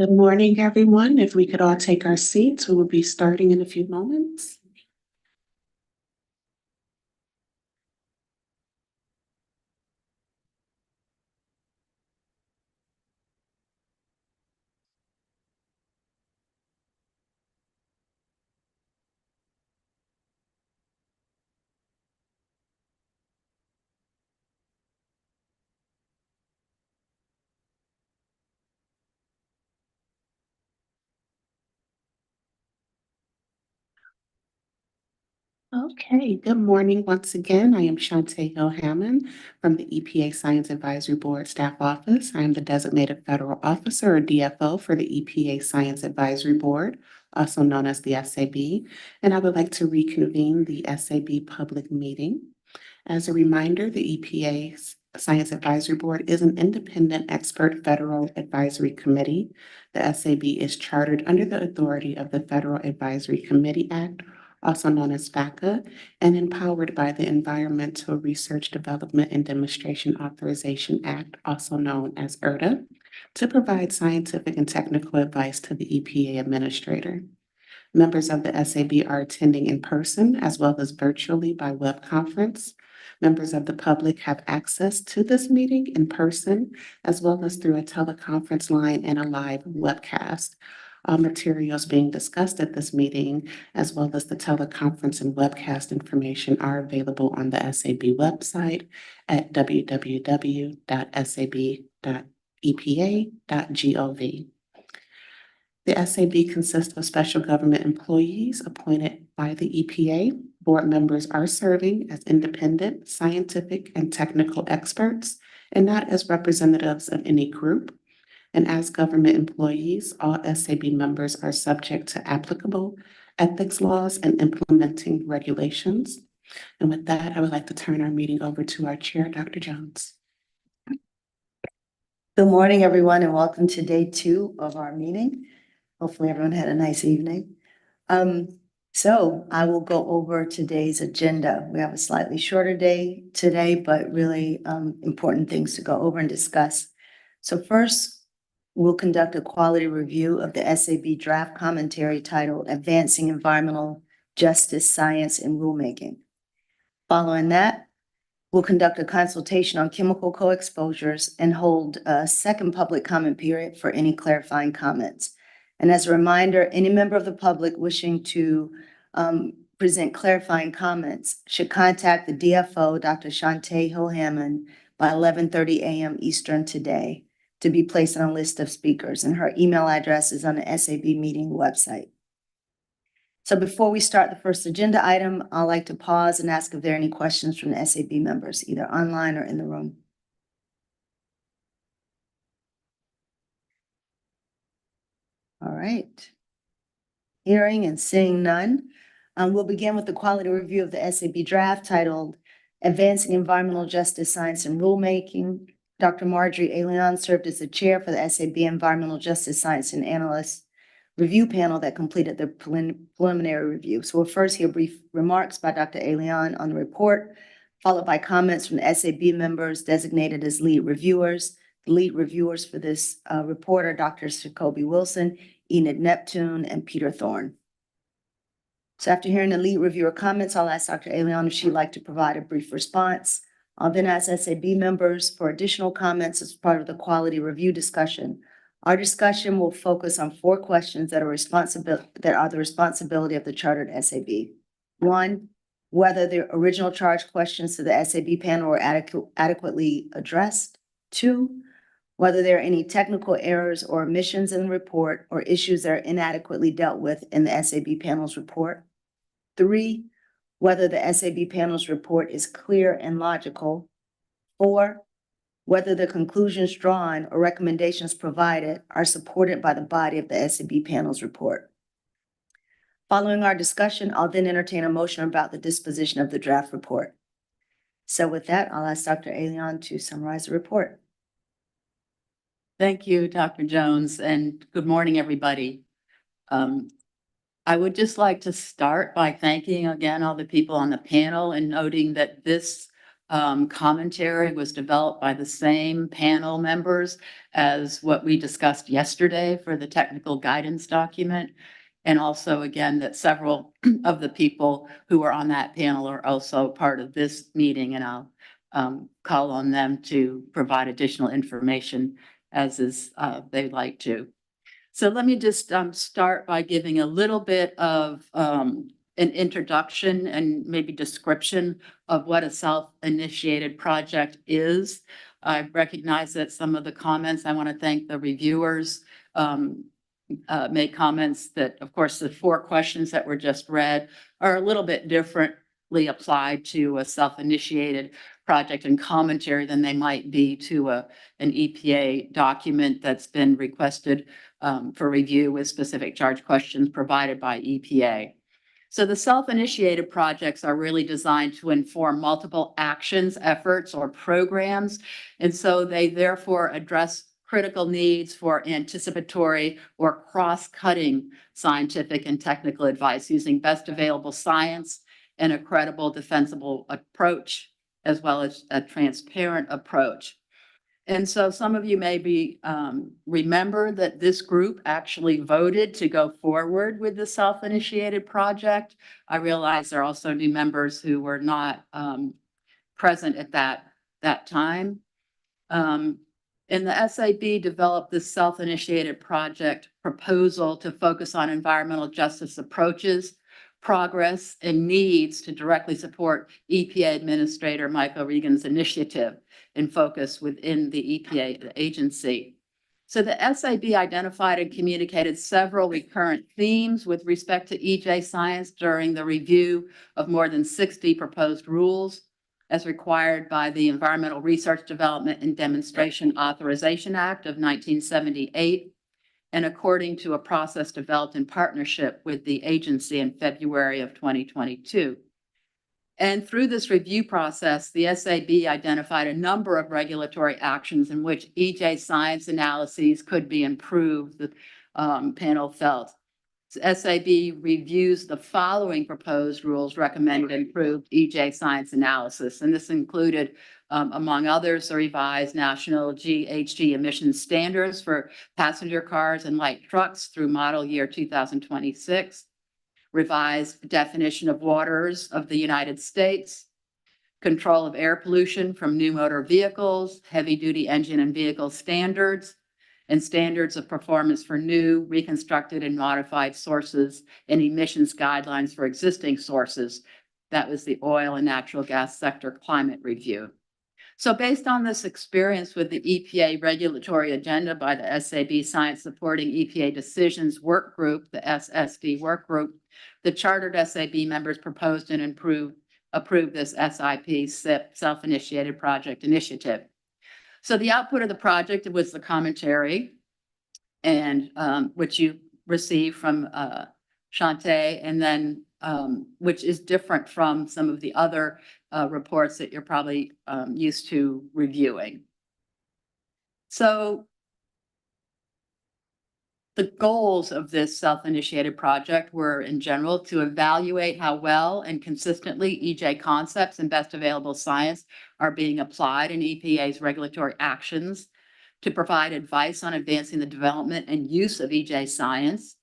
Good morning, everyone. If we could all take our seats, we will be starting in a few moments. Okay, good morning once again. I am Shantae Hill Hammond from the EPA Science Advisory Board Staff Office. I am the Designated Federal Officer or DFO for the EPA Science Advisory Board, also known as the SAB, and I would like to reconvene the SAB public meeting. As a reminder, the EPA's Science Advisory Board is an independent expert federal advisory committee. The SAB is chartered under the authority of the Federal Advisory Committee Act, also known as FACA, and empowered by the Environmental Research Development and Demonstration Authorization Act, also known as ERDA, to provide scientific and technical advice to the EPA administrator. Members of the SAB are attending in person as well as virtually by web conference. Members of the public have access to this meeting in person as well as through a teleconference line and a live webcast. All materials being discussed at this meeting, as well as the teleconference and webcast information, are available on the SAB website at www.sab.epa.gov. The SAB consists of special government employees appointed by the EPA. Board members are serving as independent, scientific, and technical experts, and not as representatives of any group. And as government employees, all SAB members are subject to applicable ethics laws and implementing regulations. And with that, I would like to turn our meeting over to our chair, Dr. Jones. Good morning, everyone, and welcome to day 2 of our meeting. Hopefully everyone had a nice evening. So I will go over today's agenda. We have a slightly shorter day today, but really important things to go over and discuss. So first, we'll conduct a quality review of the SAB draft commentary titled Advancing Environmental Justice, Science, and Rulemaking. Following that, we'll conduct a consultation on chemical co-exposures and hold a second public comment period for any clarifying comments. And as a reminder, any member of the public wishing to present clarifying comments should contact the DFO, Dr. Shantae Hill Hammond, by 11:30 a.m. Eastern today to be placed on a list of speakers. And her email address is on the SAB meeting website. So before we start the first agenda item, I'd like to pause and ask if there are any questions from the SAB members, either online or in the room. All right. Hearing and seeing none, we'll begin with the quality review of the SAB draft titled Advancing Environmental Justice, Science, and Rulemaking. Dr. Marjorie Alion served as the chair for the SAB Environmental Justice, Science, and Analysts review panel that completed the preliminary review. So we'll first hear brief remarks by Dr. Alion on the report, followed by comments from the SAB members designated as lead reviewers. The lead reviewers for this report are Dr. Jacoby Wilson, Enid Neptune, and Peter Thorne. So after hearing the lead reviewer comments, I'll ask Dr. Alion if she'd like to provide a brief response. I'll then ask SAB members for additional comments as part of the quality review discussion. Our discussion will focus on 4 questions that are the responsibility of the chartered SAB. 1, whether the original charge questions to the SAB panel were adequately addressed. 2, whether there are any technical errors or omissions in the report or issues that are inadequately dealt with in the SAB panel's report. 3, whether the SAB panel's report is clear and logical. 4, whether the conclusions drawn or recommendations provided are supported by the body of the SAB panel's report. Following our discussion, I'll then entertain a motion about the disposition of the draft report. So with that, I'll ask Dr. Alion to summarize the report. Thank you, Dr. Jones, and good morning, everybody. I would just like to start by thanking again all the people on the panel and noting that this commentary was developed by the same panel members as what we discussed yesterday for the technical guidance document. And also, again, that several of the people who are on that panel are also part of this meeting, and I'll call on them to provide additional information as is they'd like to. So let me just start by giving a little bit of an introduction and maybe description of what a self-initiated project is. I recognize that some of the comments, I want to thank the reviewers, made comments that, of course, the 4 questions that were just read are a little bit differently applied to a self-initiated project and commentary than they might be to an EPA document that's been requested for review with specific charge questions provided by EPA. So the self-initiated projects are really designed to inform multiple actions, efforts, or programs. And so they therefore address critical needs for anticipatory or cross-cutting scientific and technical advice using best available science and a credible, defensible approach, as well as a transparent approach. And so some of you maybe remember that this group actually voted to go forward with the self-initiated project. I realize there are also new members who were not present at that time. And the SAB developed this self-initiated project proposal to focus on environmental justice approaches, progress, and needs to directly support EPA Administrator Michael Regan's initiative and focus within the EPA agency. So the SAB identified and communicated several recurrent themes with respect to EJ science during the review of more than 60 proposed rules as required by the Environmental Research Development and Demonstration Authorization Act of 1978, and according to a process developed in partnership with the agency in February of 2022. And through this review process, the SAB identified a number of regulatory actions in which EJ science analyses could be improved, the panel felt. SAB reviews the following proposed rules recommended improved EJ science analysis. And this included, among others, the revised national GHG emissions standards for passenger cars and light trucks through model year 2026, revised definition of waters of the United States, control of air pollution from new motor vehicles, heavy-duty engine and vehicle standards, and standards of performance for new, reconstructed, and modified sources and emissions guidelines for existing sources. That was the oil and natural gas sector climate review. So based on this experience with the EPA regulatory agenda by the SAB Science Supporting EPA Decisions Work Group, the SSD Work Group, the chartered SAB members proposed and approved this SIP self-initiated project initiative. So the output of the project was the commentary, and which you received from Shantae, and then which is different from some of the other reports that you're probably used to reviewing. So the goals of this self-initiated project were, in general, to evaluate how well and consistently EJ concepts and best available science are being applied in EPA's regulatory actions, to provide advice on advancing the development and use of EJ science,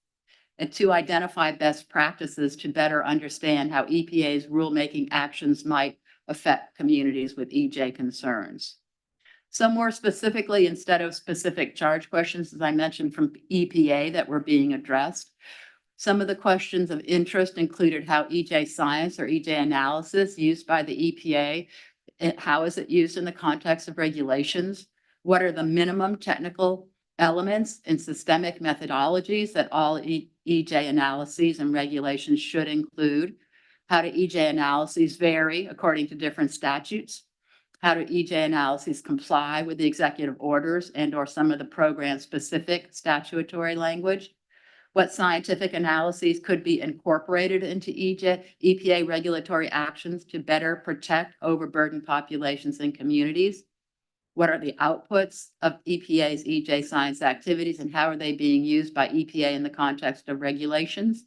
and to identify best practices to better understand how EPA's rulemaking actions might affect communities with EJ concerns. So more specifically, instead of specific charge questions, as I mentioned, from EPA that were being addressed, some of the questions of interest included how EJ science or EJ analysis used by the EPA, how is it used in the context of regulations? What are the minimum technical elements and systemic methodologies that all EJ analyses and regulations should include? How do EJ analyses vary according to different statutes? How do EJ analyses comply with the executive orders and or some of the program specific statutory language? What scientific analyses could be incorporated into EPA regulatory actions to better protect overburdened populations and communities? What are the outputs of EPA's EJ science activities and how are they being used by EPA in the context of regulations?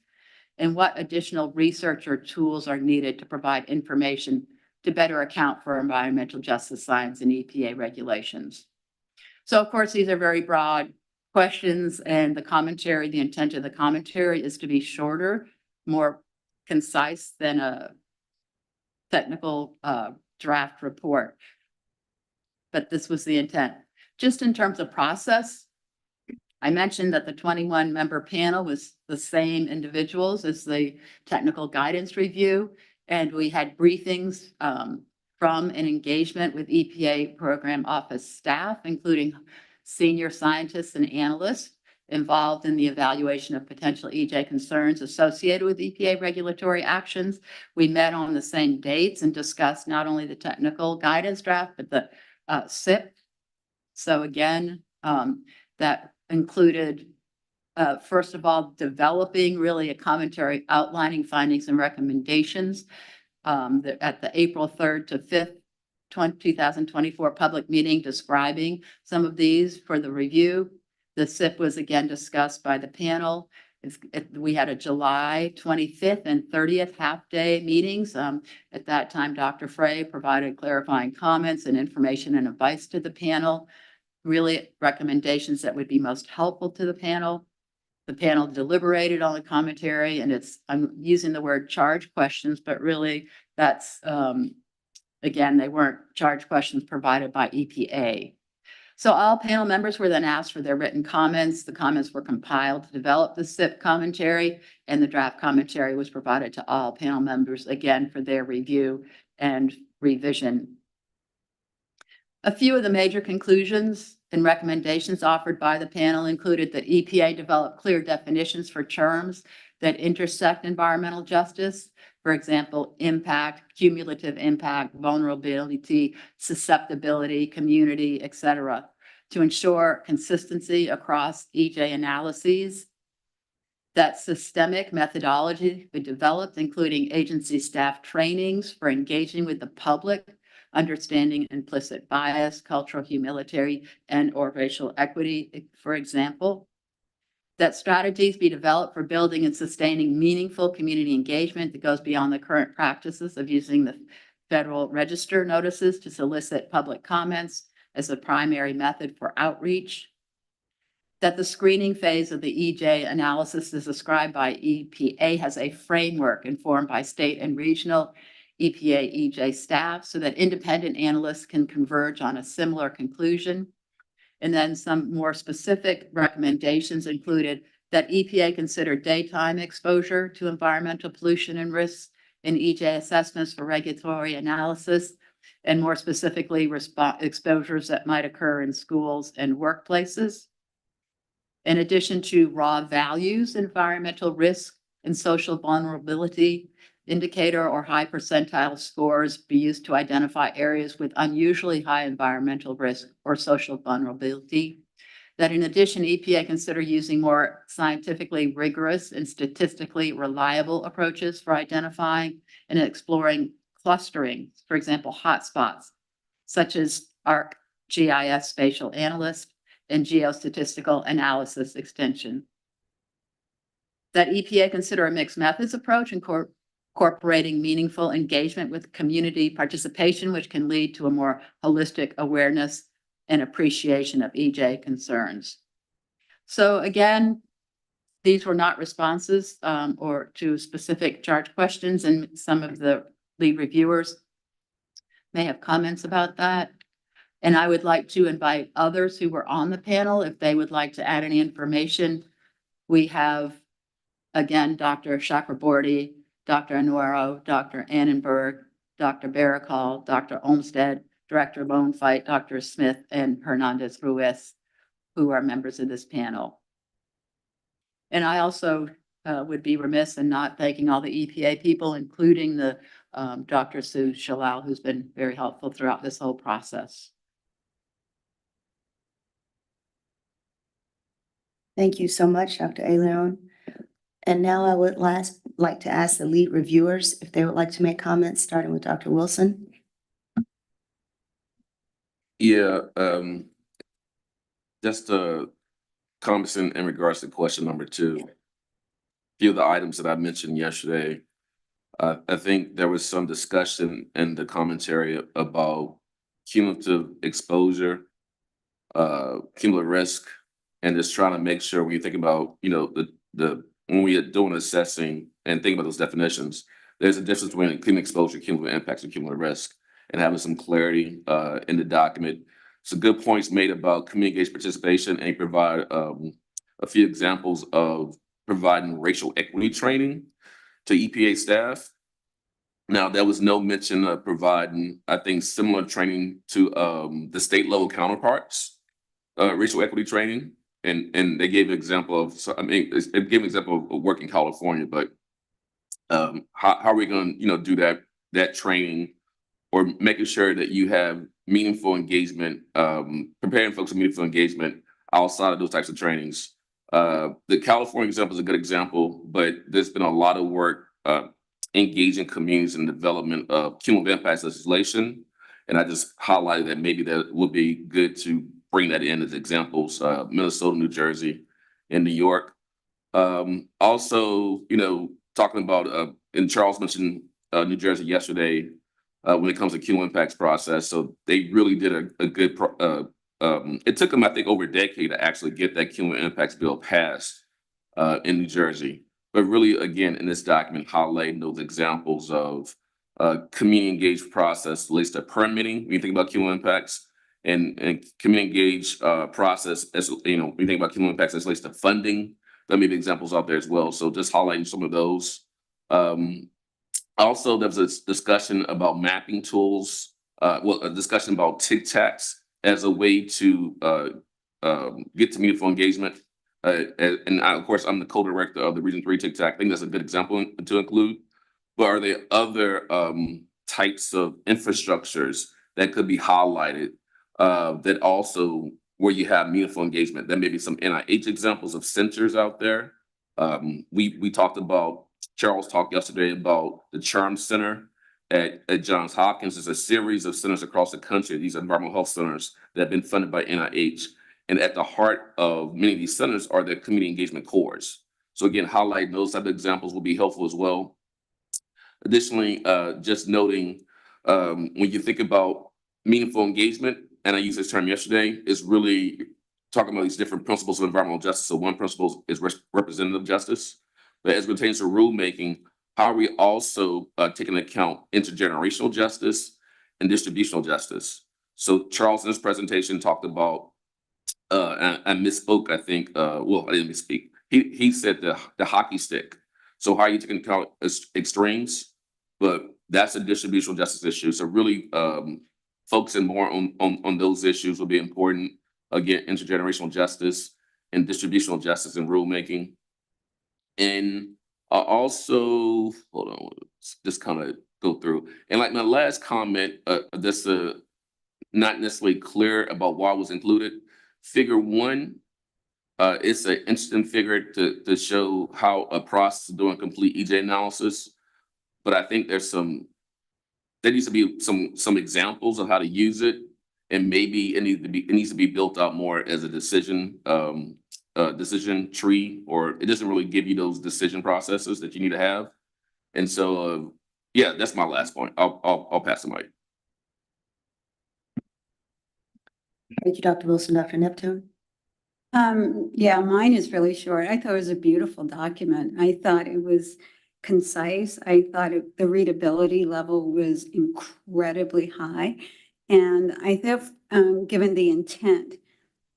And what additional research or tools are needed to provide information to better account for environmental justice science and EPA regulations. So of course, these are very broad questions, and the intent of the commentary is to be shorter, more concise than a technical draft report. But this was the intent. Just in terms of process, I mentioned that the 21-member panel was the same individuals as the technical guidance review, and we had briefings from an engagement with EPA program office staff, including senior scientists and analysts involved in the evaluation of potential EJ concerns associated with EPA regulatory actions. We met on the same dates and discussed not only the technical guidance draft, but the SIP. So again, that included, first of all, developing really a commentary outlining findings and recommendations at the April 3rd to 5th, 2024 public meeting describing some of these for the review. The SIP was again discussed by the panel. We had a July 25th and 30th half-day meetings. At that time, Dr. Frey provided clarifying comments and information and advice to the panel, really recommendations that would be most helpful to the panel. The panel deliberated on the commentary, and I'm using the word charge questions, but really that's, again, they weren't charge questions provided by EPA. So all panel members were then asked for their written comments. The comments were compiled to develop the SIP commentary, and the draft commentary was provided to all panel members, again, for their review and revision. A few of the major conclusions and recommendations offered by the panel included that EPA develop clear definitions for terms that intersect environmental justice. For example, impact, cumulative impact, vulnerability, susceptibility, community, et cetera, to ensure consistency across EJ analyses. That systemic methodology be developed, including agency staff trainings for engaging with the public, understanding implicit bias, cultural humility, and or racial equity, for example. That strategies be developed for building and sustaining meaningful community engagement that goes beyond the current practices of using the Federal Register notices to solicit public comments as the primary method for outreach. That the screening phase of the EJ analysis as described by EPA has a framework informed by state and regional EPA EJ staff so that independent analysts can converge on a similar conclusion. And then some more specific recommendations included that EPA consider daytime exposure to environmental pollution and risks in EJ assessments for regulatory analysis, and more specifically, exposures that might occur in schools and workplaces. In addition to raw values, environmental risk and social vulnerability indicator or high percentile scores be used to identify areas with unusually high environmental risk or social vulnerability. That in addition, EPA consider using more scientifically rigorous and statistically reliable approaches for identifying and exploring clustering, for example, hotspots, such as ArcGIS spatial analyst and geostatistical analysis extension. That EPA consider a mixed methods approach incorporating meaningful engagement with community participation, which can lead to a more holistic awareness and appreciation of EJ concerns. So again, these were not responses or to specific charge questions, and some of the lead reviewers may have comments about that. And I would like to invite others who were on the panel if they would like to add any information. We have, again, Dr. Chakraborty, Dr. Anuaro, Dr. Annenberg, Dr. Barakal, Dr. Olmsted, Director Lonefight, Dr. Smith, and Hernandez Ruiz, who are members of this panel. And I also would be remiss in not thanking all the EPA people, including the Dr. Sue Shalal, who's been very helpful throughout this whole process. Thank you so much, Dr. Leon. And now I would like to ask the lead reviewers if they would like to make comments, starting with Dr. Wilson. Yeah, just comments in regards to question number 2. A few of the items that I mentioned yesterday, I think there was some discussion in the commentary about cumulative exposure, cumulative risk, and just trying to make sure when you think about, the when we are doing assessing and think about those definitions, there's a difference between cumulative exposure, cumulative impacts, and cumulative risk, and having some clarity in the document. Some good points made about community engaged participation, and provide a few examples of providing racial equity training to EPA staff. Now, there was no mention of providing, I think, similar training to the state level counterparts, racial equity training. And they gave an example of, so, I mean, it gave an example of work in California, but how are we going to, do that training, or making sure that you have meaningful engagement, preparing folks for meaningful engagement outside of those types of trainings. The California example is a good example, but there's been a lot of work engaging communities in development of cumulative impacts legislation. And I just highlighted that maybe that would be good to bring that in as examples, Minnesota, New Jersey, and New York. Also, talking about, and Charles mentioned New Jersey yesterday, when it comes to cumulative impacts process. So they really did a good, it took them, I think, over a decade to actually get that cumulative impacts bill passed in New Jersey. But really, again, in this document, highlighting those examples of community engaged process relates to permitting, when you think about cumulative impacts, and community engaged process, as when you think about cumulative impacts as relates to funding. There may be examples out there as well. So just highlighting some of those. Also, there was a discussion about mapping tools, a discussion about TIC-TACs as a way to get to meaningful engagement. And of course, I'm the co-director of the Region 3 TIC-TAC. I think that's a good example to include. But are there other types of infrastructures that could be highlighted that also where you have meaningful engagement? There may be some NIH examples of centers out there. We talked about, Charles talked yesterday about the CHARM Center at Johns Hopkins. There's a series of centers across the country. These are environmental health centers that have been funded by NIH. And at the heart of many of these centers are their community engagement cores. So again, highlighting those type of examples will be helpful as well. Additionally, just noting, when you think about meaningful engagement, and I used this term yesterday, is really talking about these different principles of environmental justice. So one principle is representative justice. But as it pertains to rulemaking, how are we also taking into account intergenerational justice and distributional justice? So Charles in his presentation talked about, I misspoke, I think, well, I didn't misspeak. He said the hockey stick. So how are you taking account extremes? But that's a distributional justice issue. So really focusing more on those issues will be important. Again, intergenerational justice and distributional justice in rulemaking. And also, hold on, just kind of go through. And like my last comment, that's not necessarily clear about why it was included. Figure 1, it's an interesting figure to show how a process of doing complete EJ analysis. But I think there needs to be some examples of how to use it, and maybe it needs to be built out more as a decision tree, or it doesn't really give you those decision processes that you need to have. And so, yeah, that's my last point. I'll pass the mic. Thank you, Dr. Wilson. Dr. Neptune? Yeah, mine is really short. I thought it was a beautiful document. I thought it was concise. I thought the readability level was incredibly high. And I thought, given the intent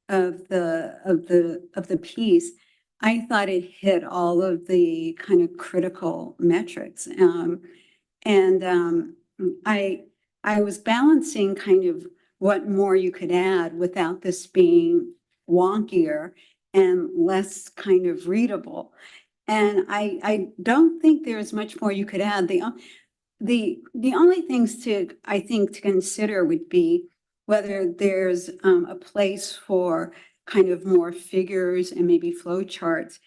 of the piece, I thought it hit all of the kind of critical metrics. I was balancing kind of what more you could add without this being wonkier and less kind of readable. And I don't think there's much more you could add. The only things I think to consider would be whether there's a place for kind of more figures and maybe flow charts,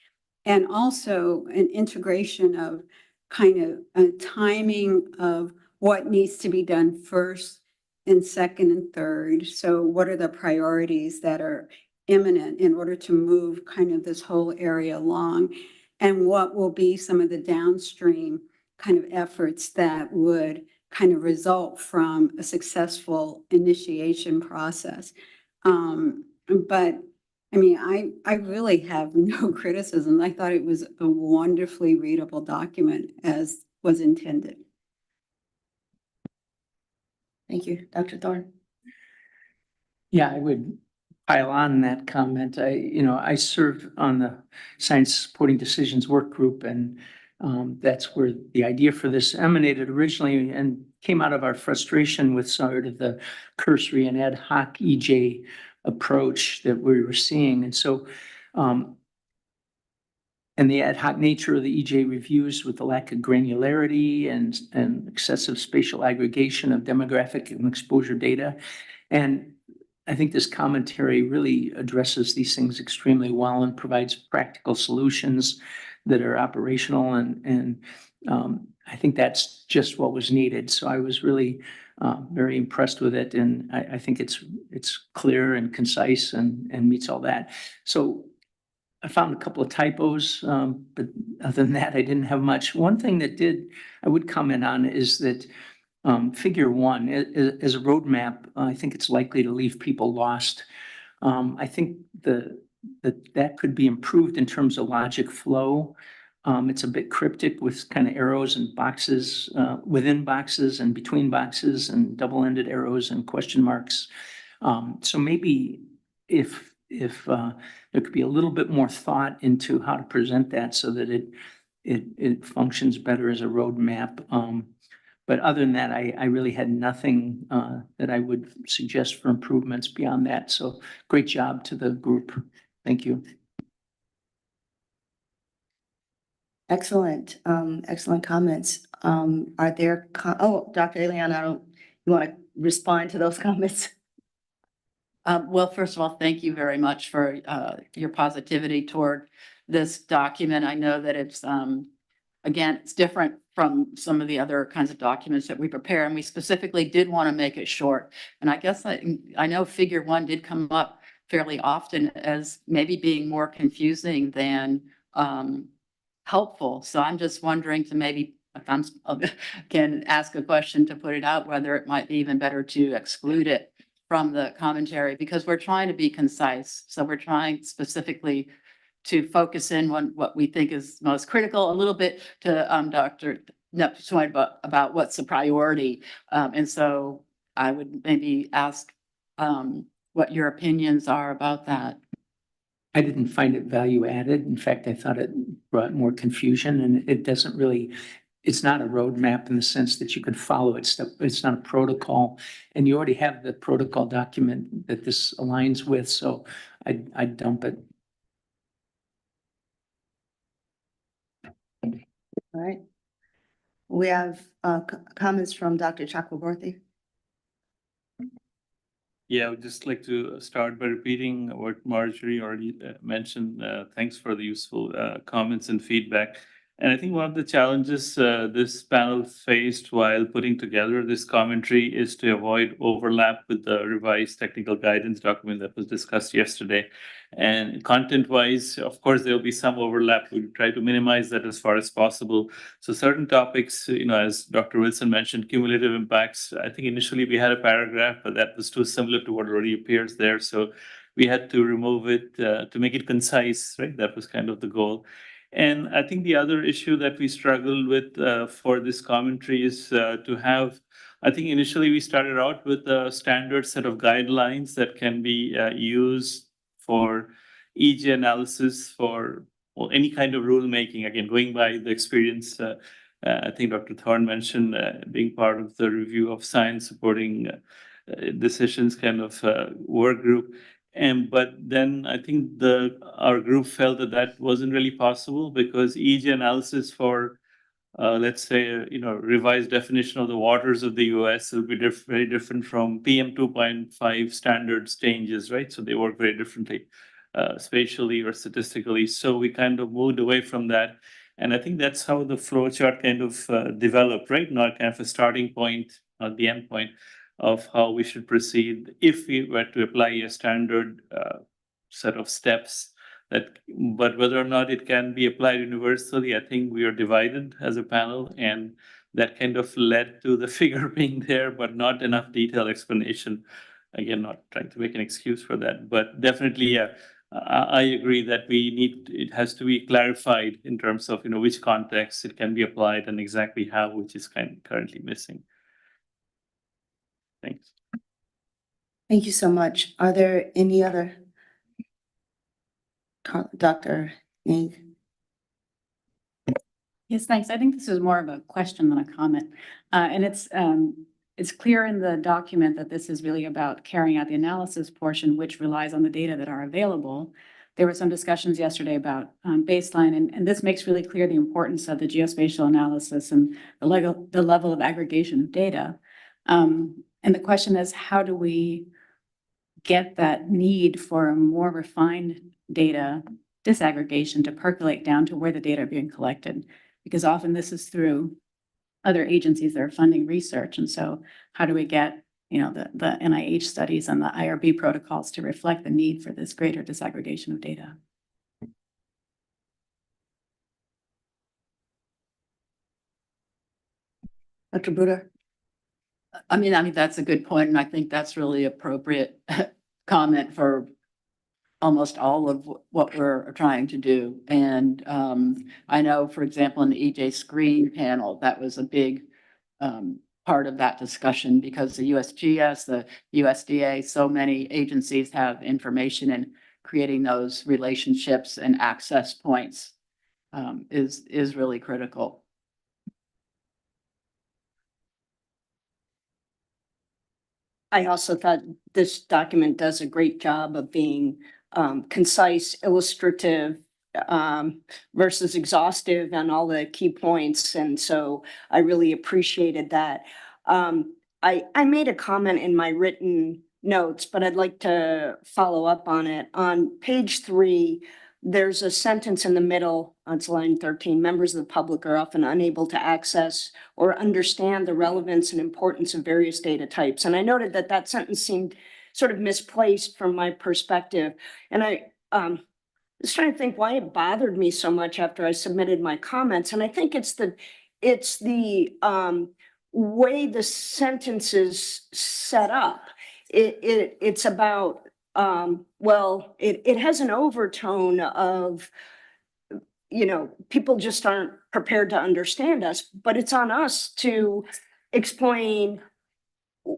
and also an integration of kind of a timing of what needs to be done first and second and third. So what are the priorities that are imminent in order to move kind of this whole area along? And what will be some of the downstream kind of efforts that would kind of result from a successful initiation process. But I mean, I really have no criticism. I thought it was a wonderfully readable document as was intended. Thank you, Dr. Thorne. Yeah, I would pile on that comment. I serve on the Science Supporting Decisions Work Group, and that's where the idea for this emanated originally and came out of our frustration with sort of the cursory and ad hoc EJ approach that we were seeing. And so, and the ad hoc nature of the EJ reviews with the lack of granularity and excessive spatial aggregation of demographic and exposure data. And I think this commentary really addresses these things extremely well and provides practical solutions that are operational. And I think that's just what was needed. So I was really very impressed with it. And I think it's clear and concise and meets all that. So I found a couple of typos, but other than that, I didn't have much. One thing that I would comment on is that figure 1 is a roadmap. I think it's likely to leave people lost. I think that could be improved in terms of logic flow. It's a bit cryptic with kind of arrows and boxes within boxes and between boxes and double-ended arrows and question marks. So maybe if there could be a little bit more thought into how to present that so that it functions better as a roadmap. But other than that, I really had nothing that I would suggest for improvements beyond that. So great job to the group. Thank you. Excellent, excellent comments. Are there, Dr. Eliana, you want to respond to those comments? Well, first of all, thank you very much for your positivity toward this document. I know that it's, again, it's different from some of the other kinds of documents that we prepare, and we specifically did want to make it short. And I guess I know figure 1 did come up fairly often as maybe being more confusing than helpful. So I'm just wondering to maybe, if I can ask a question to put it out, whether it might be even better to exclude it from the commentary, because we're trying to be concise. So we're trying specifically to focus in on what we think is most critical, a little bit to Dr. Knapp's point about what's the priority. And so I would maybe ask what your opinions are about that. I didn't find it value added. In fact, I thought it brought more confusion, and it doesn't really, it's not a roadmap in the sense that you could follow it. It's not a protocol, and you already have the protocol document that this aligns with. So I'd dump it. All right. We have comments from Dr. Chakraborty. Yeah, I would just like to start by repeating what Marjorie already mentioned. Thanks for the useful comments and feedback. And I think one of the challenges this panel faced while putting together this commentary is to avoid overlap with the revised technical guidance document that was discussed yesterday. And content-wise, of course, there will be some overlap. We try to minimize that as far as possible. So certain topics, as Dr. Wilson mentioned, cumulative impacts, I think initially we had a paragraph, but that was too similar to what already appears there. So we had to remove it to make it concise, right? That was kind of the goal. And I think the other issue that we struggled with for this commentary is to have, I think initially we started out with a standard set of guidelines that can be used for EJ analysis for any kind of rulemaking. Again, going by the experience, I think Dr. Thorne mentioned being part of the review of science supporting decisions kind of work group. But then I think our group felt that wasn't really possible because EJ analysis for let's say revised definition of the waters of the US will be very different from PM 2.5 standards changes, right? So they work very differently spatially or statistically. So we kind of moved away from that. And I think that's how the flow chart kind of developed, right? Not kind of a starting point, not the end point of how we should proceed if we were to apply a standard set of steps but whether or not it can be applied universally, I think we are divided as a panel, and that kind of led to the figure being there, but not enough detailed explanation. Again, not trying to make an excuse for that, but definitely, yeah, I agree that it has to be clarified in terms of, which context it can be applied and exactly how, which is currently missing. Thanks. Thank you so much. Are there any other? Dr. Nate? Yes, thanks. I think this is more of a question than a comment. And it's clear in the document that this is really about carrying out the analysis portion, which relies on the data that are available. There were some discussions yesterday about baseline, and this makes really clear the importance of the geospatial analysis and the level of aggregation of data. And the question is, how do we get that need for a more refined data disaggregation to percolate down to where the data are being collected? Because often this is through other agencies that are funding research. And so how do we get, the NIH studies and the IRB protocols to reflect the need for this greater disaggregation of data? Dr. Bruder? I mean, that's a good point, and I think that's really appropriate comment for almost all of what we're trying to do. And I know, for example, in the EJ screen panel, that was a big part of that discussion, because the USGS, the USDA, so many agencies have information, and creating those relationships and access points is really critical. I also thought this document does a great job of being concise, illustrative, versus exhaustive on all the key points. And so I really appreciated that. I made a comment in my written notes, but I'd like to follow up on it. On page 3, there's a sentence in the middle, it's line 13, members of the public are often unable to access or understand the relevance and importance of various data types. And I noted that that sentence seemed sort of misplaced from my perspective. And I was trying to think why it bothered me so much after I submitted my comments. And I think it's the way the sentence is set up. It's about, well, it has an overtone of, people just aren't prepared to understand us, but it's on us to explain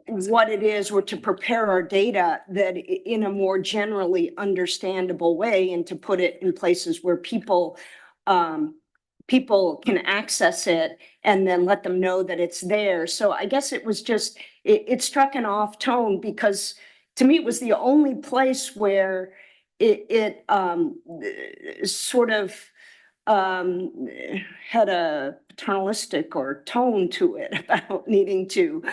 what it is, or to prepare our data that in a more generally understandable way, and to put it in places where people can access it, and then let them know that it's there. So I guess it was just, it struck an off tone, because to me, it was the only place where it sort of had a paternalistic or tone to it about needing to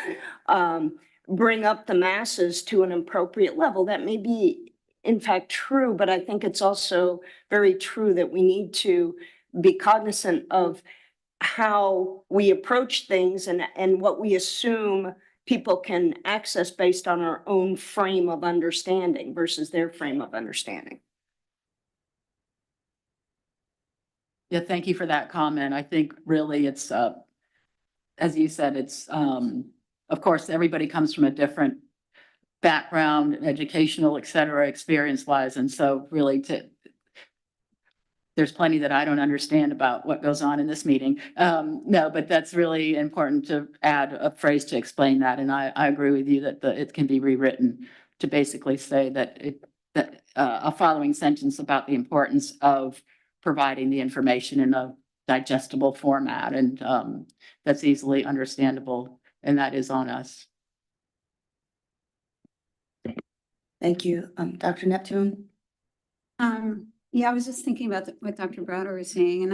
bring up the masses to an appropriate level. That may be, in fact, true, but I think it's also very true that we need to be cognizant of how we approach things, and what we assume people can access based on our own frame of understanding versus their frame of understanding. Yeah, thank you for that comment. I think really it's, as you said, it's, of course, everybody comes from a different background, educational, et cetera, experience-wise. And so really there's plenty that I don't understand about what goes on in this meeting. No, but that's really important to add a phrase to explain that. And I agree with you that it can be rewritten to basically say that a following sentence about the importance of providing the information in a digestible format, and that's easily understandable, and that is on us. Thank you. Dr. Neptune? Yeah, I was just thinking about what Dr. Browder was saying, and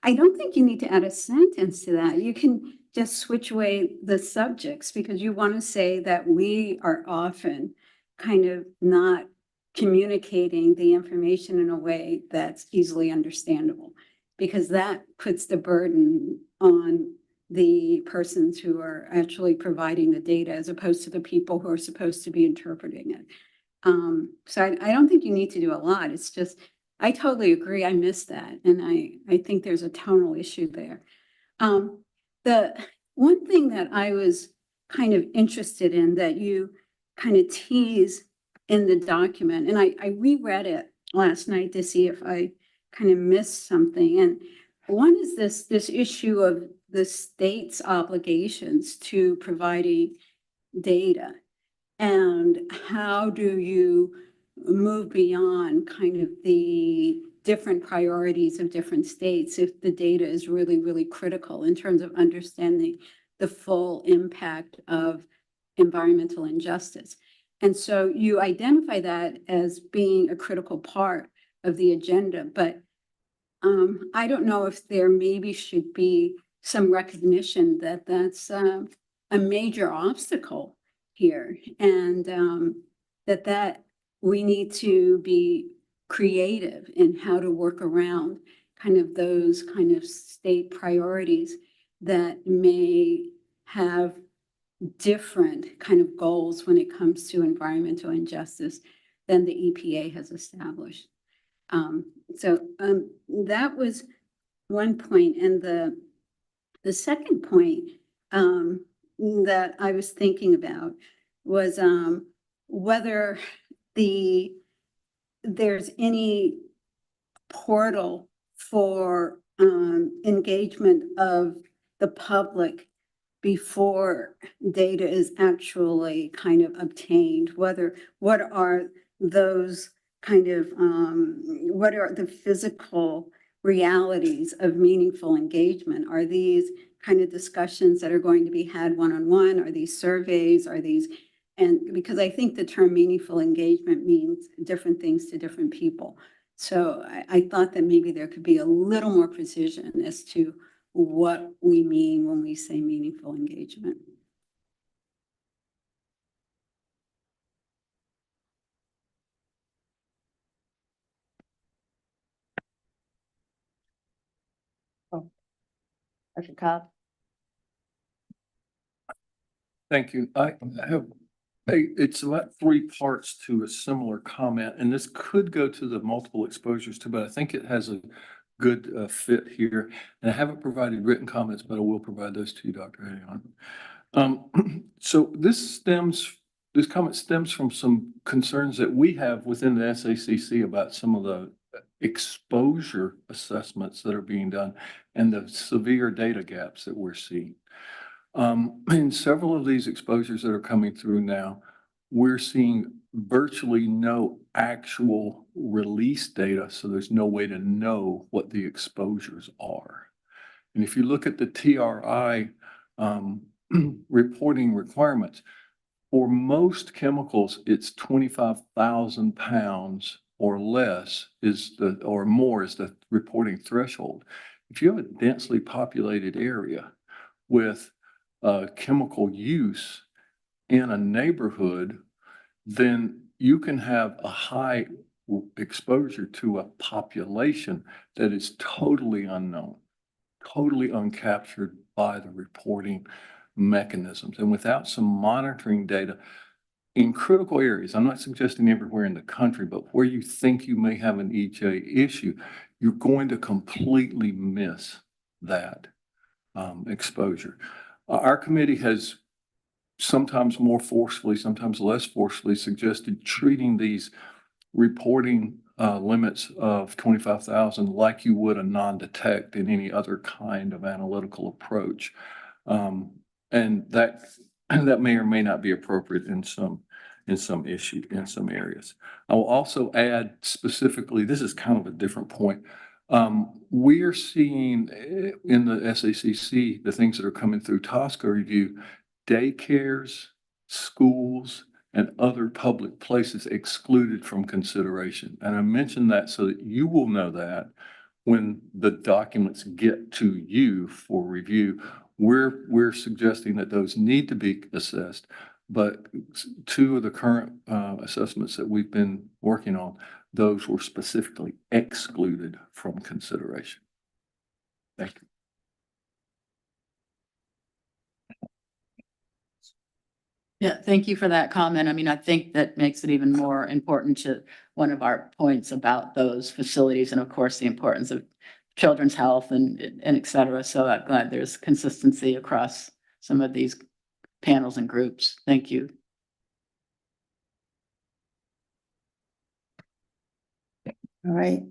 I don't think you need to add a sentence to that. You can just switch away the subjects, because you want to say that we are often kind of not communicating the information in a way that's easily understandable, because that puts the burden on the persons who are actually providing the data, as opposed to the people who are supposed to be interpreting it. So I don't think you need to do a lot. It's just I totally agree. I missed that. And I think there's a tonal issue there. The one thing that I was kind of interested in that you kind of tease in the document, and I reread it last night to see if I kind of missed something. And one is this issue of the state's obligations to providing data. And how do you move beyond kind of the different priorities of different states if the data is really, really critical in terms of understanding the full impact of environmental injustice? And so you identify that as being a critical part of the agenda, but I don't know if there maybe should be some recognition that that's a major obstacle here, and that we need to be creative in how to work around kind of those kind of state priorities that may have different kind of goals when it comes to environmental injustice than the EPA has established. That was one point. And the second point that I was thinking about was whether there's any portal for engagement of the public before data is actually kind of obtained, what are those kind of, what are the physical realities of meaningful engagement? Are these kind of discussions that are going to be had one-on-one? Are these surveys? Are these, and because I think the term meaningful engagement means different things to different people. So I thought that maybe there could be a little more precision as to what we mean when we say meaningful engagement. Dr. Cobb? Thank you. I have it's about three parts to a similar comment, and this could go to the multiple exposures too, but I think it has a good fit here. And I haven't provided written comments, but I will provide those to you, Dr. Hayon. So this comment stems from some concerns that we have within the SACC about some of the exposure assessments that are being done and the severe data gaps that we're seeing. In several of these exposures that are coming through now, we're seeing virtually no actual release data, so there's no way to know what the exposures are. And if you look at the TRI reporting requirements, for most chemicals, it's 25,000 pounds or less or more is the reporting threshold. If you have a densely populated area with chemical use in a neighborhood, then you can have a high exposure to a population that is totally unknown, totally uncaptured by the reporting mechanisms. And without some monitoring data in critical areas, I'm not suggesting everywhere in the country, but where you think you may have an EJ issue, you're going to completely miss that exposure. Our committee has sometimes more forcefully, sometimes less forcefully suggested treating these reporting limits of 25,000 like you would a non-detect in any other kind of analytical approach. And that may or may not be appropriate in some areas. I will also add specifically, this is kind of a different point. We are seeing in the SACC, the things that are coming through TSCA review, daycares, schools, and other public places excluded from consideration. And I mention that so that you will know that when the documents get to you for review, we're suggesting that those need to be assessed. But two of the current assessments that we've been working on, those were specifically excluded from consideration. Thank you. Yeah, thank you for that comment. I mean, I think that makes it even more important to one of our points about those facilities and of course the importance of children's health and et cetera. So I'm glad there's consistency across some of these panels and groups. Thank you. All right.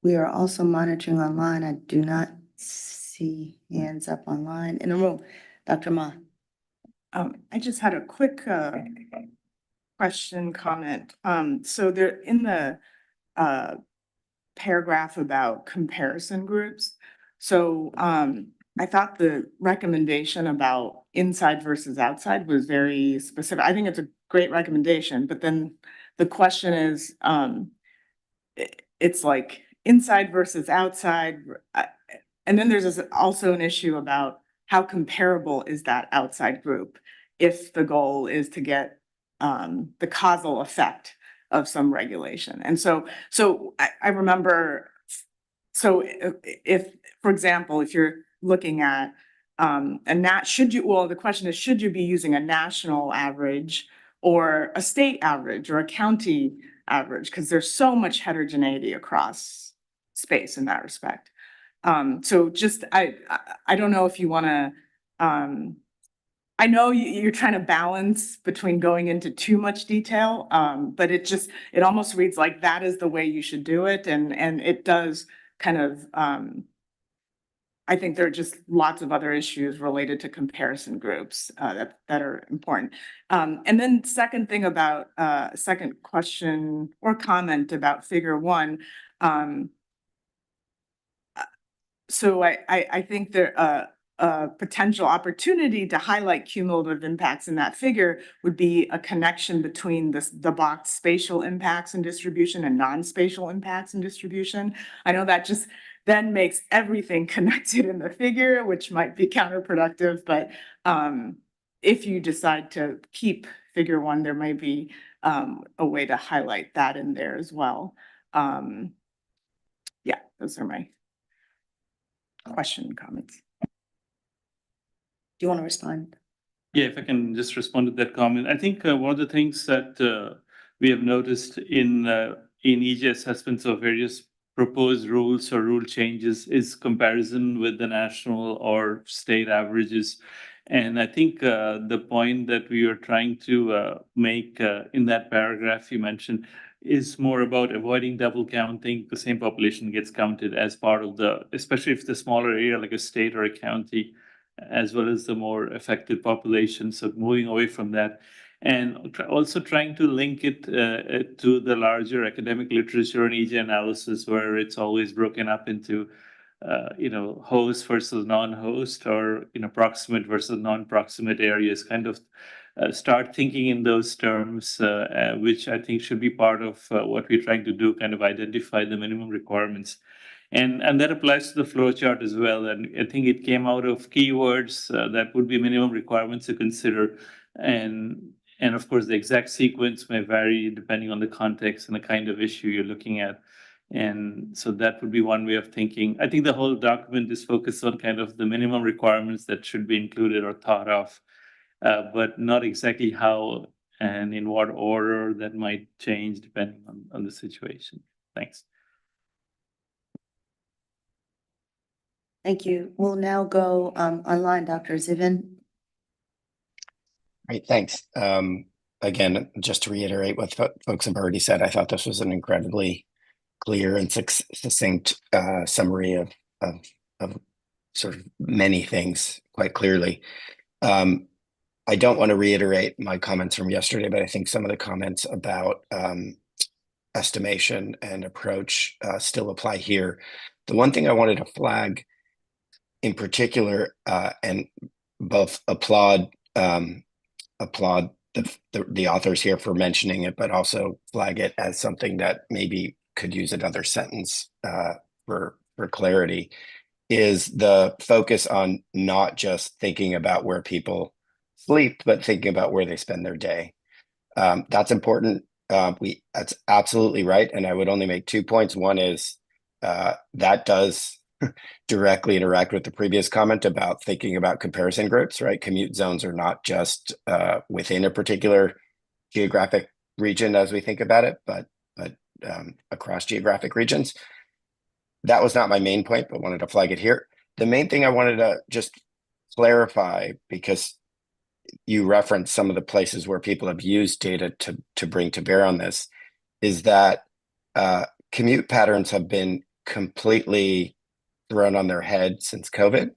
We are also monitoring online. I do not see hands up online in the room. Dr. Ma. I just had a quick question, comment. So there in the paragraph about comparison groups. So I thought the recommendation about inside versus outside was very specific. I think it's a great recommendation, but then the question is, it's like inside versus outside. And then there's also an issue about how comparable is that outside group if the goal is to get the causal effect of some regulation. And so I remember, so if, for example, if you're looking at the question is, should you be using a national average or a state average or a county average? Because there's so much heterogeneity across space in that respect. So just, I don't know if you wanna, I know you're trying to balance between going into too much detail, but it almost reads like that is the way you should do it. And it does kind of, I think there are just lots of other issues related to comparison groups that are important. And then second thing about, second question or comment about figure 1. So I think there a potential opportunity to highlight cumulative impacts in that figure would be a connection between the box spatial impacts and distribution and non-spatial impacts and distribution. I know that just then makes everything connected in the figure, which might be counterproductive, but if you decide to keep figure 1, there may be a way to highlight that in there as well. Yeah, those are my question and comments. Do you want to respond? Yeah, if I can just respond to that comment. I think one of the things that we have noticed in EJ assessments of various proposed rules or rule changes is comparison with the national or state averages. And I think the point that we are trying to make in that paragraph you mentioned is more about avoiding double counting. The same population gets counted as part of especially if it's a smaller area like a state or a county, as well as the more affected population. So moving away from that and also trying to link it to the larger academic literature and EJ analysis, where it's always broken up into host versus non-host, or proximate versus non-proximate areas. Kind of start thinking in those terms, which I think should be part of what we're trying to do, kind of identify the minimum requirements. And that applies to the flow chart as well. And I think it came out of keywords that would be minimum requirements to consider. And of course, the exact sequence may vary depending on the context and the kind of issue you're looking at. And so that would be one way of thinking. I think the whole document is focused on kind of the minimum requirements that should be included or thought of, but not exactly how and in what order that might change depending on the situation. Thanks. Thank you. We'll now go online, Dr. Zivin. Great, thanks. Again, just to reiterate what folks have already said, I thought this was an incredibly clear and succinct summary of sort of many things quite clearly. I don't want to reiterate my comments from yesterday, but I think some of the comments about estimation and approach still apply here. The one thing I wanted to flag in particular, and both applaud the authors here for mentioning it, but also flag it as something that maybe could use another sentence for clarity, is the focus on not just thinking about where people sleep, but thinking about where they spend their day. That's important. That's absolutely right. And I would only make 2 points. One is that does directly interact with the previous comment about thinking about comparison groups, right? Commute zones are not just within a particular geographic region as we think about it, but across geographic regions. That was not my main point, but wanted to flag it here. The main thing I wanted to just clarify, because you referenced some of the places where people have used data to bring to bear on this, is that commute patterns have been completely thrown on their head since COVID,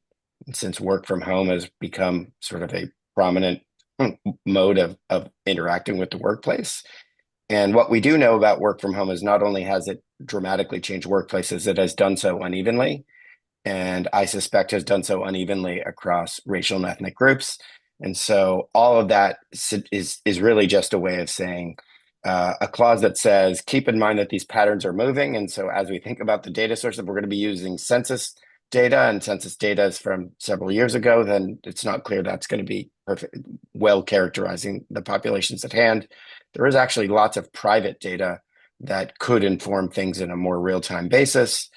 and since work from home has become sort of a prominent mode of interacting with the workplace. And what we do know about work from home is not only has it dramatically changed workplaces, it has done so unevenly. And I suspect has done so unevenly across racial and ethnic groups. And so all of that is really just a way of saying a clause that says, keep in mind that these patterns are moving. And so as we think about the data source that we're going to be using census data, and census data is from several years ago, then it's not clear that's going to be perfect, well characterizing the populations at hand. There is actually lots of private data that could inform things in a more real-time basis,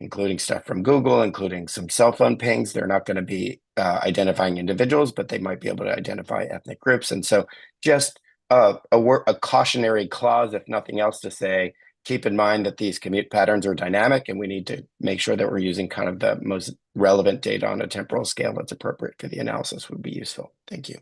including stuff from Google, including some cell phone pings. They're not going to be identifying individuals, but they might be able to identify ethnic groups. And so just a cautionary clause, if nothing else, to say, keep in mind that these commute patterns are dynamic and we need to make sure that we're using kind of the most relevant data on a temporal scale that's appropriate for the analysis would be useful. Thank you.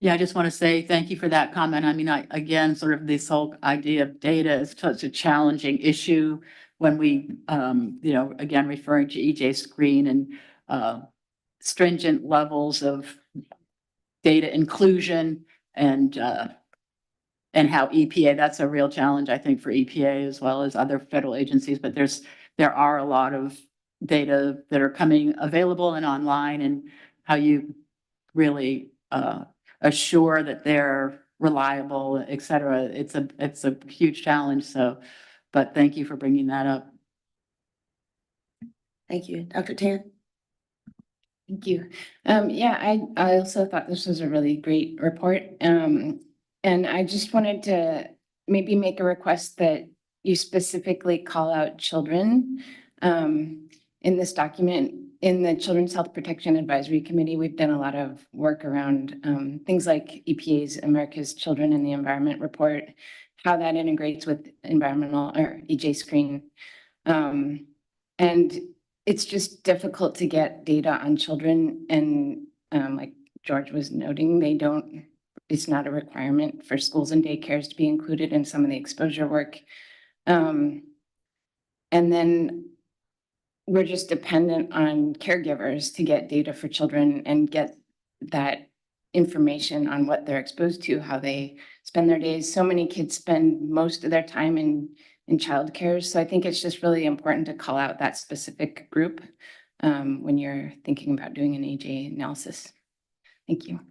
Yeah, I just want to say thank you for that comment. I mean, again, sort of this whole idea of data is such a challenging issue when we, again, referring to EJ screen and stringent levels of data inclusion and how EPA, that's a real challenge, I think, for EPA as well as other federal agencies. But there are a lot of data that are coming available and online, and how you really assure that they're reliable, et cetera. It's a huge challenge. So, but thank you for bringing that up. Thank you. Dr. Tan? Thank you. Yeah, I also thought this was a really great report. And I just wanted to maybe make a request that you specifically call out children in this document. In the Children's Health Protection Advisory Committee, we've done a lot of work around things like EPA's America's Children in the Environment report, how that integrates with environmental or EJ screen. And it's just difficult to get data on children. And like George was noting, it's not a requirement for schools and daycares to be included in some of the exposure work. And then we're just dependent on caregivers to get data for children and get that information on what they're exposed to, how they spend their days. So many kids spend most of their time in childcare. So I think it's just really important to call out that specific group when you're thinking about doing an EJ analysis. Thank you.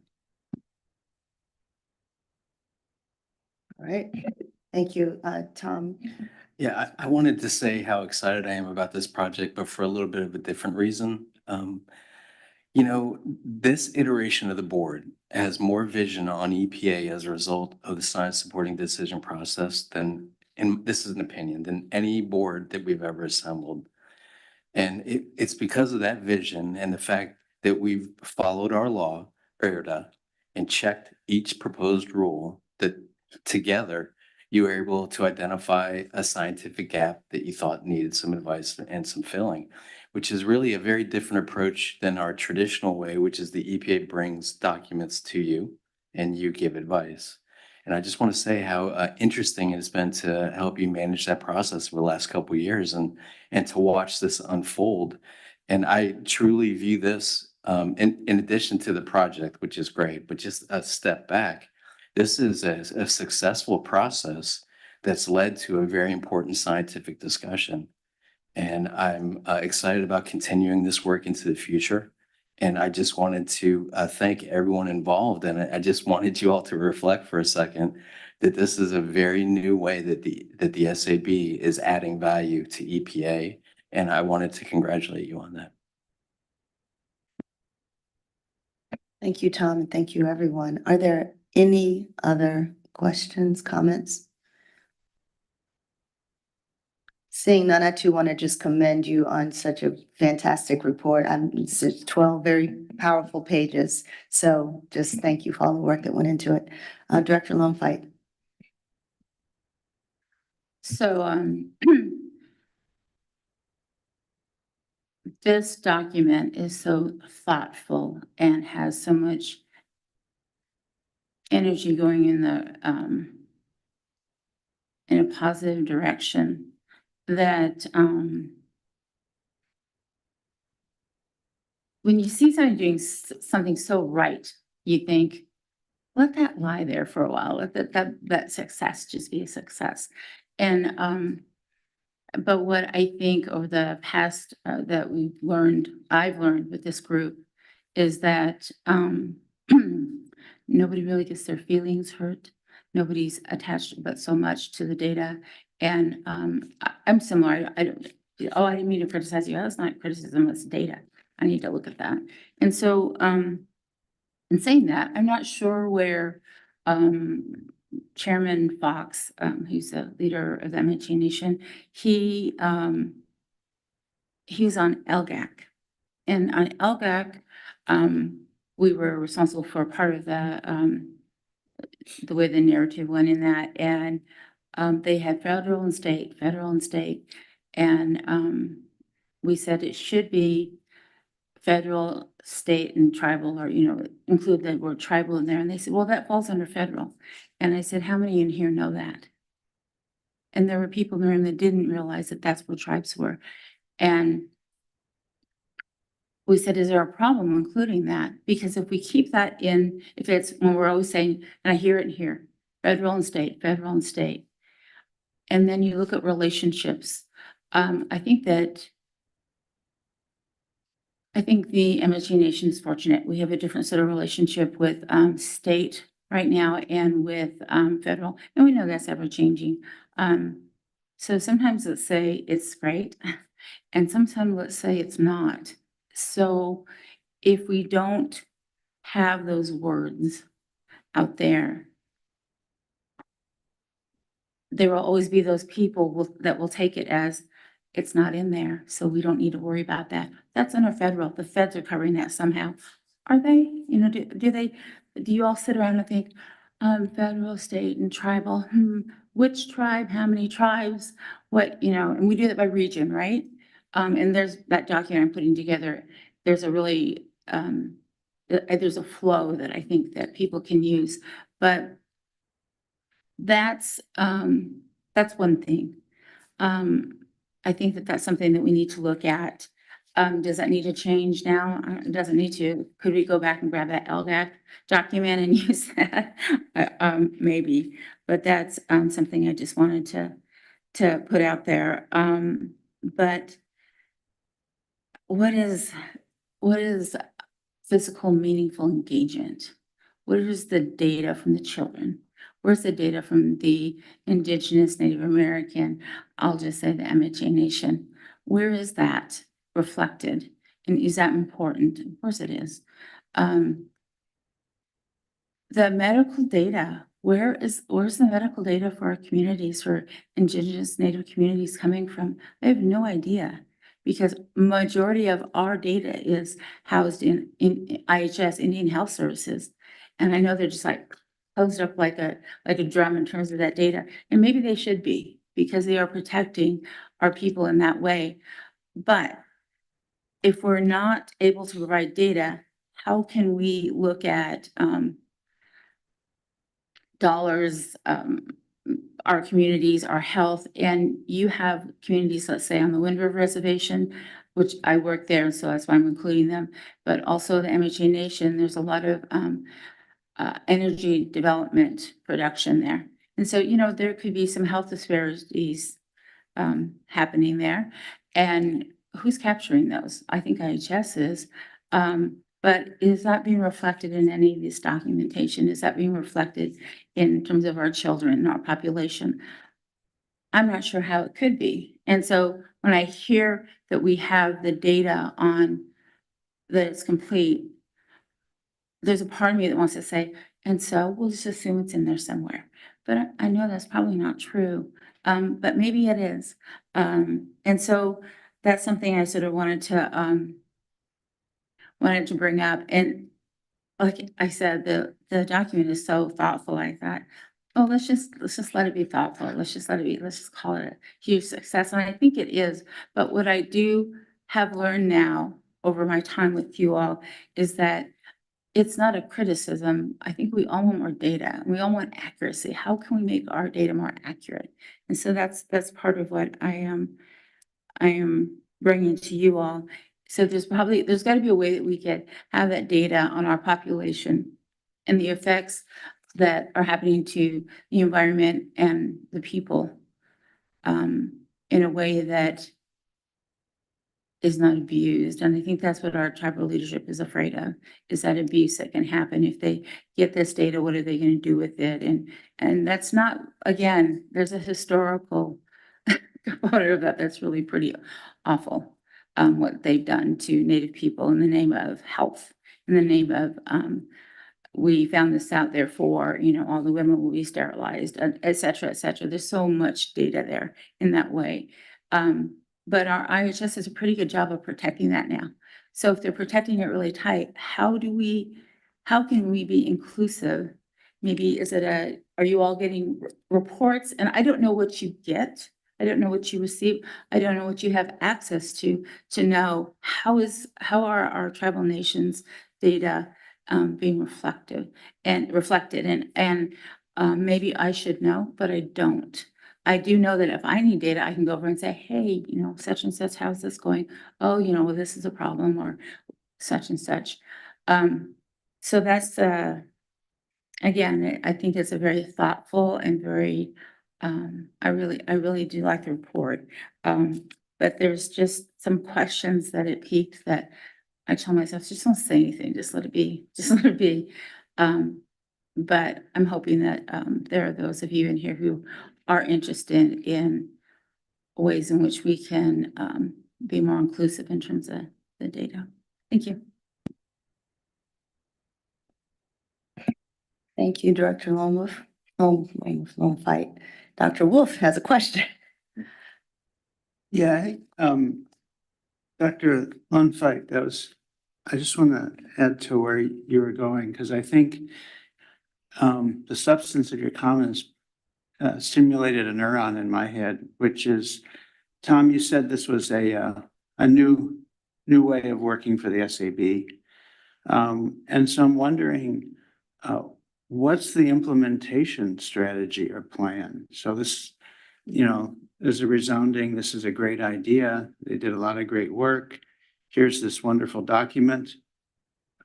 All right. Thank you, Tom. Yeah, I wanted to say how excited I am about this project, but for a little bit of a different reason. This iteration of the board has more vision on EPA as a result of the science supporting decision process than, and this is an opinion, than any board that we've ever assembled. And it's because of that vision and the fact that we've followed our law, ERDA, and checked each proposed rule that together you were able to identify a scientific gap that you thought needed some advice and some filling, which is really a very different approach than our traditional way, which is the EPA brings documents to you and you give advice. And I just want to say how interesting it has been to help you manage that process for the last couple of years and to watch this unfold. And I truly view this in addition to the project, which is great, but just a step back. This is a successful process that's led to a very important scientific discussion. And I'm excited about continuing this work into the future. And I just wanted to thank everyone involved. And I just wanted you all to reflect for a second that this is a very new way that the SAB is adding value to EPA. And I wanted to congratulate you on that. Thank you, Tom, and thank you, everyone. Are there any other questions, comments? Seeing none, I too want to just commend you on such a fantastic report. It's just 12 very powerful pages. So just thank you for all the work that went into it. Director Longfight. So, this document is so thoughtful and has so much energy going in a positive direction that, when you see somebody doing something so right, you think, let that lie there for a while. Let that success just be a success. And, but what I think over the past, that I've learned with this group is that, nobody really gets their feelings hurt. Nobody's attached but so much to the data. And, I'm similar. I don't, oh, I didn't mean to criticize you. That's not criticism, it's data. I need to look at that. And so, in saying that, I'm not sure where, Chairman Fox, who's the leader of the MHA Nation, he was on LGAC. And on LGAC, we were responsible for part of the way the narrative went in that. And they had federal and state. And we said it should be federal, state, and tribal, or, include the word tribal in there. And they said, well, that falls under federal. And I said, how many in here know that? And there were people in the room that didn't realize that that's what tribes were. And we said, is there a problem including that? Because if we keep that in, if it's when we're always saying, and I hear it here, federal and state, and then you look at relationships, I think the MSG Nation is fortunate. We have a different sort of relationship with state right now and with federal, and we know that's ever changing. So sometimes let's say it's great, and sometimes let's say it's not. So if we don't have those words out there, there will always be those people that will take it as it's not in there, so we don't need to worry about that. That's under federal. The feds are covering that somehow. Are they? Do you all sit around and think, federal, state, and tribal? Which tribe? How many tribes? What, and we do that by region, right? And there's that document I'm putting together. There's a really, there's a flow that I think that people can use, but that's one thing. I think that that's something that we need to look at. Does that need to change now? It doesn't need to. Could we go back and grab that LDAC document and use that? Maybe, but that's something I just wanted to put out there. But what is physical, meaningful engagement? What is the data from the children? Where's the data from the Indigenous, Native American, I'll just say the MHA Nation? Where is that reflected? And is that important? Of course it is. The medical data, where's the medical data for our communities, for Indigenous, Native communities coming from? I have no idea, because majority of our data is housed in IHS, Indian Health Services. And I know they're just like closed up like a drum in terms of that data. And maybe they should be, because they are protecting our people in that way. But if we're not able to provide data, how can we look at dollars, our communities, our health? And you have communities, let's say on the Wind River Reservation, which I work there, and so that's why I'm including them, but also the MHA Nation, there's a lot of energy development production there. And so, there could be some health disparities happening there. And who's capturing those? I think IHS is. But is that being reflected in any of this documentation? Is that being reflected in terms of our children and our population? I'm not sure how it could be. And so when I hear that we have the data on that it's complete, there's a part of me that wants to say, and so we'll just assume it's in there somewhere. but I know that's probably not true. But maybe it is. And so that's something I sort of wanted to bring up. And like I said, the document is so thoughtful. I thought, oh, let's just let it be thoughtful. Let's just call it a huge success. And I think it is. But what I do have learned now over my time with you all is that it's not a criticism. I think we all want more data. We all want accuracy. How can we make our data more accurate? And so that's part of what I am bringing to you all. So there's got to be a way that we can have that data on our population and the effects that are happening to the environment and the people in a way that is not abused. And I think that's what our tribal leadership is afraid of, is that abuse that can happen. If they get this data, what are they going to do with it? And that's not, again, there's a historical component of that that's really pretty awful. What they've done to Native people in the name of health, in the name of we found this out, therefore, all the women will be sterilized, et cetera, et cetera. There's so much data there in that way. But our IHS does a pretty good job of protecting that now. So if they're protecting it really tight, how can we be inclusive? Maybe are you all getting reports? And I don't know what you get. I don't know what you receive. I don't know what you have access to know how are our tribal nations data being reflected. And maybe I should know, but I don't. I do know that if I need data, I can go over and say, hey, such and such, how's this going? Oh, well, this is a problem, or such and such. So that's, again, I think it's a very thoughtful and very, I really do like the report. But there's just some questions that it piqued that I told myself, just don't say anything, just let it be, just let it be. But I'm hoping that there are those of you in here who are interested in ways in which we can be more inclusive in terms of the data. Thank you. Thank you, Director Longwolf. Long fight. Dr. Wolf has a question. Yeah, Dr. Lundfight, I just want to add to where you were going, because I think the substance of your comments stimulated a neuron in my head, which is, Tom, you said this was a new way of working for the SAB. And so I'm wondering, what's the implementation strategy or plan? So this, is a resounding, this is a great idea. They did a lot of great work. Here's this wonderful document.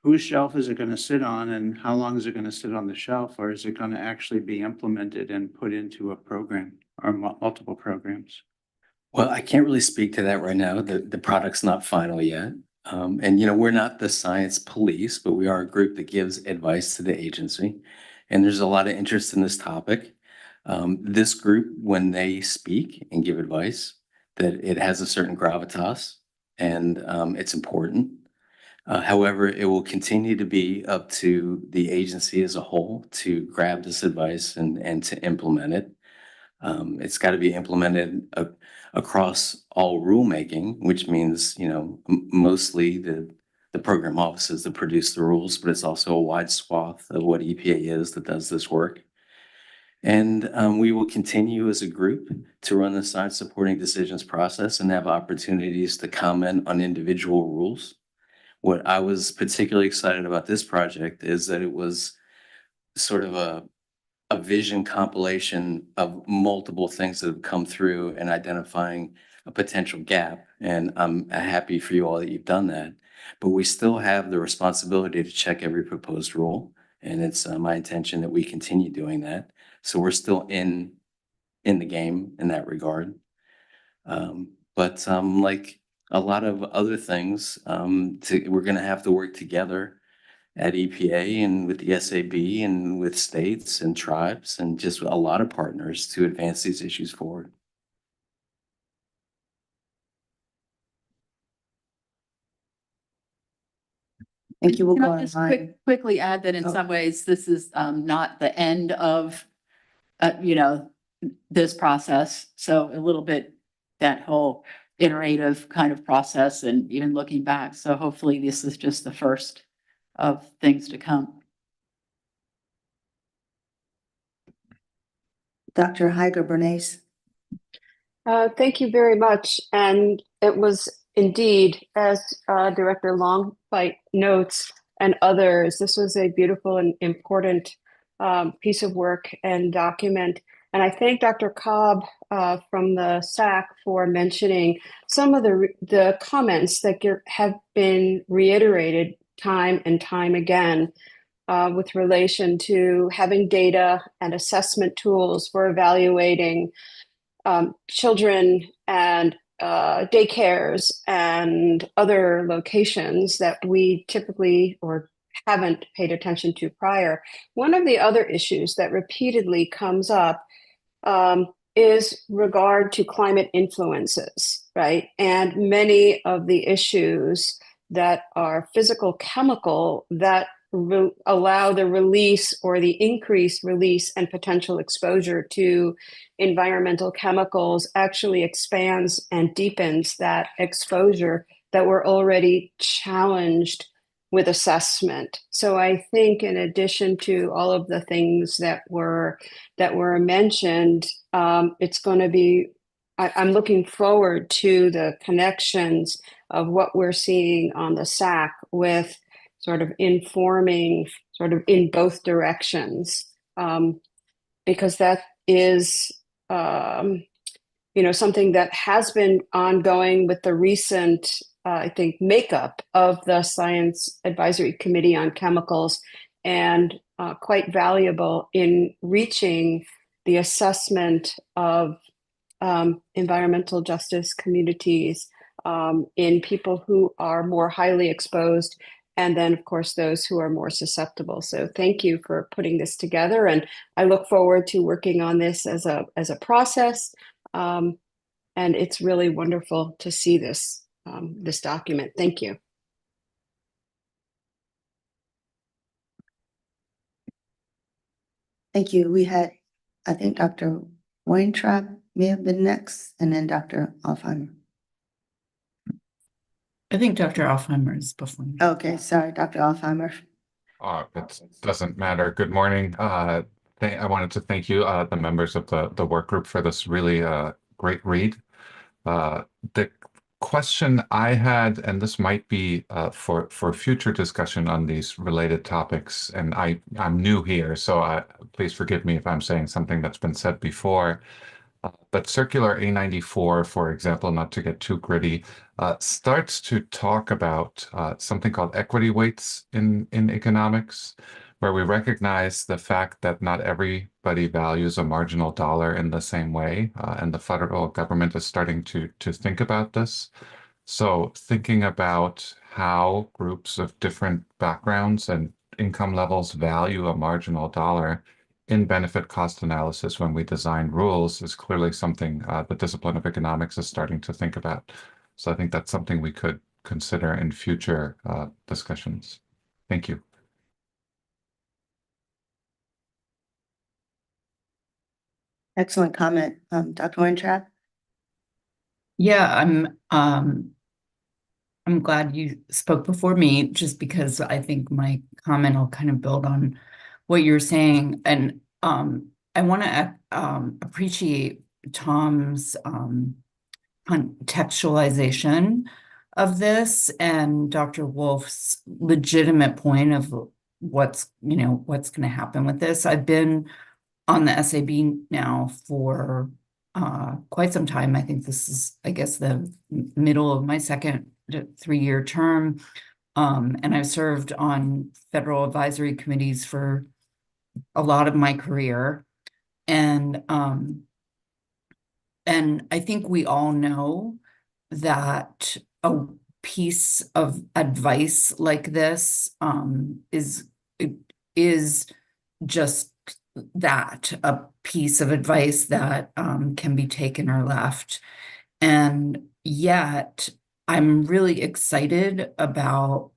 Whose shelf is it going to sit on, and how long is it going to sit on the shelf? Or is it going to actually be implemented and put into a program or multiple programs? Well, I can't really speak to that right now. The product's not final yet. And we're not the science police, but we are a group that gives advice to the agency. And there's a lot of interest in this topic. This group, when they speak and give advice, that it has a certain gravitas and it's important. However, it will continue to be up to the agency as a whole to grab this advice and to implement it. It's got to be implemented across all rulemaking, which means, mostly the program offices that produce the rules, but it's also a wide swath of what EPA is that does this work. And we will continue as a group to run the science supporting decisions process and have opportunities to comment on individual rules. What I was particularly excited about this project is that it was sort of a vision compilation of multiple things that have come through and identifying a potential gap. And I'm happy for you all that you've done that. But we still have the responsibility to check every proposed rule. And it's my intention that we continue doing that. So we're still in the game in that regard. But like a lot of other things, we're going to have to work together at EPA and with the SAB and with states and tribes and just a lot of partners to advance these issues forward. Thank you. We'll Can go I just online. quickly add that in some ways, this is not the end of this process. So a little bit that whole iterative kind of process and even looking back. So hopefully this is just the first of things to come. Dr. Heiger Bernays. Thank you very much. And it was indeed, as Director Longfight notes and others, this was a beautiful and important piece of work and document. And I thank Dr. Cobb from the SAC for mentioning some of the comments that have been reiterated time and time again with relation to having data and assessment tools for evaluating children and daycares and other locations that we typically or haven't paid attention to prior. One of the other issues that repeatedly comes up is regard to climate influences, right? And many of the issues that are physical chemical that allow the release or the increased release and potential exposure to environmental chemicals actually expands and deepens that exposure that we're already challenged with assessment. So I think in addition to all of the things that were mentioned, it's going to be, I'm looking forward to the connections of what we're seeing on the SAC with sort of informing sort of in both directions, because that is, something that has been ongoing with the recent, I think, makeup of the Science Advisory Committee on Chemicals, and quite valuable in reaching the assessment of environmental justice communities in people who are more highly exposed, and then, of course, those who are more susceptible. So thank you for putting this together, and I look forward to working on this as a process. And it's really wonderful to see this document. Thank you. Thank you. We had, I think Dr. Weintraub may have been next, and then Dr. Alfheimer. I think Dr. Alfheimer is before me. Okay, sorry, Dr. Alfheimer. It doesn't matter. Good morning. I wanted to thank you, the members of the work group, for this really great read. The question I had, and this might be for future discussion on these related topics, and I'm new here, so please forgive me if I'm saying something that's been said before. But Circular A94, for example, not to get too gritty, starts to talk about something called equity weights in economics, where we recognize the fact that not everybody values a marginal dollar in the same way, and the federal government is starting to think about this. So thinking about how groups of different backgrounds and income levels value a marginal dollar in benefit cost analysis when we design rules is clearly something the discipline of economics is starting to think about. So I think that's something we could consider in future discussions. Thank you. Excellent comment. Dr. Weintraub? Yeah, I'm glad you spoke before me, just because I think my comment will kind of build on what you're saying. And I want to appreciate Tom's contextualization of this and Dr. Wolf's legitimate point of what's going to happen with this. I've been on the SAB now for quite some time. I think this is, I guess, the middle of my second 3-year term. And I've served on federal advisory committees for a lot of my career. And I think we all know that a piece of advice like this is just that, a piece of advice that can be taken or left. And yet I'm really excited about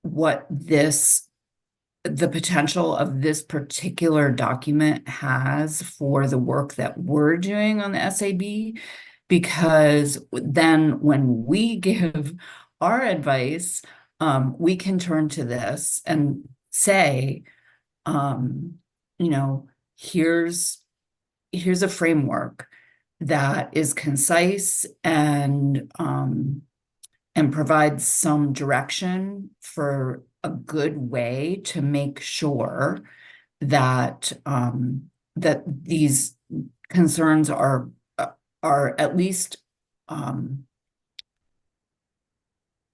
what this the potential of this particular document has for the work that we're doing on the SAB, because then when we give our advice, we can turn to this and say, you know, here's a framework that is concise and provides some direction for a good way to make sure that that these concerns are at least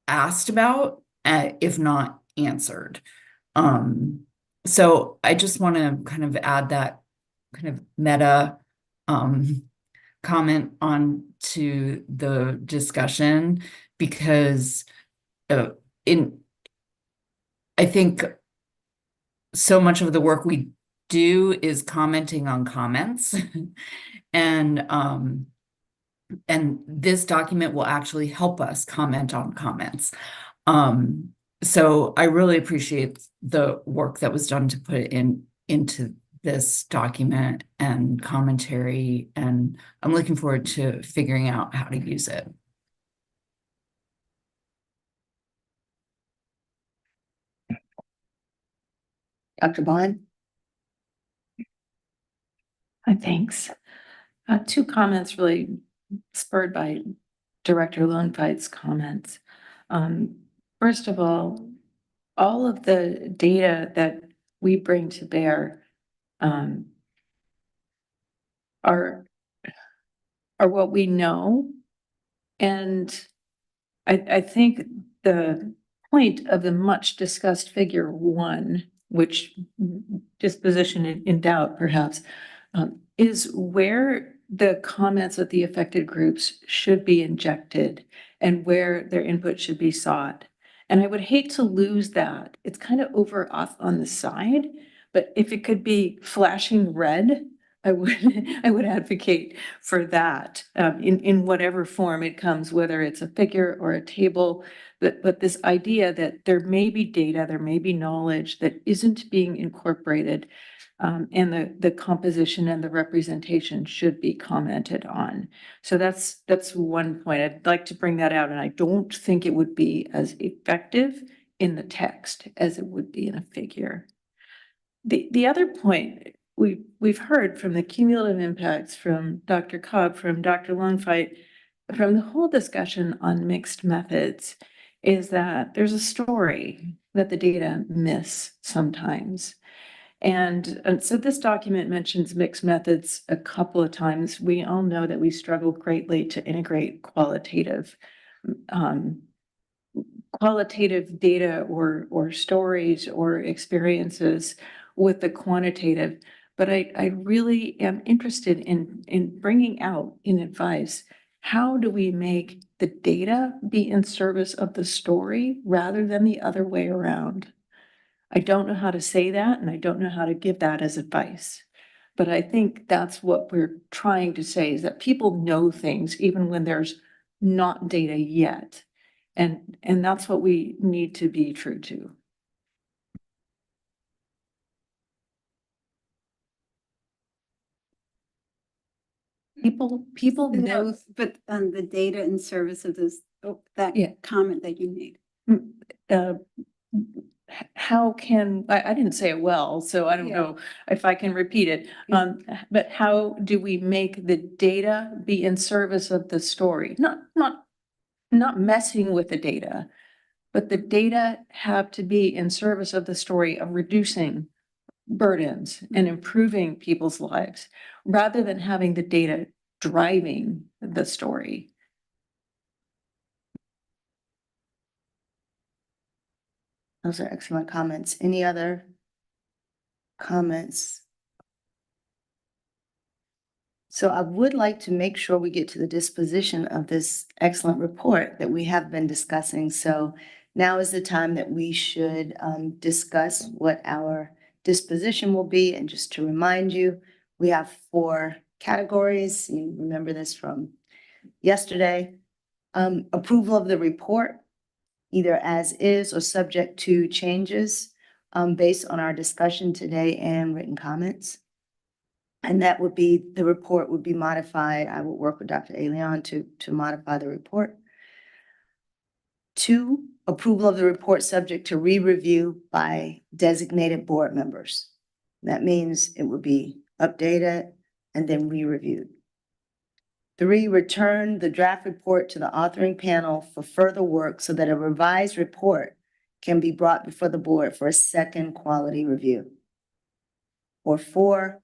asked about, if not answered. So I just want to kind of add that kind of meta comment on to the discussion, because I think so much of the work we do is commenting on comments and this document will actually help us comment on comments. So I really appreciate the work that was done to put it into this document and commentary, and I'm looking forward to figuring out how to use it. Dr. Bond? Thanks. Two comments really spurred by Director Lowenfeit's comments. First of all of the data that we bring to bear are what we know. And I think the point of the much discussed figure 1, which disposition in doubt perhaps, is where the comments of the affected groups should be injected and where their input should be sought. And I would hate to lose that. It's kind of over off on the side, but if it could be flashing red, I would advocate for that in whatever form it comes, whether it's a figure or a table. But this idea that there may be data, there may be knowledge that isn't being incorporated, and the composition and the representation should be commented on. So that's one point. I'd like to bring that out, and I don't think it would be as effective in the text as it would be in a figure. The other point we've heard from the cumulative impacts from Dr. Cobb, from Dr. Lowenfeit, from the whole discussion on mixed methods, is that there's a story that the data miss sometimes. And so this document mentions mixed methods a couple of times. We all know that we struggle greatly to integrate qualitative data or stories or experiences with the quantitative. But I really am interested in bringing out in advice, how do we make the data be in service of the story rather than the other way around? I don't know how to say that, and I don't know how to give that as advice. But I think that's what we're trying to say, is that people know things even when there's not data yet. And that's what we need to be true to. People know. No, but the data in service of this, that comment that you made. How can, I didn't say it well, so I don't know if I can repeat it. But how do we make the data be in service of the story? Not messing with the data, but the data have to be in service of the story of reducing burdens and improving people's lives, rather than having the data driving the story. Those are excellent comments. Any other comments? So I would like to make sure we get to the disposition of this excellent report that we have been discussing. So now is the time that we should discuss what our disposition will be. And just to remind you, we have 4 categories. You remember this from yesterday. Approval of the report, either as is or subject to changes. based on our discussion today and written comments. And that would be, the report would be modified. I will work with Dr. Leon to modify the report. 2, approval of the report subject to re-review by designated board members. That means it would be updated and then re-reviewed. 3, return the draft report to the authoring panel for further work so that a revised report can be brought before the board for a second quality review. Or 4,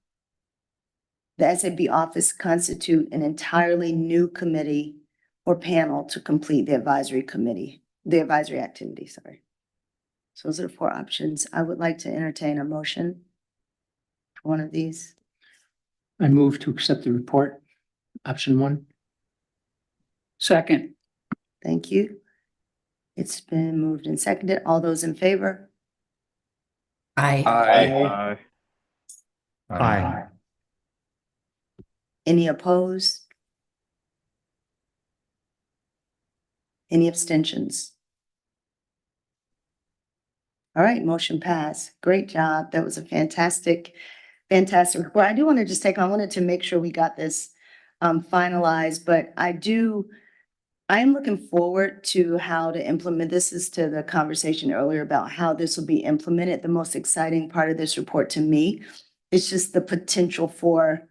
the SAB office constitute an entirely new committee or panel to complete the advisory activity, sorry. So those are the 4 options. I would like to entertain a motion for one of these. I move to accept the report, option 1. Second. Thank you. It's been moved and seconded. All those in favor? Aye. Aye. Any opposed? Any abstentions? All right, motion passed. Great job. That was a fantastic report. I do want to just I wanted to make sure we got this finalized, but I am looking forward to how to implement this. Is to the conversation earlier about how this will be implemented. The most exciting part of this report to me is just the potential for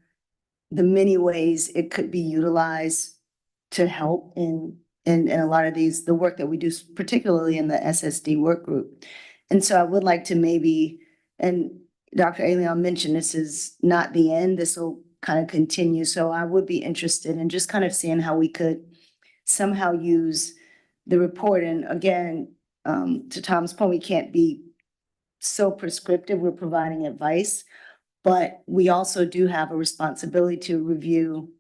the many ways it could be utilized to help in a lot of the work that we do, particularly in the SSD work group. And so I would like to maybe, and Dr. Leon mentioned this is not the end, this will kind of continue. So I would be interested in just kind of seeing how we could somehow use the report. And again, to Tom's point, we can't be so prescriptive. We're providing advice, but we also do have a responsibility to review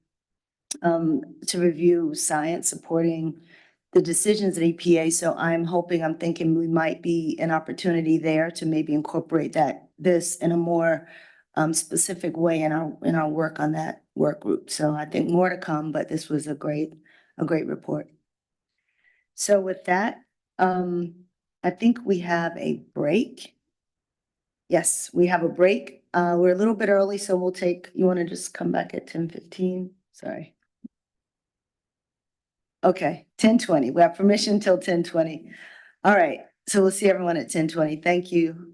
science supporting the decisions at EPA. So I'm thinking we might be an opportunity there to maybe incorporate this in a more specific way in our work on that work group. So I think more to come, but this was a great report. So with that, I think we have a break. Yes, we have a break. We're a little bit early, so you want to just come back at 10:15? Sorry. Okay, 10:20. We have permission until 10:20. All right, so we'll see everyone at 10:20. Thank you.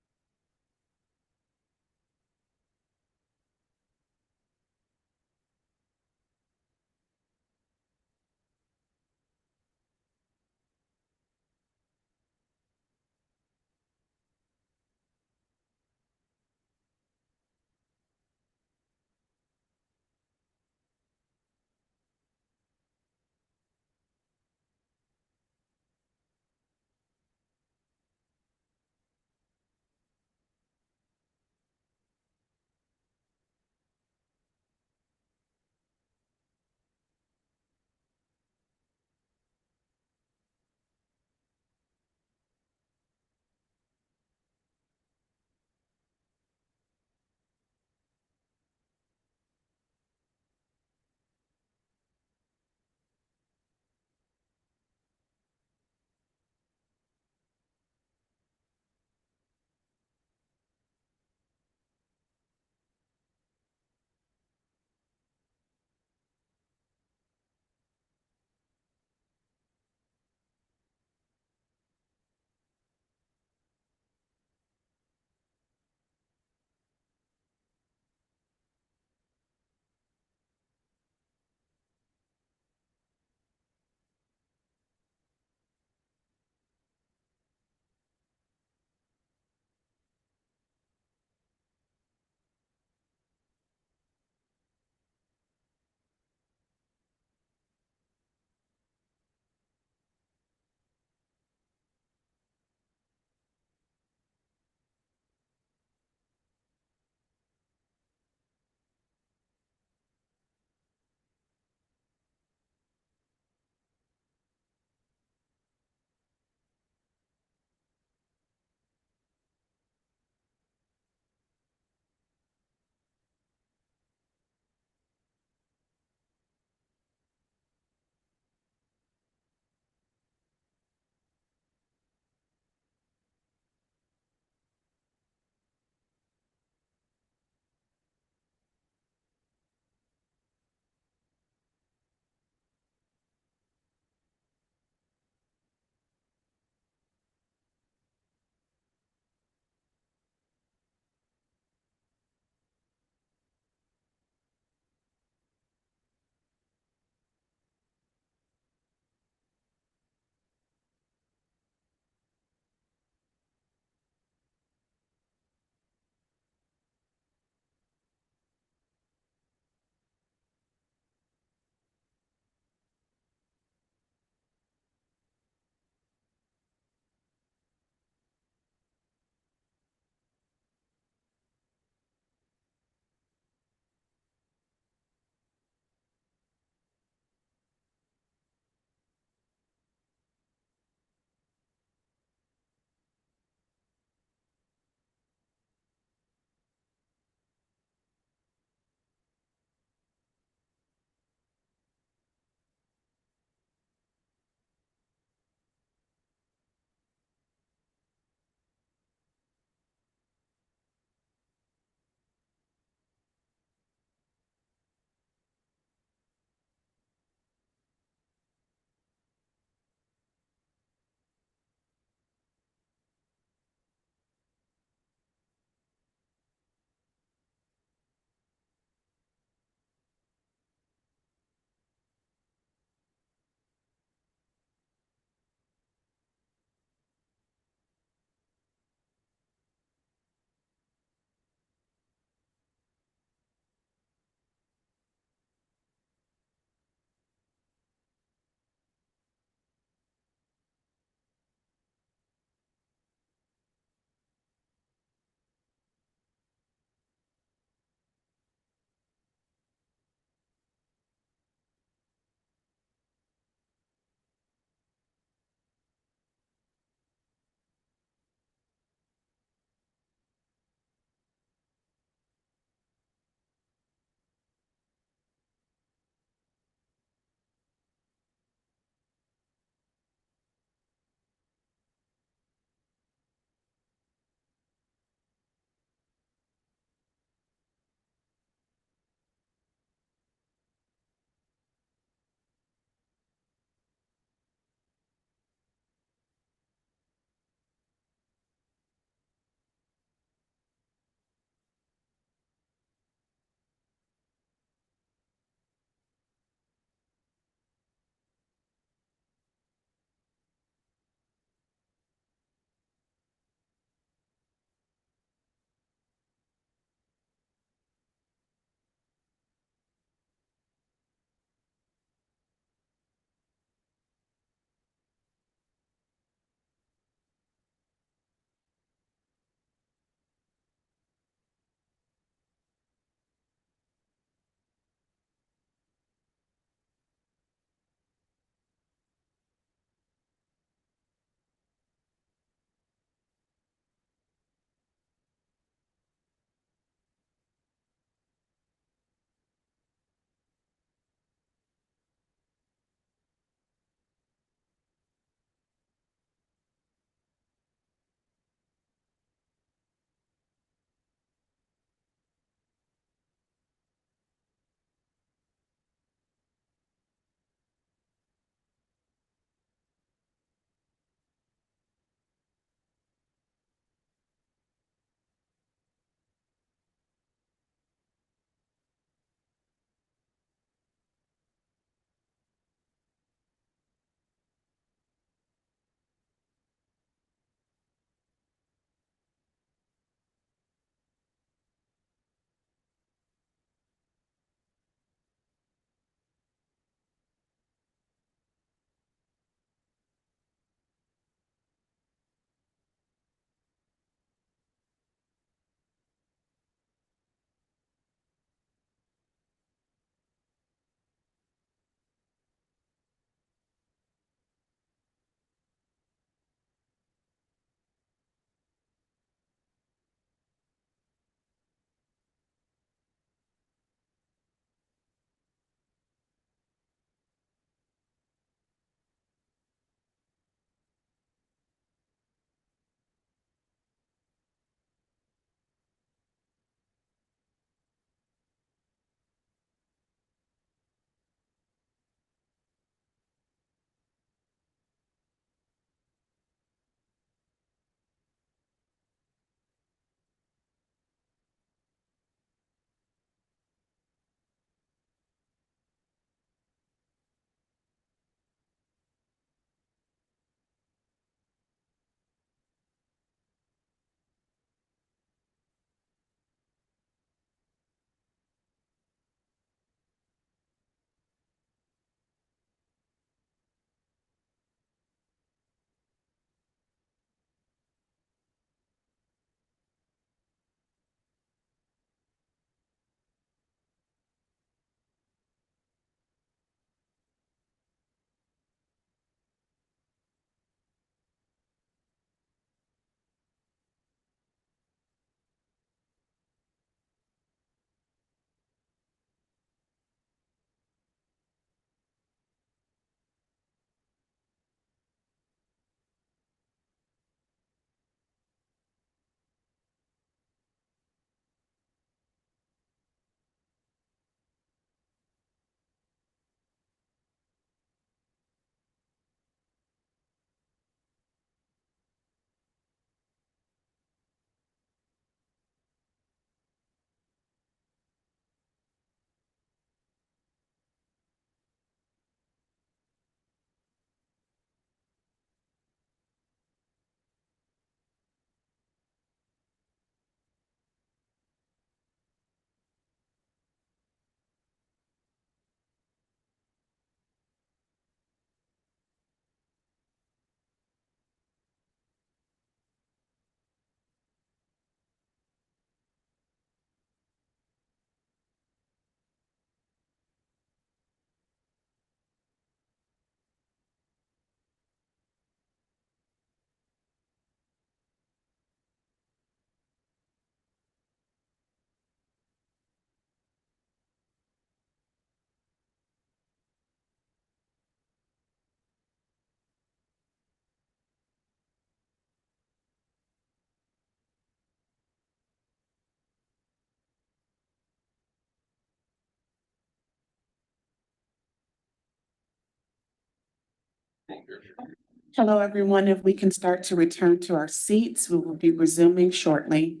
Hello, everyone. If we can start to return to our seats, we will be resuming shortly.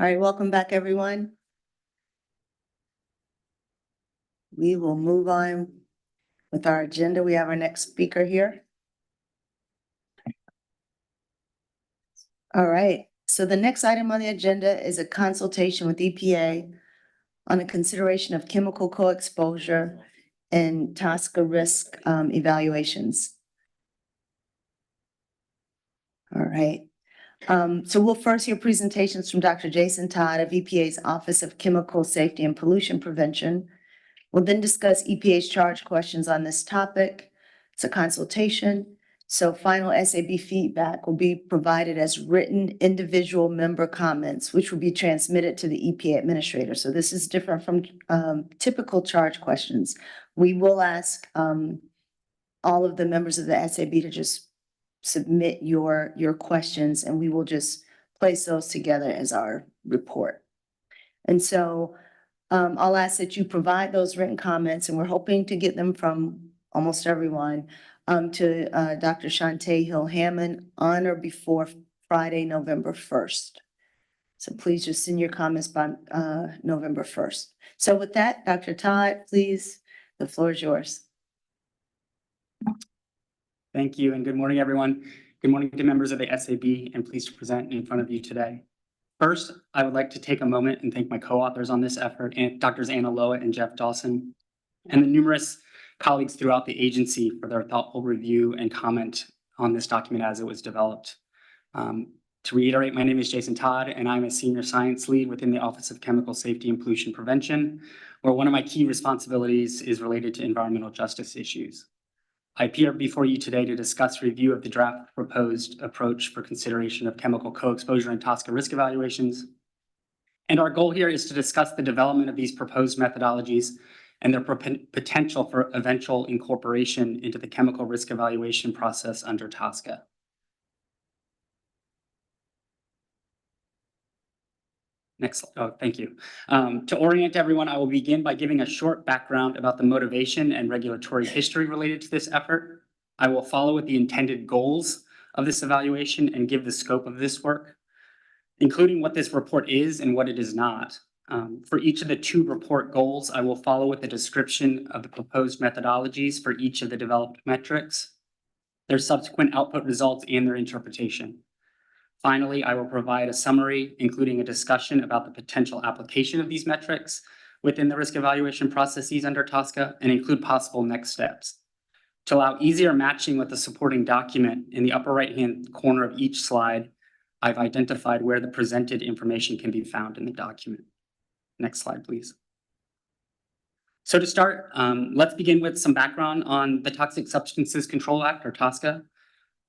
All right, welcome back, everyone. We will move on with our agenda. We have our next speaker here. All right, so the next item on the agenda is a consultation with EPA on a consideration of chemical co-exposure and TSCA risk evaluations. All right. So we'll first hear presentations from Dr. Jason Todd of EPA's Office of Chemical Safety and Pollution Prevention. We'll then discuss EPA's charge questions on this topic. It's a consultation. So final SAB feedback will be provided as written individual member comments, which will be transmitted to the EPA administrator. So this is different from typical charge questions. We will ask all of the members of the SAB to just submit your questions, and we will just place those together as our report. And so I'll ask that you provide those written comments, and we're hoping to get them from almost everyone to Dr. Shantae Hill-Hammond on or before Friday, November 1st. So please just send your comments by November 1st. So with that, Dr. Todd, please, the floor is yours. Thank you, and good morning, everyone. Good morning to members of the SAB, and pleased to present in front of you today. First, I would like to take a moment and thank my co-authors on this effort, and Drs. Anna Loa and Jeff Dawson, and the numerous colleagues throughout the agency for their thoughtful review and comment on this document as it was developed. To reiterate, my name is Jason Todd, and I'm a senior science lead within the Office of Chemical Safety and Pollution Prevention, where one of my key responsibilities is related to environmental justice issues. I appear before you today to discuss review of the draft proposed approach for consideration of chemical co-exposure and TSCA risk evaluations. And our goal here is to discuss the development of these proposed methodologies and their potential for eventual incorporation into the chemical risk evaluation process under TSCA. Next, oh, thank you. To orient everyone, I will begin by giving a short background about the motivation and regulatory history related to this effort. I will follow with the intended goals of this evaluation and give the scope of this work, including what this report is and what it is not. For each of the two report goals, I will follow with a description of the proposed methodologies for each of the developed metrics, their subsequent output results, and their interpretation. Finally, I will provide a summary, including a discussion about the potential application of these metrics within the risk evaluation processes under TSCA and include possible next steps. To allow easier matching with the supporting document, in the upper right-hand corner of each slide, I've identified where the presented information can be found in the document. Next slide, please. So to start, let's begin with some background on the Toxic Substances Control Act, or TSCA.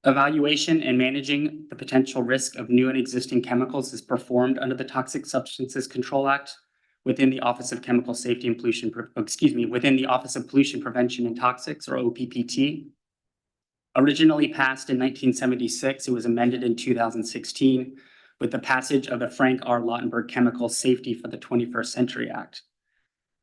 Evaluation and managing the potential risk of new and existing chemicals is performed under the Toxic Substances Control Act within the Office of Chemical Safety and Pollution, within the Office of Pollution Prevention and Toxics, or OPPT. Originally passed in 1976, it was amended in 2016 with the passage of the Frank R. Lautenberg Chemical Safety for the 21st Century Act.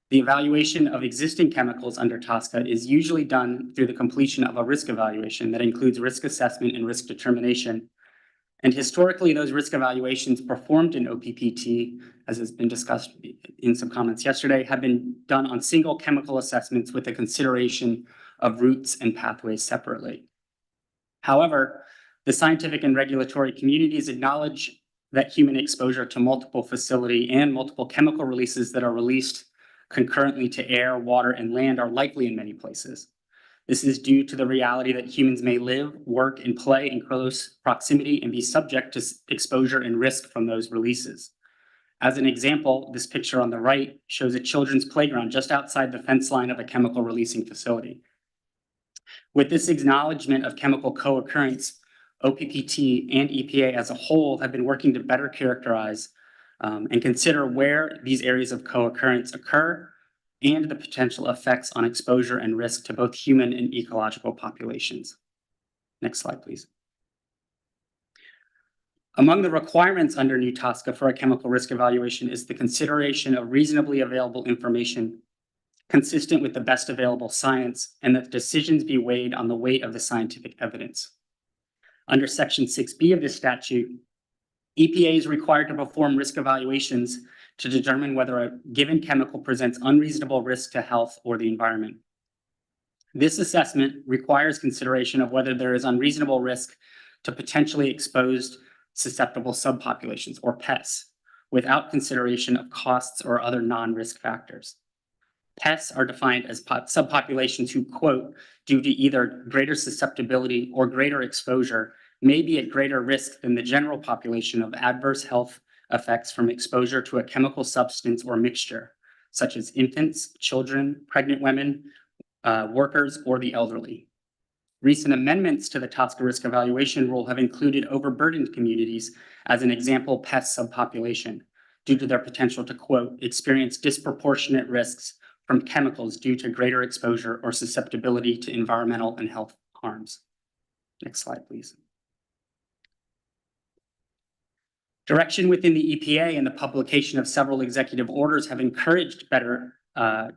The evaluation of existing chemicals under TSCA is usually done through the completion of a risk evaluation that includes risk assessment and risk determination. And historically, those risk evaluations performed in OPPT, as has been discussed in some comments yesterday, have been done on single chemical assessments with the consideration of routes and pathways separately. However, the scientific and regulatory communities acknowledge that human exposure to multiple facility and multiple chemical releases that are released concurrently to air, water, and land are likely in many places. This is due to the reality that humans may live, work, and play in close proximity and be subject to exposure and risk from those releases. As an example, this picture on the right shows a children's playground just outside the fence line of a chemical releasing facility. With this acknowledgement of chemical co-occurrence, OPPT and EPA as a whole have been working to better characterize and consider where these areas of co-occurrence occur and the potential effects on exposure and risk to both human and ecological populations. Next slide, please. Among the requirements under new TSCA for a chemical risk evaluation is the consideration of reasonably available information consistent with the best available science, and that decisions be weighed on the weight of the scientific evidence. Under Section 6B of this statute, EPA is required to perform risk evaluations to determine whether a given chemical presents unreasonable risk to health or the environment. This assessment requires consideration of whether there is unreasonable risk to potentially exposed susceptible subpopulations, or PES, without consideration of costs or other non-risk factors. PES are defined as subpopulations who, quote, due to either greater susceptibility or greater exposure, may be at greater risk than the general population of adverse health effects from exposure to a chemical substance or mixture, such as infants, children, pregnant women, workers, or the elderly. Recent amendments to the TSCA risk evaluation rule have included overburdened communities as an example PES subpopulation, due to their potential to, quote, experience disproportionate risks from chemicals due to greater exposure or susceptibility to environmental and health harms. Next slide, please. Direction within the EPA and the publication of several executive orders have encouraged better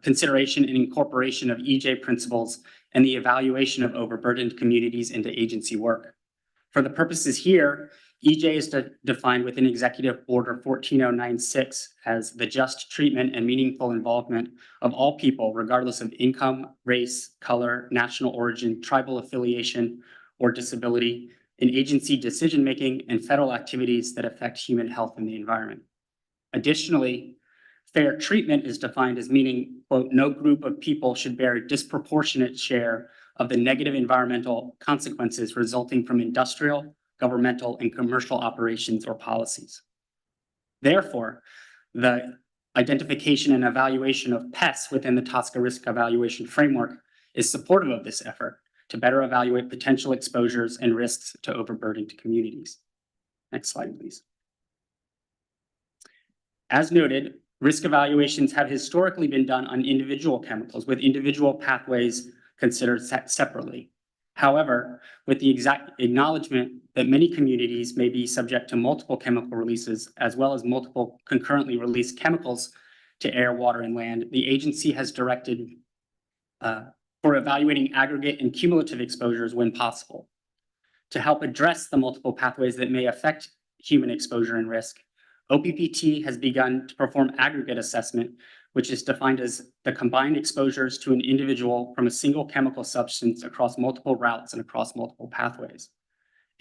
consideration and incorporation of EJ principles and the evaluation of overburdened communities into agency work. For the purposes here, EJ is defined within Executive Order 14096 as the just treatment and meaningful involvement of all people, regardless of income, race, color, national origin, tribal affiliation, or disability, in agency decision-making and federal activities that affect human health and the environment. Additionally, fair treatment is defined as meaning, quote, no group of people should bear a disproportionate share of the negative environmental consequences resulting from industrial, governmental, and commercial operations or policies. Therefore, the identification and evaluation of PES within the TSCA risk evaluation framework is supportive of this effort to better evaluate potential exposures and risks to overburdened communities. Next slide, please. As noted, risk evaluations have historically been done on individual chemicals with individual pathways considered separately. However, with the exact acknowledgement that many communities may be subject to multiple chemical releases as well as multiple concurrently released chemicals to air, water, and land, the agency has directed for evaluating aggregate and cumulative exposures when possible. To help address the multiple pathways that may affect human exposure and risk, OPPT has begun to perform aggregate assessment, which is defined as the combined exposures to an individual from a single chemical substance across multiple routes and across multiple pathways.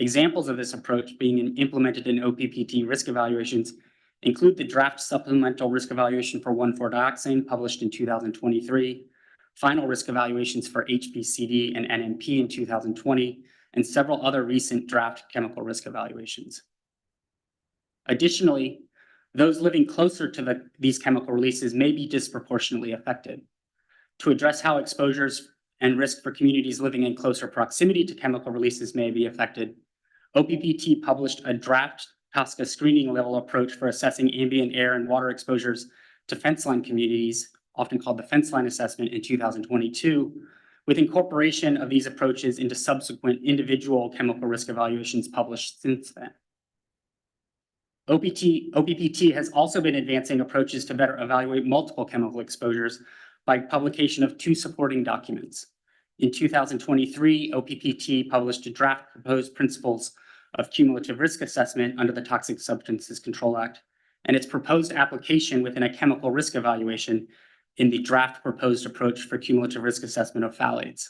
Examples of this approach being implemented in OPPT risk evaluations include the draft supplemental risk evaluation for 1,4-dioxane published in 2023, final risk evaluations for HBCD and NMP in 2020, and several other recent draft chemical risk evaluations. Additionally, those living closer to these chemical releases may be disproportionately affected. To address how exposures and risk for communities living in closer proximity to chemical releases may be affected, OPPT published a draft TSCA screening level approach for assessing ambient air and water exposures to fence line communities, often called the fence line assessment, in 2022, with incorporation of these approaches into subsequent individual chemical risk evaluations published since then. OPPT has also been advancing approaches to better evaluate multiple chemical exposures by publication of 2 supporting documents. In 2023, OPPT published a draft proposed principles of cumulative risk assessment under the Toxic Substances Control Act, and its proposed application within a chemical risk evaluation in the draft proposed approach for cumulative risk assessment of phthalates.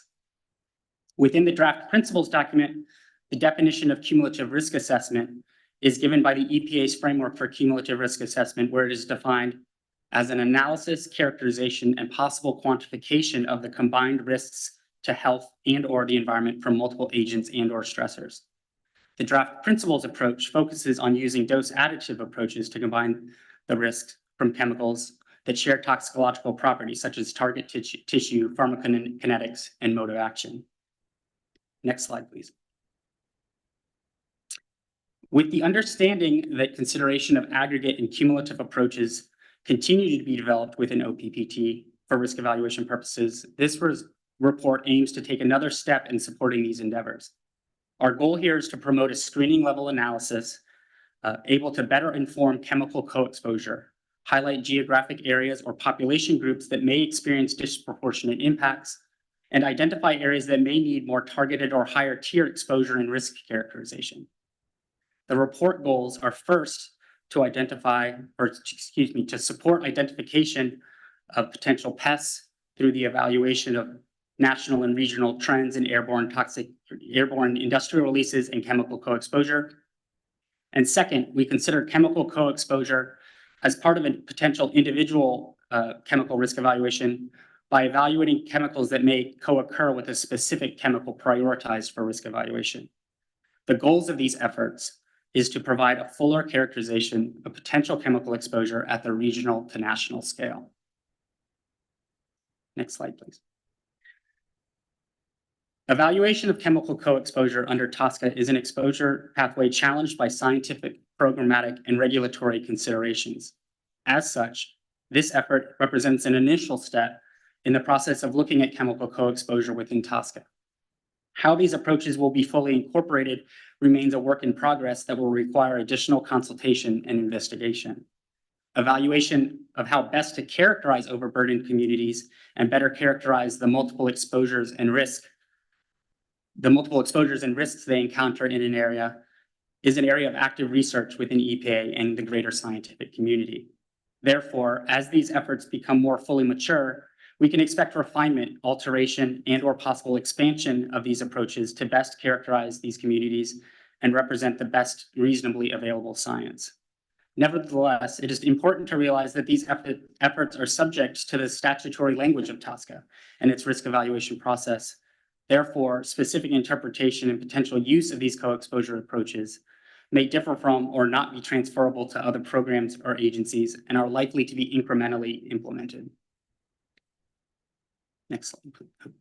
Within the draft principles document, the definition of cumulative risk assessment is given by the EPA's framework for cumulative risk assessment, where it is defined as an analysis, characterization, and possible quantification of the combined risks to health and/or the environment from multiple agents and/or stressors. The draft principles approach focuses on using dose additive approaches to combine the risks from chemicals that share toxicological properties such as target tissue, pharmacokinetics, and mode of action. Next slide, please. With the understanding that consideration of aggregate and cumulative approaches continue to be developed within OPPT for risk evaluation purposes, this report aims to take another step in supporting these endeavors. Our goal here is to promote a screening level analysis able to better inform chemical co-exposure, highlight geographic areas or population groups that may experience disproportionate impacts, and identify areas that may need more targeted or higher tier exposure and risk characterization. The report goals are first to support identification of potential pests through the evaluation of national and regional trends in airborne industrial releases and chemical co-exposure. And second, we consider chemical co-exposure as part of a potential individual chemical risk evaluation by evaluating chemicals that may co-occur with a specific chemical prioritized for risk evaluation. The goals of these efforts is to provide a fuller characterization of potential chemical exposure at the regional to national scale. Next slide, please. Evaluation of chemical co-exposure under TSCA is an exposure pathway challenged by scientific, programmatic, and regulatory considerations. As such, this effort represents an initial step in the process of looking at chemical co-exposure within TSCA. How these approaches will be fully incorporated remains a work in progress that will require additional consultation and investigation. Evaluation of how best to characterize overburdened communities and better characterize the multiple exposures and risks they encounter in an area is an area of active research within EPA and the greater scientific community. Therefore, as these efforts become more fully mature, we can expect refinement, alteration, and/or possible expansion of these approaches to best characterize these communities and represent the best reasonably available science. Nevertheless, it is important to realize that these efforts are subject to the statutory language of TSCA and its risk evaluation process. Therefore, specific interpretation and potential use of these co-exposure approaches may differ from or not be transferable to other programs or agencies and are likely to be incrementally implemented. Next slide, please.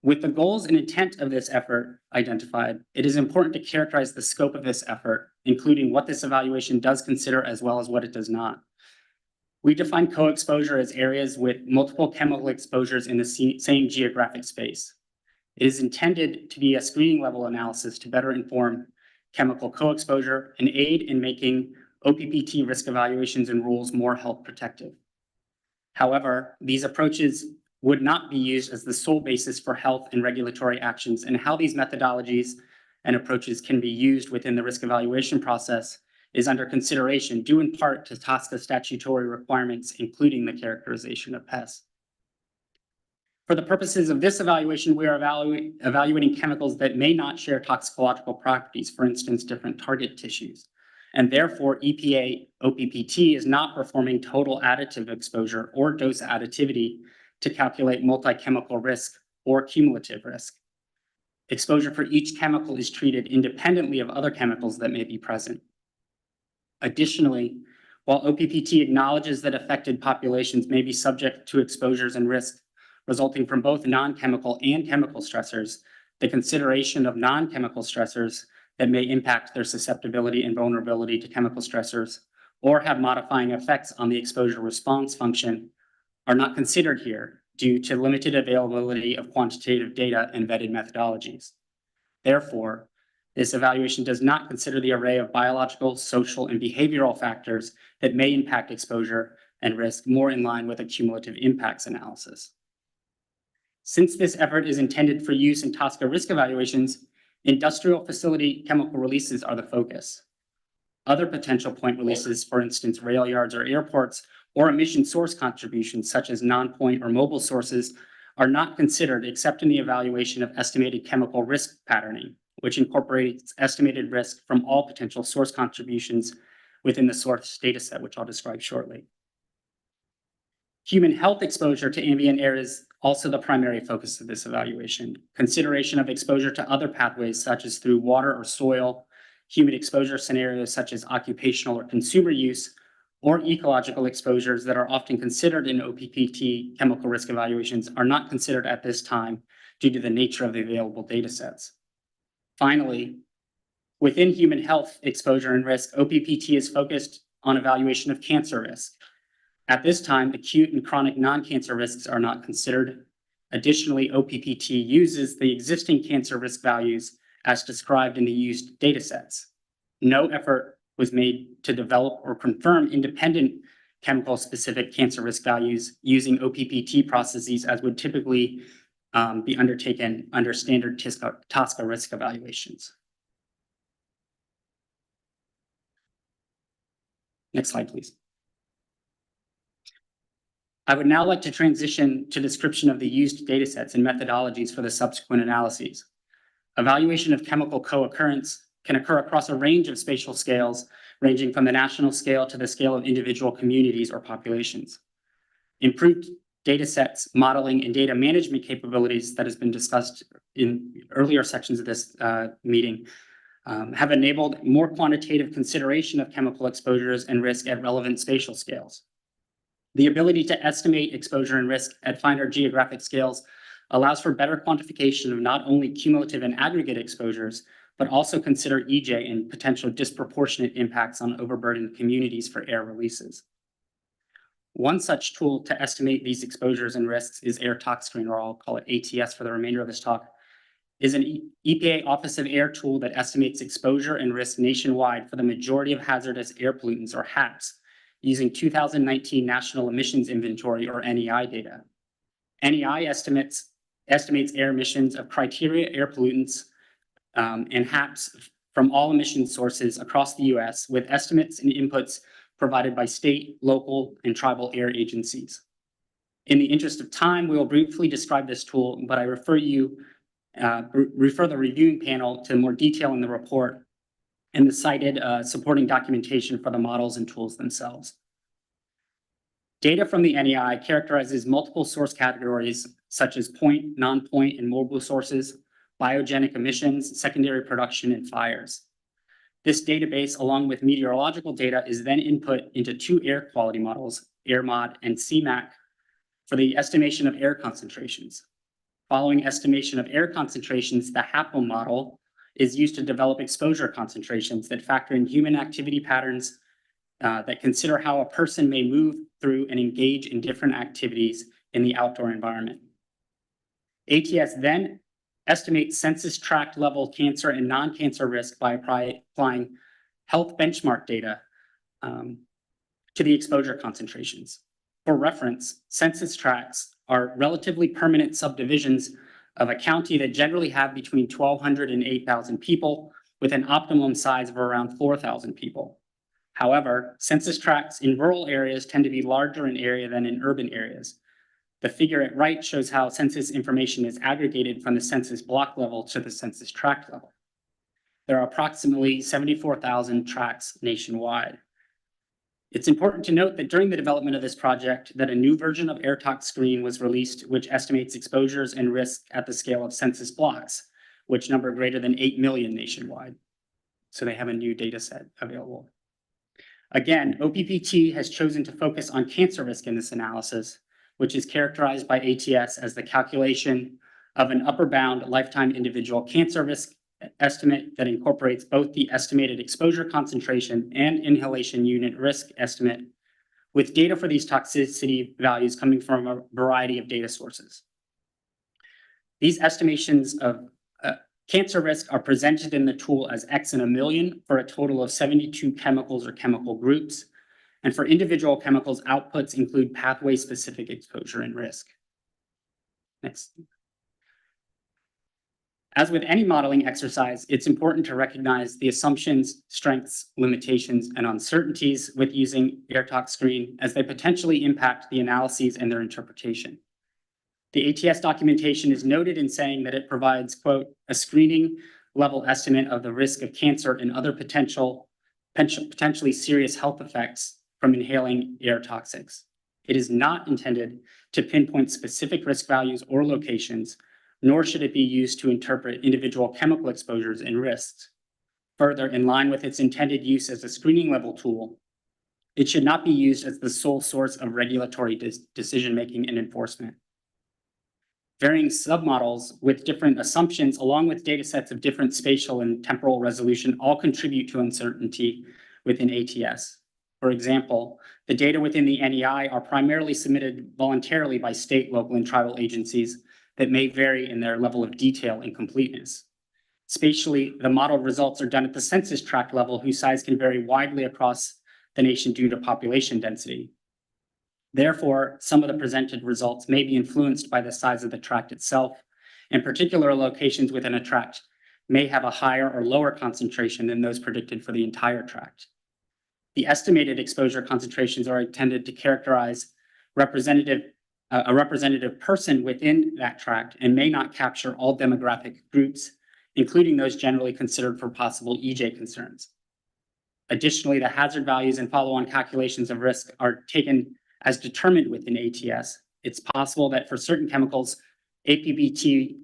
With the goals and intent of this effort identified, it is important to characterize the scope of this effort, including what this evaluation does consider as well as what it does not. We define co-exposure as areas with multiple chemical exposures in the same geographic space. It is intended to be a screening level analysis to better inform chemical co-exposure and aid in making OPPT risk evaluations and rules more health protective. However, these approaches would not be used as the sole basis for health and regulatory actions, and how these methodologies and approaches can be used within the risk evaluation process is under consideration, due in part to TSCA statutory requirements, including the characterization of pests. For the purposes of this evaluation, we are evaluating chemicals that may not share toxicological properties, for instance, different target tissues. And therefore, EPA OPPT is not performing total additive exposure or dose additivity to calculate multi-chemical risk or cumulative risk. Exposure for each chemical is treated independently of other chemicals that may be present. Additionally, While OPPT acknowledges that affected populations may be subject to exposures and risks resulting from both non-chemical and chemical stressors, the consideration of non-chemical stressors that may impact their susceptibility and vulnerability to chemical stressors or have modifying effects on the exposure response function are not considered here due to limited availability of quantitative data and vetted methodologies. Therefore, this evaluation does not consider the array of biological, social, and behavioral factors that may impact exposure and risk more in line with a cumulative impacts analysis. Since this effort is intended for use in TSCA risk evaluations, industrial facility chemical releases are the focus. Other potential point releases, for instance, rail yards or airports, or emission source contributions such as non-point or mobile sources, are not considered except in the evaluation of estimated chemical risk patterning, which incorporates estimated risk from all potential source contributions within the source dataset, which I'll describe shortly. Human health exposure to ambient air is also the primary focus of this evaluation. Consideration of exposure to other pathways, such as through water or soil, human exposure scenarios such as occupational or consumer use, or ecological exposures that are often considered in OPPT chemical risk evaluations are not considered at this time due to the nature of the available data sets. Finally, within human health exposure and risk, OPPT is focused on evaluation of cancer risk. At this time, acute and chronic non-cancer risks are not considered. Additionally, OPPT uses the existing cancer risk values as described in the used data sets. No effort was made to develop or confirm independent chemical-specific cancer risk values using OPPT processes as would typically be undertaken under standard TSCA risk evaluations. Next slide, please. I would now like to transition to description of the used datasets and methodologies for the subsequent analyses. Evaluation of chemical co-occurrence can occur across a range of spatial scales, ranging from the national scale to the scale of individual communities or populations. Improved datasets, modeling, and data management capabilities that has been discussed in earlier sections of this meeting have enabled more quantitative consideration of chemical exposures and risk at relevant spatial scales. The ability to estimate exposure and risk at finer geographic scales allows for better quantification of not only cumulative and aggregate exposures, but also consider EJ and potential disproportionate impacts on overburdened communities for air releases. One such tool to estimate these exposures and risks is Air Tox Screen, or I'll call it ATS for the remainder of this talk, is an EPA Office of Air tool that estimates exposure and risk nationwide for the majority of hazardous air pollutants, or HAPs, using 2019 National Emissions Inventory, or NEI data. NEI estimates air emissions of criteria air pollutants and HAPs from all emission sources across the US, with estimates and inputs provided by state, local, and tribal air agencies. In the interest of time, we will briefly describe this tool, but I refer the reviewing panel to more detail in the report and the cited supporting documentation for the models and tools themselves. Data from the NEI characterizes multiple source categories such as point, non-point, and mobile sources, biogenic emissions, secondary production, and fires. This database, along with meteorological data, is then input into two air quality models, AirMod and CMAQ, for the estimation of air concentrations. Following estimation of air concentrations, the HAPO model is used to develop exposure concentrations that factor in human activity patterns that consider how a person may move through and engage in different activities in the outdoor environment. ATS then estimates census tract level cancer and non-cancer risk by applying health benchmark data to the exposure concentrations. For reference, census tracts are relatively permanent subdivisions of a county that generally have between 1,200 and 8,000 people, with an optimum size of around 4,000 people. However, census tracts in rural areas tend to be larger in area than in urban areas. The figure at right shows how census information is aggregated from the census block level to the census tract level. There are approximately 74,000 tracts nationwide. It's important to note that during the development of this project, that a new version of Air Tox Screen was released, which estimates exposures and risk at the scale of census blocks, which number greater than 8 million nationwide. So they have a new data set available. Again, OPPT has chosen to focus on cancer risk in this analysis, which is characterized by ATS as the calculation of an upper bound lifetime individual cancer risk estimate that incorporates both the estimated exposure concentration and inhalation unit risk estimate, with data for these toxicity values coming from a variety of data sources. These estimations of cancer risk are presented in the tool as X in a million for a total of 72 chemicals or chemical groups. And for individual chemicals, outputs include pathway-specific exposure and risk. Next. As with any modeling exercise, it's important to recognize the assumptions, strengths, limitations, and uncertainties with using AirToxScreen as they potentially impact the analyses and their interpretation. The ATS documentation is noted in saying that it provides, quote, a screening level estimate of the risk of cancer and other potentially serious health effects from inhaling air toxics. It is not intended to pinpoint specific risk values or locations, nor should it be used to interpret individual chemical exposures and risks. Further, in line with its intended use as a screening level tool, it should not be used as the sole source of regulatory decision-making and enforcement. Varying submodels with different assumptions, along with data sets of different spatial and temporal resolution, all contribute to uncertainty within ATS. For example, the data within the NEI are primarily submitted voluntarily by state, local, and tribal agencies that may vary in their level of detail and completeness. Spatially, the modeled results are done at the census tract level, whose size can vary widely across the nation due to population density. Therefore, some of the presented results may be influenced by the size of the tract itself, and particular locations within a tract may have a higher or lower concentration than those predicted for the entire tract. The estimated exposure concentrations are intended to characterize a representative person within that tract and may not capture all demographic groups, including those generally considered for possible EJ concerns. Additionally, the hazard values and follow-on calculations of risk are taken as determined within ATS. It's possible that for certain chemicals, OPPT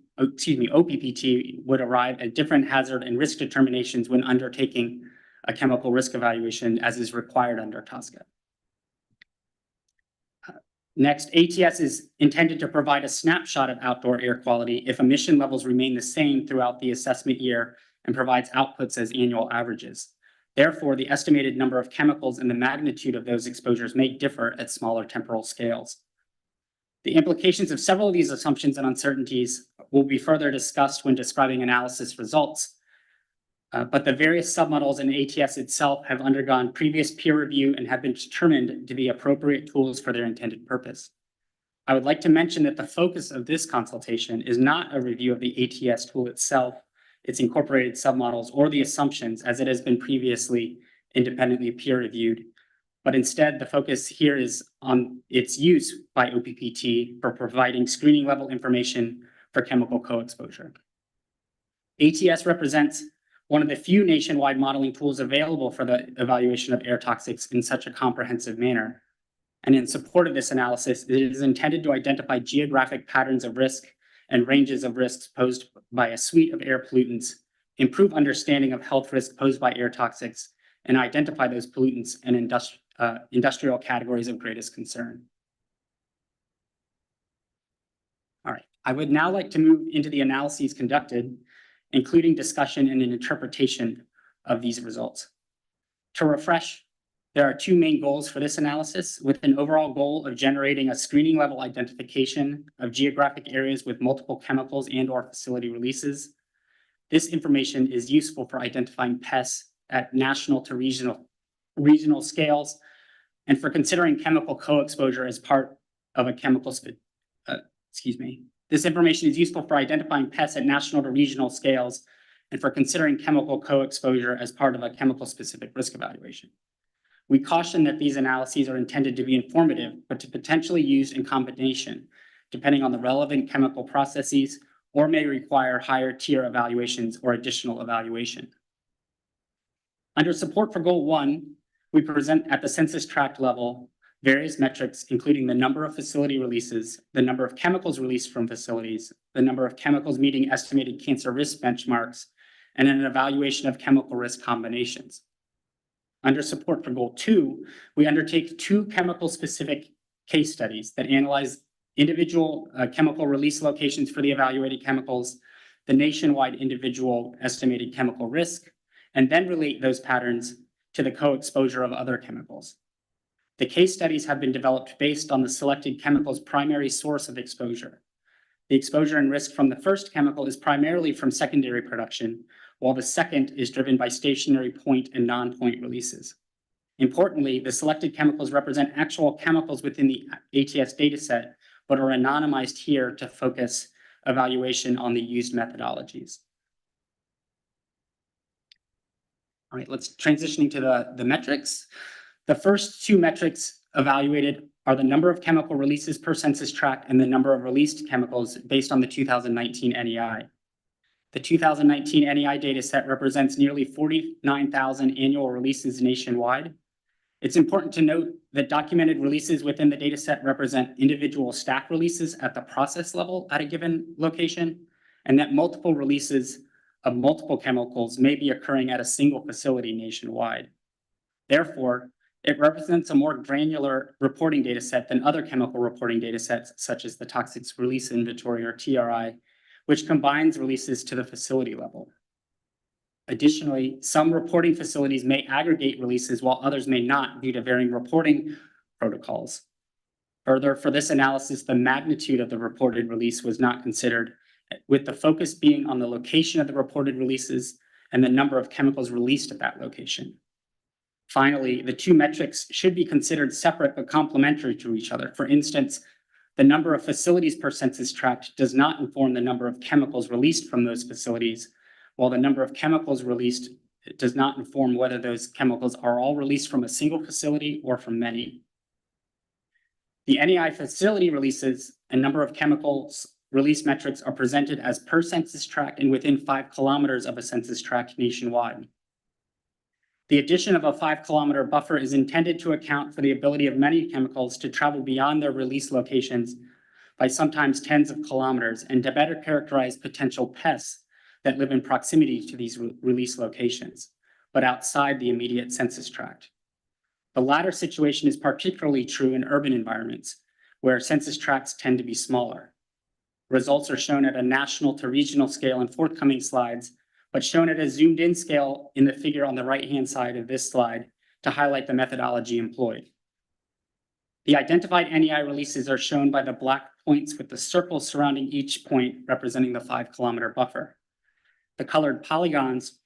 would arrive at different hazard and risk determinations when undertaking a chemical risk evaluation as is required under TSCA. Next, ATS is intended to provide a snapshot of outdoor air quality if emission levels remain the same throughout the assessment year and provides outputs as annual averages. Therefore, the estimated number of chemicals and the magnitude of those exposures may differ at smaller temporal scales. The implications of several of these assumptions and uncertainties will be further discussed when describing analysis results, but the various submodels in ATS itself have undergone previous peer review and have been determined to be appropriate tools for their intended purpose. I would like to mention that the focus of this consultation is not a review of the ATS tool itself, its incorporated submodels, or the assumptions as it has been previously independently peer reviewed, but instead the focus here is on its use by OPPT for providing screening level information for chemical co-exposure. ATS represents one of the few nationwide modeling tools available for the evaluation of air toxics in such a comprehensive manner. And in support of this analysis, it is intended to identify geographic patterns of risk and ranges of risks posed by a suite of air pollutants, improve understanding of health risk posed by air toxics, and identify those pollutants and industrial categories of greatest concern. All right, I would now like to move into the analyses conducted, including discussion and an interpretation of these results. To refresh, there are two main goals for this analysis, with an overall goal of generating a screening level identification of geographic areas with multiple chemicals and/or facility releases. This information is useful for identifying pests at national to regional scales, and for considering chemical co-exposure as part of a This information is useful for identifying pests at national to regional scales and for considering chemical co-exposure as part of a chemical-specific risk evaluation. We caution that these analyses are intended to be informative, but to potentially use in combination, depending on the relevant chemical processes, or may require higher tier evaluations or additional evaluation. Under support for Goal 1, we present at the census tract level various metrics, including the number of facility releases, the number of chemicals released from facilities, the number of chemicals meeting estimated cancer risk benchmarks, and an evaluation of chemical risk combinations. Under support for goal 2, we undertake 2 chemical-specific case studies that analyze individual chemical release locations for the evaluated chemicals, the nationwide individual estimated chemical risk, and then relate those patterns to the co-exposure of other chemicals. The case studies have been developed based on the selected chemical's primary source of exposure. The exposure and risk from the first chemical is primarily from secondary production, while the second is driven by stationary point and non-point releases. Importantly, the selected chemicals represent actual chemicals within the ATS dataset, but are anonymized here to focus evaluation on the used methodologies. All right, let's transitioning to the metrics. The first 2 metrics evaluated are the number of chemical releases per census tract and the number of released chemicals based on the 2019 NEI. The 2019 NEI dataset represents nearly 49,000 annual releases nationwide. It's important to note that documented releases within the dataset represent individual stack releases at the process level at a given location, and that multiple releases of multiple chemicals may be occurring at a single facility nationwide. Therefore, it represents a more granular reporting data set than other chemical reporting data sets, such as the Toxics Release Inventory or TRI, which combines releases to the facility level. Additionally, some reporting facilities may aggregate releases while others may not due to varying reporting protocols. Further, for this analysis, the magnitude of the reported release was not considered, with the focus being on the location of the reported releases and the number of chemicals released at that location. Finally, the 2 metrics should be considered separate but complementary to each other. For instance, the number of facilities per census tract does not inform the number of chemicals released from those facilities, while the number of chemicals released does not inform whether those chemicals are all released from a single facility or from many. The NEI facility releases and number of chemicals release metrics are presented as per census tract and within 5 kilometers of a census tract nationwide. The addition of a 5-kilometer buffer is intended to account for the ability of many chemicals to travel beyond their release locations by sometimes tens of kilometers, and to better characterize potential pests that live in proximity to these release locations, but outside the immediate census tract. The latter situation is particularly true in urban environments, where census tracts tend to be smaller. Results are shown at a national to regional scale in forthcoming slides, but shown at a zoomed in scale in the figure on the right-hand side of this slide to highlight the methodology employed. The identified NEI releases are shown by the black points with the circles surrounding each point representing the 5-kilometer buffer. The colored polygons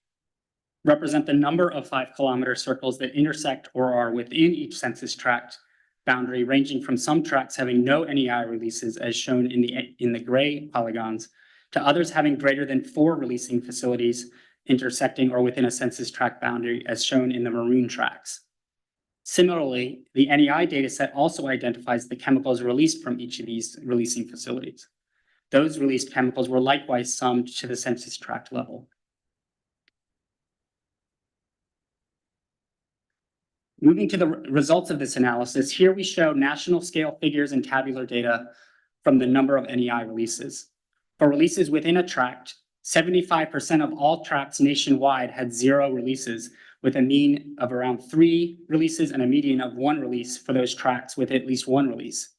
represent the number of 5-kilometer circles that intersect or are within each census tract boundary, ranging from some tracts having no NEI releases, as shown in the gray polygons, to others having greater than 4 releasing facilities intersecting or within a census tract boundary, as shown in the maroon tracts. Similarly, the NEI dataset also identifies the chemicals released from each of these releasing facilities. Those released chemicals were likewise summed to the census tract level. Moving to the results of this analysis, here we show national scale figures and tabular data from the number of NEI releases. For releases within a tract, 75% of all tracts nationwide had 0 releases, with a mean of around 3 releases and a median of 1 release for those tracts with at least 1 release.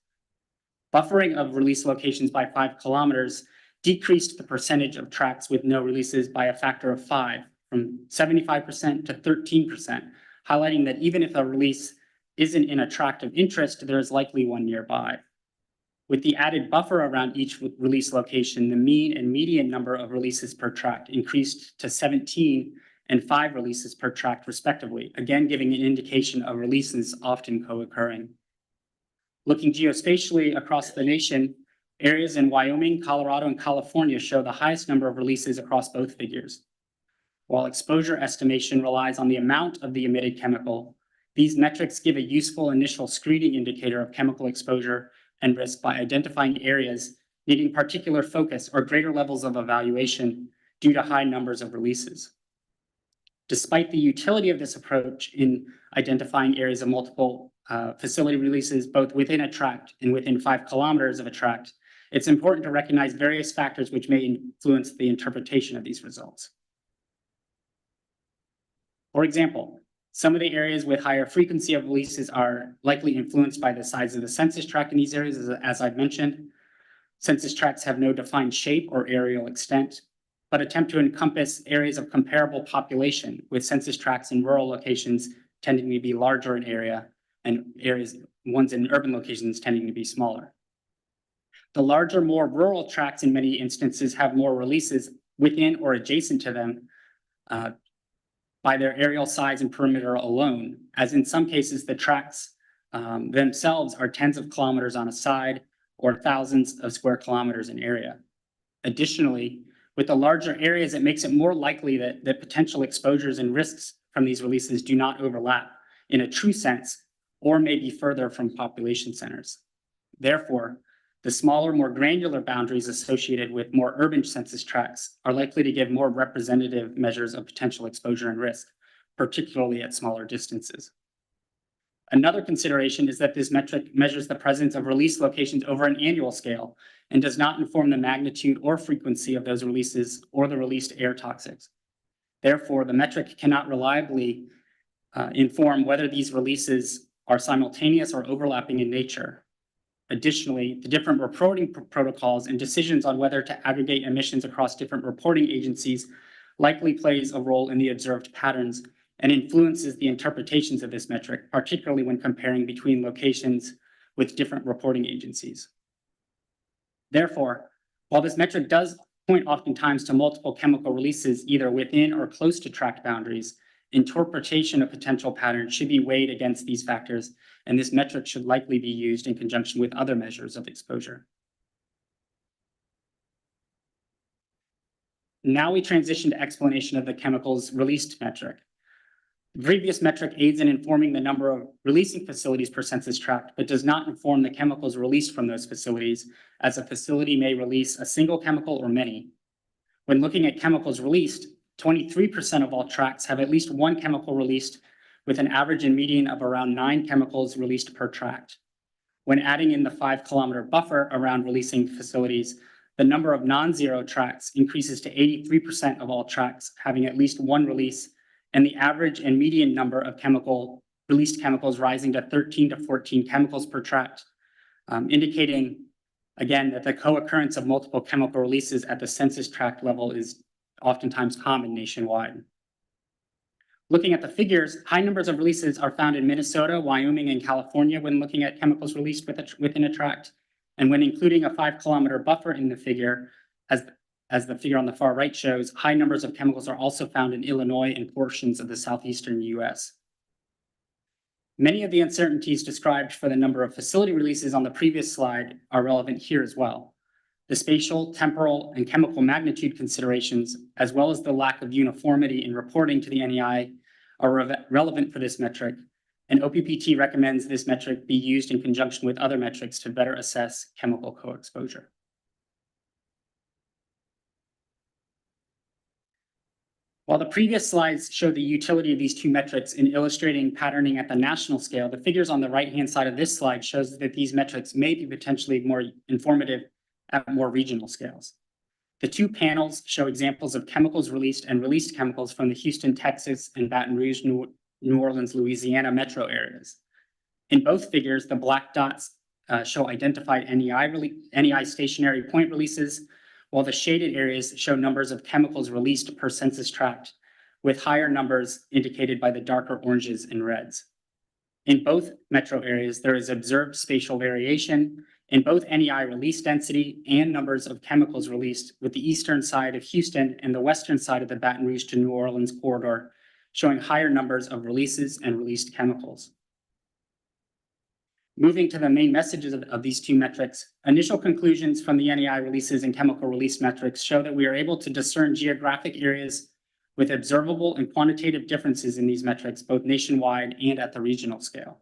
Buffering of release locations by 5 kilometers decreased the percentage of tracts with no releases by a factor of 5, from 75% to 13%, highlighting that even if a release isn't in a tract of interest, there is likely one nearby. With the added buffer around each release location, the mean and median number of releases per tract increased to 17 and 5 releases per tract respectively, again giving an indication of releases often co-occurring. Looking geospatially across the nation, areas in Wyoming, Colorado, and California show the highest number of releases across both figures. While exposure estimation relies on the amount of the emitted chemical, these metrics give a useful initial screening indicator of chemical exposure and risk by identifying areas needing particular focus or greater levels of evaluation due to high numbers of releases. Despite the utility of this approach in identifying areas of multiple facility releases, both within a tract and within 5 kilometers of a tract, it's important to recognize various factors which may influence the interpretation of these results. For example, Some of the areas with higher frequency of releases are likely influenced by the size of the census tract in these areas, as I've mentioned. Census tracts have no defined shape or areal extent, but attempt to encompass areas of comparable population, with census tracts in rural locations tending to be larger in area and ones in urban locations tending to be smaller. The larger, more rural tracts in many instances have more releases within or adjacent to them by their areal size and perimeter alone, as in some cases the tracts themselves are tens of kilometers on a side or thousands of square kilometers in area. Additionally, with the larger areas, it makes it more likely that potential exposures and risks from these releases do not overlap in a true sense or may be further from population centers. Therefore, the smaller, more granular boundaries associated with more urban census tracts are likely to give more representative measures of potential exposure and risk, particularly at smaller distances. Another consideration is that this metric measures the presence of release locations over an annual scale and does not inform the magnitude or frequency of those releases or the released air toxics. Therefore, the metric cannot reliably inform whether these releases are simultaneous or overlapping in nature. Additionally, the different reporting protocols and decisions on whether to aggregate emissions across different reporting agencies likely plays a role in the observed patterns and influences the interpretations of this metric, particularly when comparing between locations with different reporting agencies. Therefore, while this metric does point oftentimes to multiple chemical releases either within or close to tract boundaries, interpretation of potential patterns should be weighed against these factors, and this metric should likely be used in conjunction with other measures of exposure. Now we transition to explanation of the chemicals released metric. The previous metric aids in informing the number of releasing facilities per census tract, but does not inform the chemicals released from those facilities, as a facility may release a single chemical or many. When looking at chemicals released, 23% of all tracts have at least one chemical released, with an average and median of around 9 chemicals released per tract. When adding in the 5-kilometer buffer around releasing facilities, the number of non-zero tracts increases to 83% of all tracts having at least one release, and the average and median number of released chemicals rising to 13 to 14 chemicals per tract, indicating, again, that the co-occurrence of multiple chemical releases at the census tract level is oftentimes common nationwide. Looking at the figures, high numbers of releases are found in Minnesota, Wyoming, and California when looking at chemicals released within a tract. And when including a 5-kilometer buffer in the figure, as the figure on the far right shows, high numbers of chemicals are also found in Illinois and portions of the southeastern US. Many of the uncertainties described for the number of facility releases on the previous slide are relevant here as well. The spatial, temporal, and chemical magnitude considerations, as well as the lack of uniformity in reporting to the NEI, are relevant for this metric, and OPPT recommends this metric be used in conjunction with other metrics to better assess chemical co-exposure. While the previous slides show the utility of these two metrics in illustrating patterning at the national scale, the figures on the right-hand side of this slide shows that these metrics may be potentially more informative at more regional scales. The two panels show examples of chemicals released and released chemicals from the Houston, Texas, and Baton Rouge, New Orleans, Louisiana metro areas. In both figures, the black dots show identified NEI stationary point releases, while the shaded areas show numbers of chemicals released per census tract, with higher numbers indicated by the darker oranges and reds. In both metro areas, there is observed spatial variation in both NEI release density and numbers of chemicals released, with the eastern side of Houston and the western side of the Baton Rouge to New Orleans corridor showing higher numbers of releases and released chemicals. Moving to the main messages of these two metrics, initial conclusions from the NEI releases and chemical release metrics show that we are able to discern geographic areas with observable and quantitative differences in these metrics, both nationwide and at the regional scale.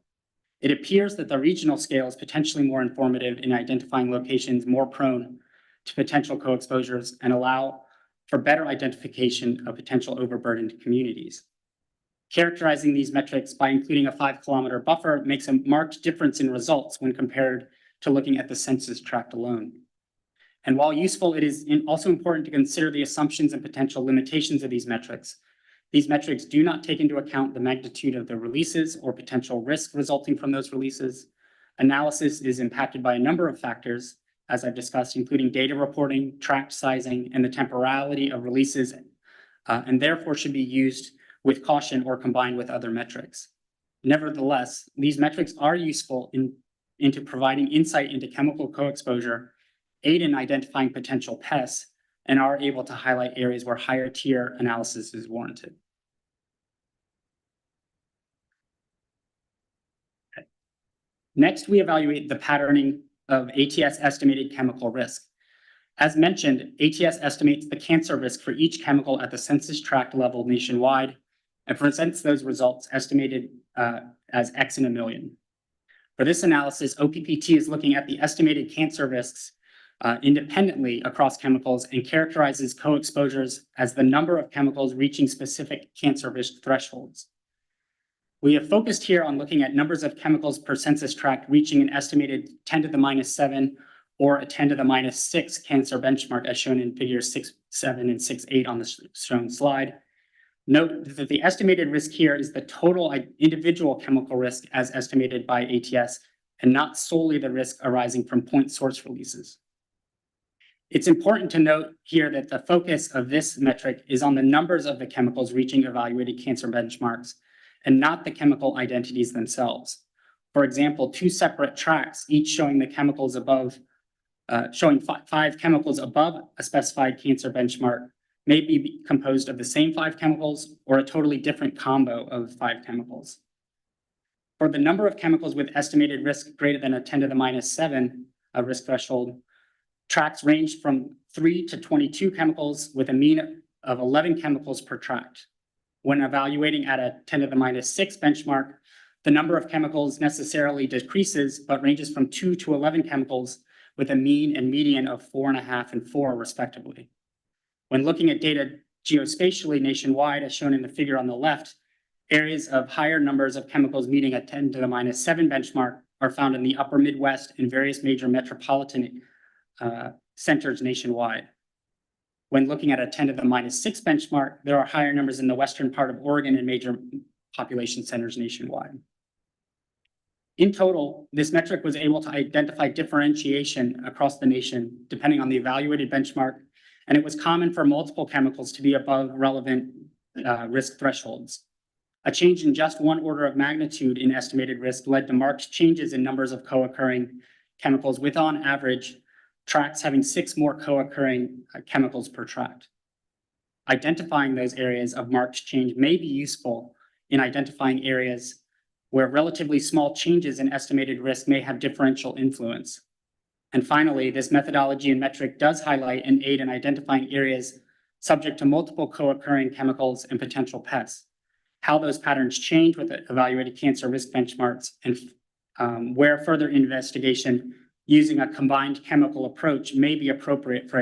It appears that the regional scale is potentially more informative in identifying locations more prone to potential co-exposures and allow for better identification of potential overburdened communities. Characterizing these metrics by including a 5-kilometer buffer makes a marked difference in results when compared to looking at the census tract alone. And while useful, it is also important to consider the assumptions and potential limitations of these metrics. These metrics do not take into account the magnitude of the releases or potential risk resulting from those releases. Analysis is impacted by a number of factors, as I've discussed, including data reporting, tract sizing, and the temporality of releases, and therefore should be used with caution or combined with other metrics. Nevertheless, these metrics are useful into providing insight into chemical co-exposure, aid in identifying potential pests, and are able to highlight areas where higher tier analysis is warranted. Okay. Next, we evaluate the patterning of ATS estimated chemical risk. As mentioned, ATS estimates the cancer risk for each chemical at the census tract level nationwide and presents those results estimated as X in a million. For this analysis, OPPT is looking at the estimated cancer risks independently across chemicals and characterizes co-exposures as the number of chemicals reaching specific cancer risk thresholds. We have focused here on looking at numbers of chemicals per census tract reaching an estimated 10 to the minus 7 or a 10 to the minus 6 cancer benchmark as shown in figures 6.7 and 6.8 on the shown slide. Note that the estimated risk here is the total individual chemical risk as estimated by ATS and not solely the risk arising from point source releases. It's important to note here that the focus of this metric is on the numbers of the chemicals reaching evaluated cancer benchmarks and not the chemical identities themselves. For example, two separate tracks, each showing the chemicals above, showing 5 chemicals above a specified cancer benchmark may be composed of the same 5 chemicals or a totally different combo of 5 chemicals. For the number of chemicals with estimated risk greater than a 10 to the minus 7 risk threshold, tracts range from 3 to 22 chemicals with a mean of 11 chemicals per tract. When evaluating at a 10 to the minus 6 benchmark, the number of chemicals necessarily decreases, but ranges from 2 to 11 chemicals with a mean and median of 4.5 and 4 respectively. When looking at data geospatially nationwide, as shown in the figure on the left, areas of higher numbers of chemicals meeting a 10 to the minus 7 benchmark are found in the upper Midwest and various major metropolitan centers nationwide. When looking at a 10 to the minus 6 benchmark, there are higher numbers in the western part of Oregon and major population centers nationwide. In total, this metric was able to identify differentiation across the nation depending on the evaluated benchmark, and it was common for multiple chemicals to be above relevant risk thresholds. A change in just one order of magnitude in estimated risk led to marked changes in numbers of co-occurring chemicals with, on average, tracts having 6 more co-occurring chemicals per tract. Identifying those areas of marked change may be useful in identifying areas where relatively small changes in estimated risk may have differential influence. And finally, this methodology and metric does highlight and aid in identifying areas subject to multiple co-occurring chemicals and potential pests, how those patterns change with evaluated cancer risk benchmarks, and where further investigation using a combined chemical approach may be appropriate for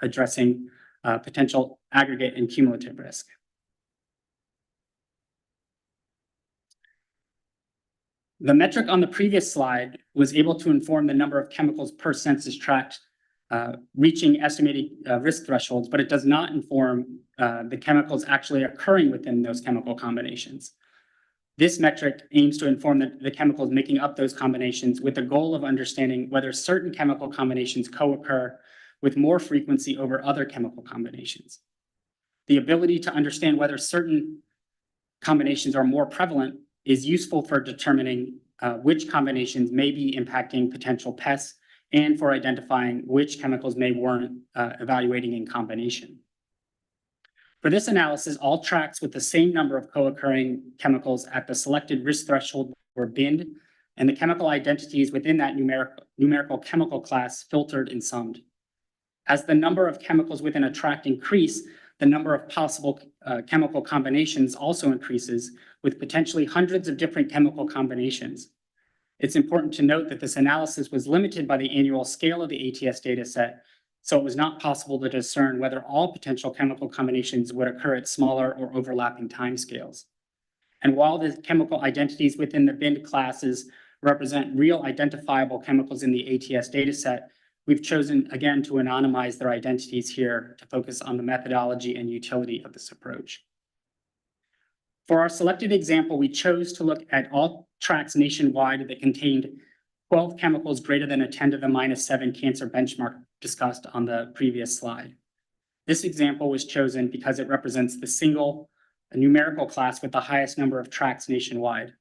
addressing potential aggregate and cumulative risk. The metric on the previous slide was able to inform the number of chemicals per census tract reaching estimated risk thresholds, but it does not inform the chemicals actually occurring within those chemical combinations. This metric aims to inform the chemicals making up those combinations with the goal of understanding whether certain chemical combinations co-occur with more frequency over other chemical combinations. The ability to understand whether certain combinations are more prevalent is useful for determining which combinations may be impacting potential pests and for identifying which chemicals may warrant evaluating in combination. For this analysis, all tracts with the same number of co-occurring chemicals at the selected risk threshold were binned, and the chemical identities within that numerical chemical class filtered and summed. As the number of chemicals within a tract increase, the number of possible chemical combinations also increases, with potentially hundreds of different chemical combinations. It's important to note that this analysis was limited by the annual scale of the ATS data set, so it was not possible to discern whether all potential chemical combinations would occur at smaller or overlapping timescales. And while the chemical identities within the binned classes represent real identifiable chemicals in the ATS data set, we've chosen, again, to anonymize their identities here to focus on the methodology and utility of this approach. For our selected example, we chose to look at all tracks nationwide that contained 12 chemicals greater than a 10 to the minus 7 cancer benchmark discussed on the previous slide. This example was chosen because it represents the single numerical class with the highest number of tracks nationwide,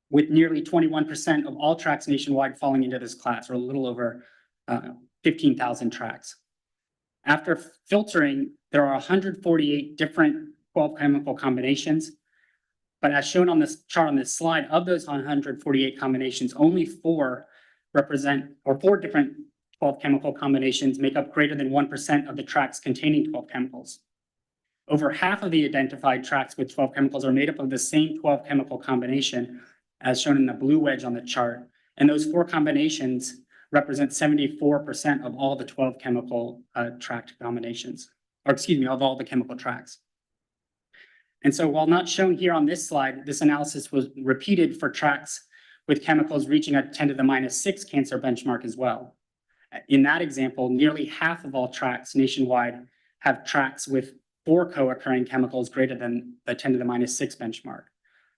with nearly 21% of all tracks nationwide falling into this class, or a little over 15,000 tracks. After filtering, there are 148 different 12 chemical combinations, but as shown on this chart on this slide, of those 148 combinations, only four different 12 chemical combinations make up greater than 1% of the tracks containing 12 chemicals. Over half of the identified tracks with 12 chemicals are made up of the same 12 chemical combination, as shown in the blue wedge on the chart, and those four combinations represent 74% of all the 12 chemical tract combinations, or excuse me, of all the chemical tracks. And so while not shown here on this slide, this analysis was repeated for tracks with chemicals reaching a 10 to the minus 6 cancer benchmark as well. In that example, nearly half of all tracks nationwide have tracks with 4 co-occurring chemicals greater than the 10 to the minus 6 benchmark.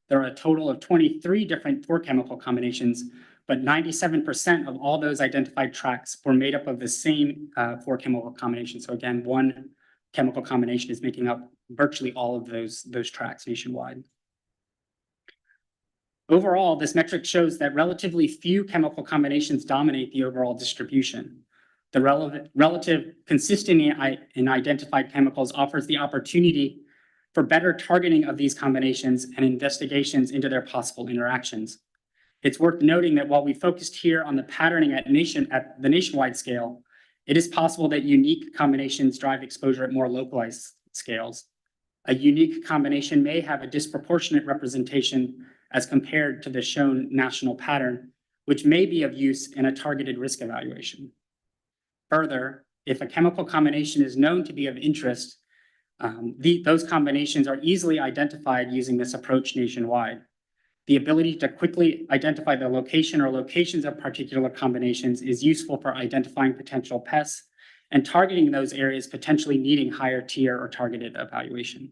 There are a total of 23 different 4 chemical combinations, but 97% of all those identified tracks were made up of the same 4 chemical combinations. So again, one chemical combination is making up virtually all of those tracks nationwide. Overall, this metric shows that relatively few chemical combinations dominate the overall distribution. The relative consistency in identified chemicals offers the opportunity for better targeting of these combinations and investigations into their possible interactions. It's worth noting that while we focused here on the patterning at the nationwide scale, it is possible that unique combinations drive exposure at more localized scales. A unique combination may have a disproportionate representation as compared to the shown national pattern, which may be of use in a targeted risk evaluation. Further, if a chemical combination is known to be of interest, those combinations are easily identified using this approach nationwide. The ability to quickly identify the location or locations of particular combinations is useful for identifying potential pests and targeting those areas potentially needing higher tier or targeted evaluation.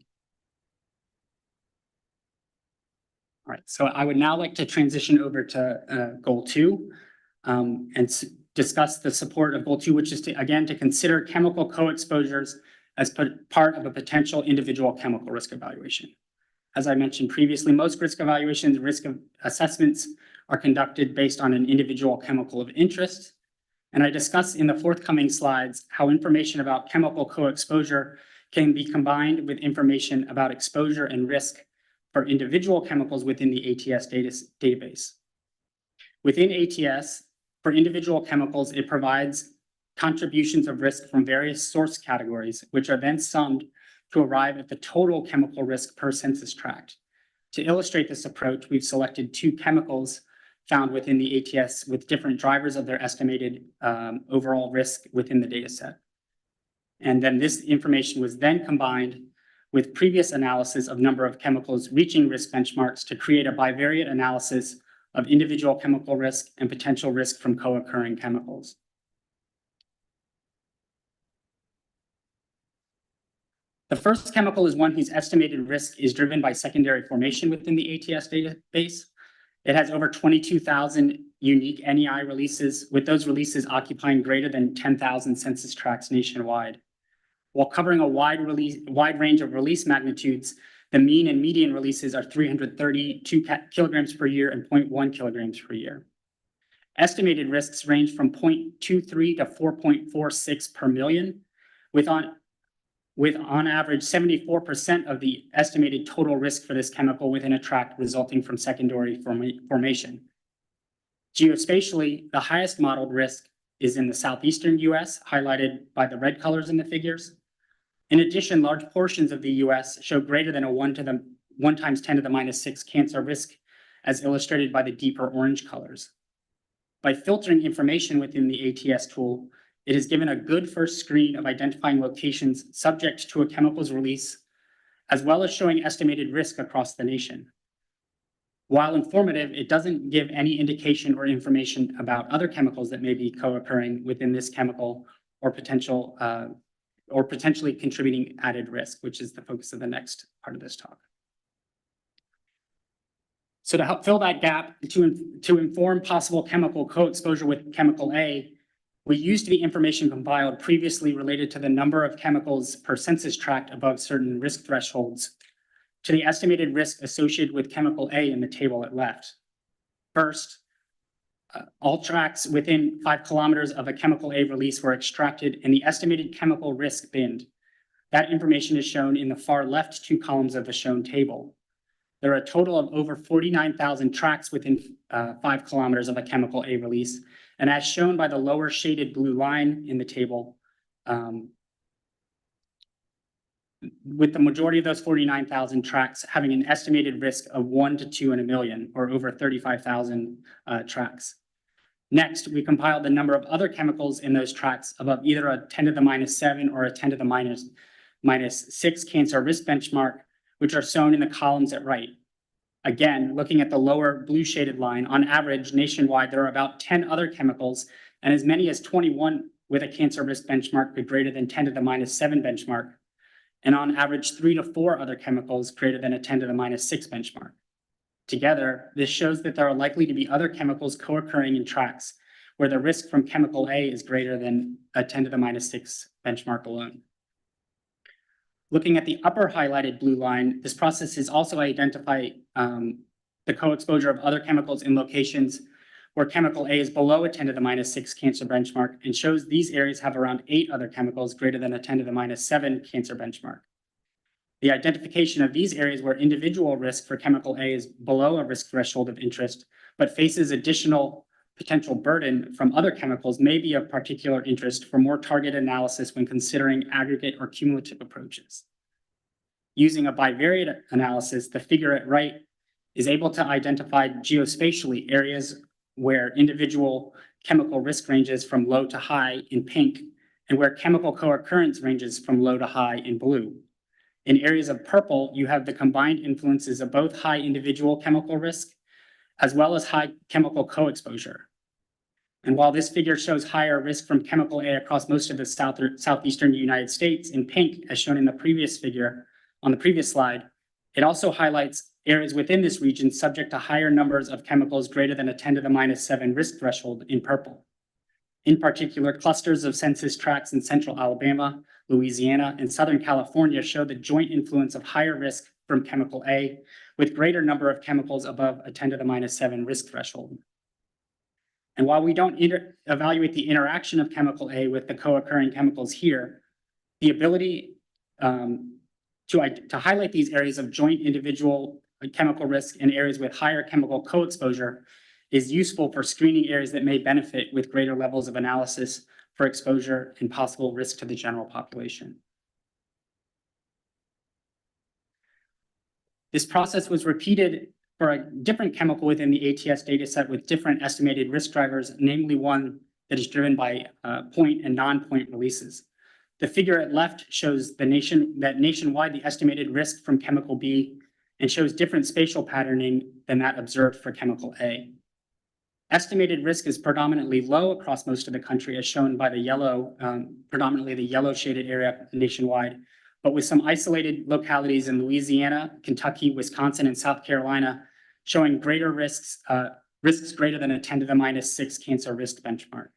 All right, so I would now like to transition over to goal 2 and discuss the support of goal 2, which is to consider chemical co-exposures as part of a potential individual chemical risk evaluation. As I mentioned previously, most risk evaluations, risk assessments are conducted based on an individual chemical of interest. And I discuss in the forthcoming slides how information about chemical co-exposure can be combined with information about exposure and risk for individual chemicals within the ATS database. Within ATS, for individual chemicals, it provides contributions of risk from various source categories, which are then summed to arrive at the total chemical risk per census tract. To illustrate this approach, we've selected 2 chemicals found within the ATS with different drivers of their estimated overall risk within the data set. And then this information was then combined with previous analysis of number of chemicals reaching risk benchmarks to create a bivariate analysis of individual chemical risk and potential risk from co-occurring chemicals. The first chemical is one whose estimated risk is driven by secondary formation within the ATS database. It has over 22,000 unique NEI releases, with those releases occupying greater than 10,000 census tracts nationwide. While covering a wide range of release magnitudes, the mean and median releases are 332 kilograms per year and 0.1 kilograms per year. Estimated risks range from 0.23 to 4.46 per million, with on average 74% of the estimated total risk for this chemical within a tract resulting from secondary formation. Geospatially, the highest modeled risk is in the southeastern US, highlighted by the red colors in the figures. In addition, large portions of the US show greater than a 1 times 10 to the minus 6 cancer risk, as illustrated by the deeper orange colors. By filtering information within the ATS tool, it has given a good first screen of identifying locations subject to a chemical's release, as well as showing estimated risk across the nation. While informative, it doesn't give any indication or information about other chemicals that may be co-occurring within this chemical or potentially contributing added risk, which is the focus of the next part of this talk. So to help fill that gap, to inform possible chemical co-exposure with chemical A, we used the information compiled previously related to the number of chemicals per census tract above certain risk thresholds to the estimated risk associated with chemical A in the table at left. First, all tracts within 5 kilometers of a chemical A release were extracted and the estimated chemical risk binned. That information is shown in the far left 2 columns of the shown table. There are a total of over 49,000 tracts within 5 kilometers of a chemical A release. And as shown by the lower shaded blue line in the table, with the majority of those 49,000 tracts having an estimated risk of 1 to 2 in a million, or over 35,000 tracts. Next, we compiled the number of other chemicals in those tracts above either a 10 to the minus 7 or a 10 to the minus 6 cancer risk benchmark, which are shown in the columns at right. Again, looking at the lower blue shaded line, on average nationwide, there are about 10 other chemicals and as many as 21 with a cancer risk benchmark greater than 10 to the minus 7 benchmark. And on average, 3 to 4 other chemicals greater than a 10 to the minus 6 benchmark. Together, this shows that there are likely to be other chemicals co-occurring in tracts where the risk from chemical A is greater than a 10 to the minus 6 benchmark alone. Looking at the upper highlighted blue line, this process has also identified the co-exposure of other chemicals in locations where chemical A is below a 10 to the minus 6 cancer benchmark and shows these areas have around 8 other chemicals greater than a 10 to the minus 7 cancer benchmark. The identification of these areas where individual risk for chemical A is below a risk threshold of interest, but faces additional potential burden from other chemicals may be of particular interest for more targeted analysis when considering aggregate or cumulative approaches. Using a bivariate analysis, the figure at right is able to identify geospatially areas where individual chemical risk ranges from low to high in pink and where chemical co-occurrence ranges from low to high in blue. In areas of purple, you have the combined influences of both high individual chemical risk as well as high chemical co-exposure. And while this figure shows higher risk from chemical A across most of the southeastern United States in pink, as shown in the previous figure on the previous slide, it also highlights areas within this region subject to higher numbers of chemicals greater than a 10 to the minus 7 risk threshold in purple. In particular, clusters of census tracts in central Alabama, Louisiana, and Southern California show the joint influence of higher risk from chemical A with greater number of chemicals above a 10 to the minus 7 risk threshold. And while we don't evaluate the interaction of chemical A with the co-occurring chemicals here, the ability to highlight these areas of joint individual chemical risk in areas with higher chemical co-exposure is useful for screening areas that may benefit with greater levels of analysis for exposure and possible risk to the general population. This process was repeated for a different chemical within the ATS dataset with different estimated risk drivers, namely one that is driven by point and non-point releases. The figure at left shows that nationwide the estimated risk from chemical B and shows different spatial patterning than that observed for chemical A. Estimated risk is predominantly low across most of the country, as shown by the yellow, predominantly the yellow shaded area nationwide, but with some isolated localities in Louisiana, Kentucky, Wisconsin, and South Carolina showing greater risks greater than a 10 to the minus 6 cancer risk benchmark.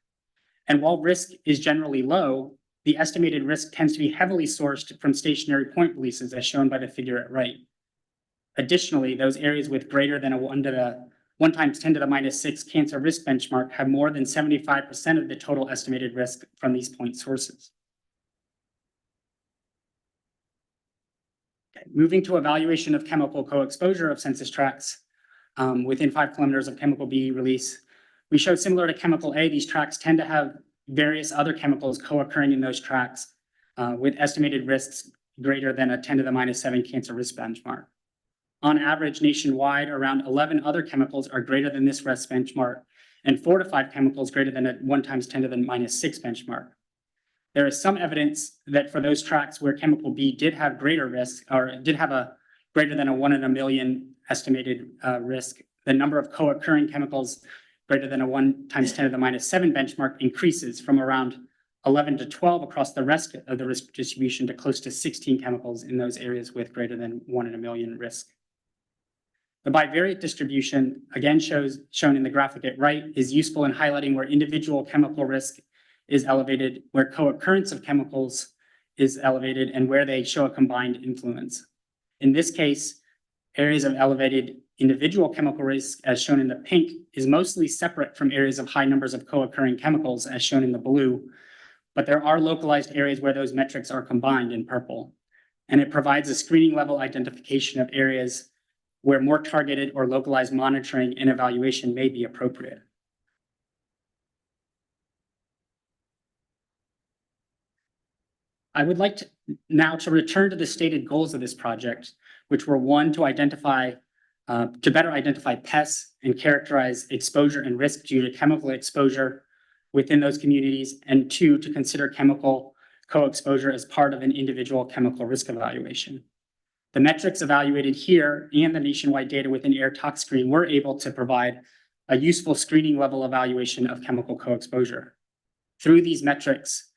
And while risk is generally low, the estimated risk tends to be heavily sourced from stationary point releases, as shown by the figure at right. Additionally, those areas with greater than a 1 times 10 to the minus 6 cancer risk benchmark have more than 75% of the total estimated risk from these point sources. Okay, moving to evaluation of chemical co-exposure of census tracts within 5 kilometers of chemical B release, we show similar to chemical A, these tracts tend to have various other chemicals co-occurring in those tracts with estimated risks greater than a 10 to the minus 7 cancer risk benchmark. On average, nationwide, around 11 other chemicals are greater than this risk benchmark, and 4 to 5 chemicals greater than a 1 times 10 to the minus 6 benchmark. There is some evidence that for those tracts where chemical B did have greater risk, or did have a greater than a 1 in a million estimated risk, the number of co-occurring chemicals greater than a 1 times 10 to the minus 7 benchmark increases from around 11 to 12 across the rest of the risk distribution to close to 16 chemicals in those areas with greater than 1 in a million risk. The bivariate distribution, again shown in the graphic at right, is useful in highlighting where individual chemical risk is elevated, where co-occurrence of chemicals is elevated, and where they show a combined influence. In this case, areas of elevated individual chemical risk, as shown in the pink, is mostly separate from areas of high numbers of co-occurring chemicals, as shown in the blue, but there are localized areas where those metrics are combined in purple. And it provides a screening level identification of areas where more targeted or localized monitoring and evaluation may be appropriate. I would like to now return to the stated goals of this project, which were one, to better identify pests and characterize exposure and risk due to chemical exposure within those communities, and two, to consider chemical co-exposure as part of an individual chemical risk evaluation. The metrics evaluated here and the nationwide data within Air Tox Screen were able to provide a useful screening level evaluation of chemical co-exposure. Through these metrics,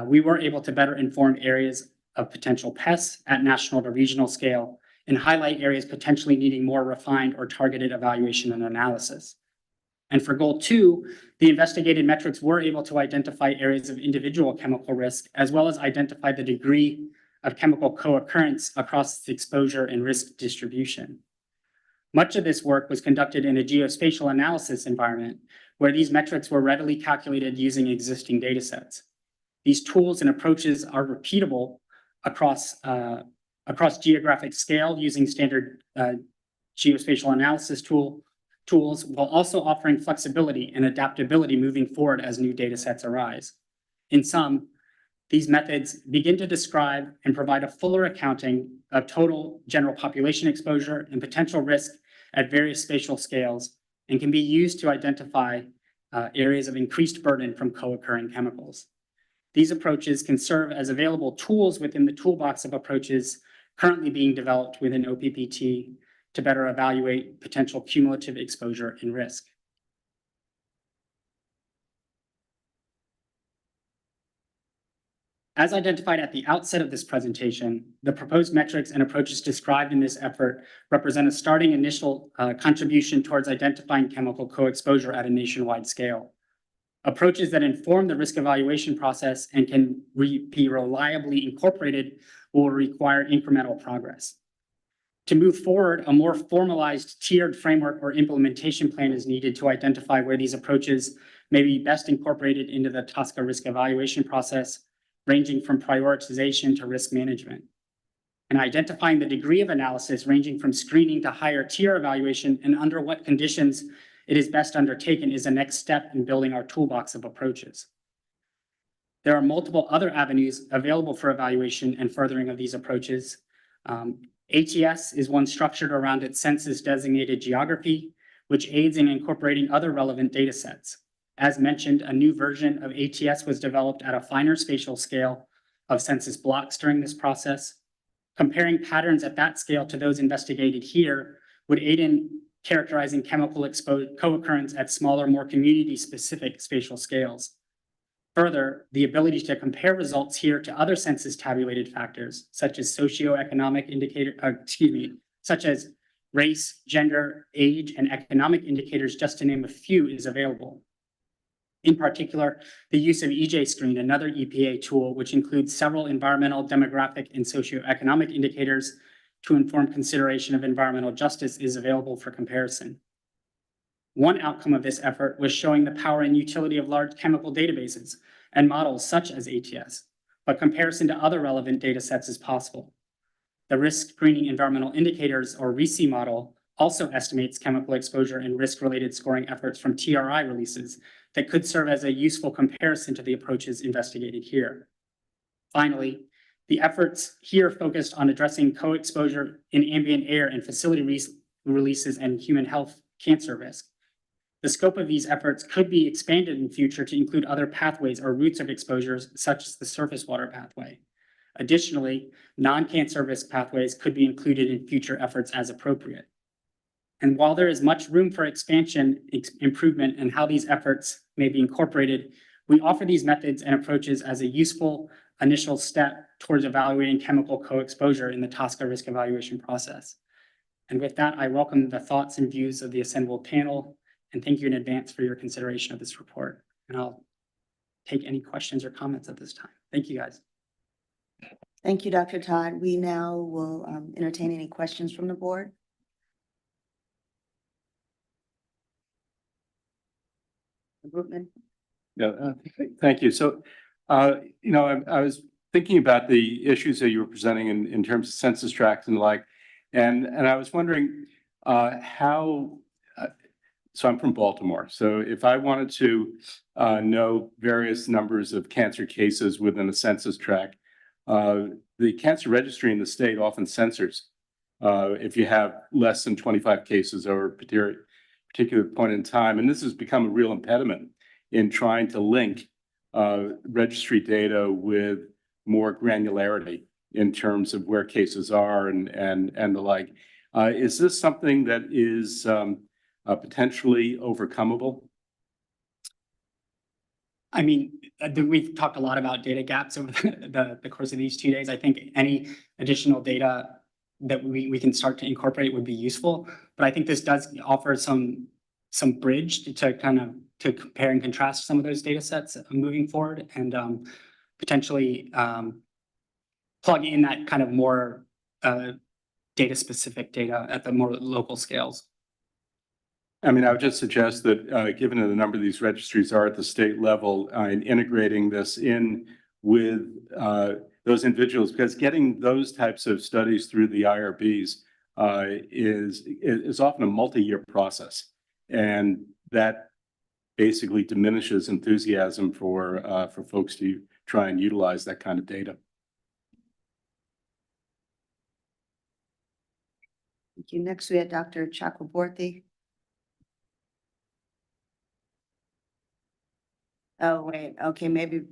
we were able to better inform areas of potential pests at national to regional scale and highlight areas potentially needing more refined or targeted evaluation and analysis. And for goal 2, the investigated metrics were able to identify areas of individual chemical risk, as well as identify the degree of chemical co-occurrence across its exposure and risk distribution. Much of this work was conducted in a geospatial analysis environment, where these metrics were readily calculated using existing data sets. These tools and approaches are repeatable across geographic scale using standard geospatial analysis tools, while also offering flexibility and adaptability moving forward as new data sets arise. In sum, these methods begin to describe and provide a fuller accounting of total general population exposure and potential risk at various spatial scales, and can be used to identify areas of increased burden from co-occurring chemicals. These approaches can serve as available tools within the toolbox of approaches currently being developed within OPPT to better evaluate potential cumulative exposure and risk. As identified at the outset of this presentation, the proposed metrics and approaches described in this effort represent a starting initial contribution towards identifying chemical co-exposure at a nationwide scale. Approaches that inform the risk evaluation process and can be reliably incorporated will require incremental progress. To move forward, a more formalized tiered framework or implementation plan is needed to identify where these approaches may be best incorporated into the TSCA risk evaluation process, ranging from prioritization to risk management. And identifying the degree of analysis ranging from screening to higher tier evaluation and under what conditions it is best undertaken is the next step in building our toolbox of approaches. There are multiple other avenues available for evaluation and furthering of these approaches. ATS is one structured around its census-designated geography, which aids in incorporating other relevant data sets. As mentioned, a new version of ATS was developed at a finer spatial scale of census blocks during this process. Comparing patterns at that scale to those investigated here would aid in characterizing chemical co-occurrence at smaller, more community-specific spatial scales. Further, the ability to compare results here to other census tabulated factors, such as socioeconomic such as race, gender, age, and economic indicators, just to name a few, is available. In particular, the use of EJ Screen, another EPA tool, which includes several environmental, demographic, and socioeconomic indicators to inform consideration of environmental justice, is available for comparison. One outcome of this effort was showing the power and utility of large chemical databases and models such as ATS, but comparison to other relevant data sets is possible. The Risk Screening Environmental Indicators, or RISI model, also estimates chemical exposure and risk-related scoring efforts from TRI releases that could serve as a useful comparison to the approaches investigated here. Finally, the efforts here focused on addressing co-exposure in ambient air and facility releases and human health cancer risk. The scope of these efforts could be expanded in future to include other pathways or routes of exposures, such as the surface water pathway. Additionally, non-cancer risk pathways could be included in future efforts as appropriate. And while there is much room for expansion, improvement, and how these efforts may be incorporated, we offer these methods and approaches as a useful initial step towards evaluating chemical co-exposure in the TSCA risk evaluation process. And with that, I welcome the thoughts and views of the assembled panel and thank you in advance for your consideration of this report. And I'll take any questions or comments at this time. Thank you, guys. Thank you, Dr. Todd. We now will entertain any questions from the board. Brookman? Yeah, thank you. So, I was thinking about the issues that you were presenting in terms of census tracts and the like, and I was wondering how. So I'm from Baltimore. So if I wanted to know various numbers of cancer cases within a census tract, the cancer registry in the state often censors if you have less than 25 cases over a particular point in time. And this has become a real impediment in trying to link registry data with more granularity in terms of where cases are and the like. Is this something that is potentially overcomable? I mean, we've talked a lot about data gaps over the course of these 2 days. I think any additional data that we can start to incorporate would be useful. But I think this does offer some bridge to kind of to compare and contrast some of those data sets moving forward and potentially plug in that kind of more data specific data at the more local scales. I mean, I would just suggest that given that a number of these registries are at the state level and integrating this in with those individuals, because getting those types of studies through the IRBs is often a multi-year process. And that basically diminishes enthusiasm for folks to try and utilize that kind of data. Thank you. Next, we have Dr. Chakraborty. Oh, wait, okay, maybe.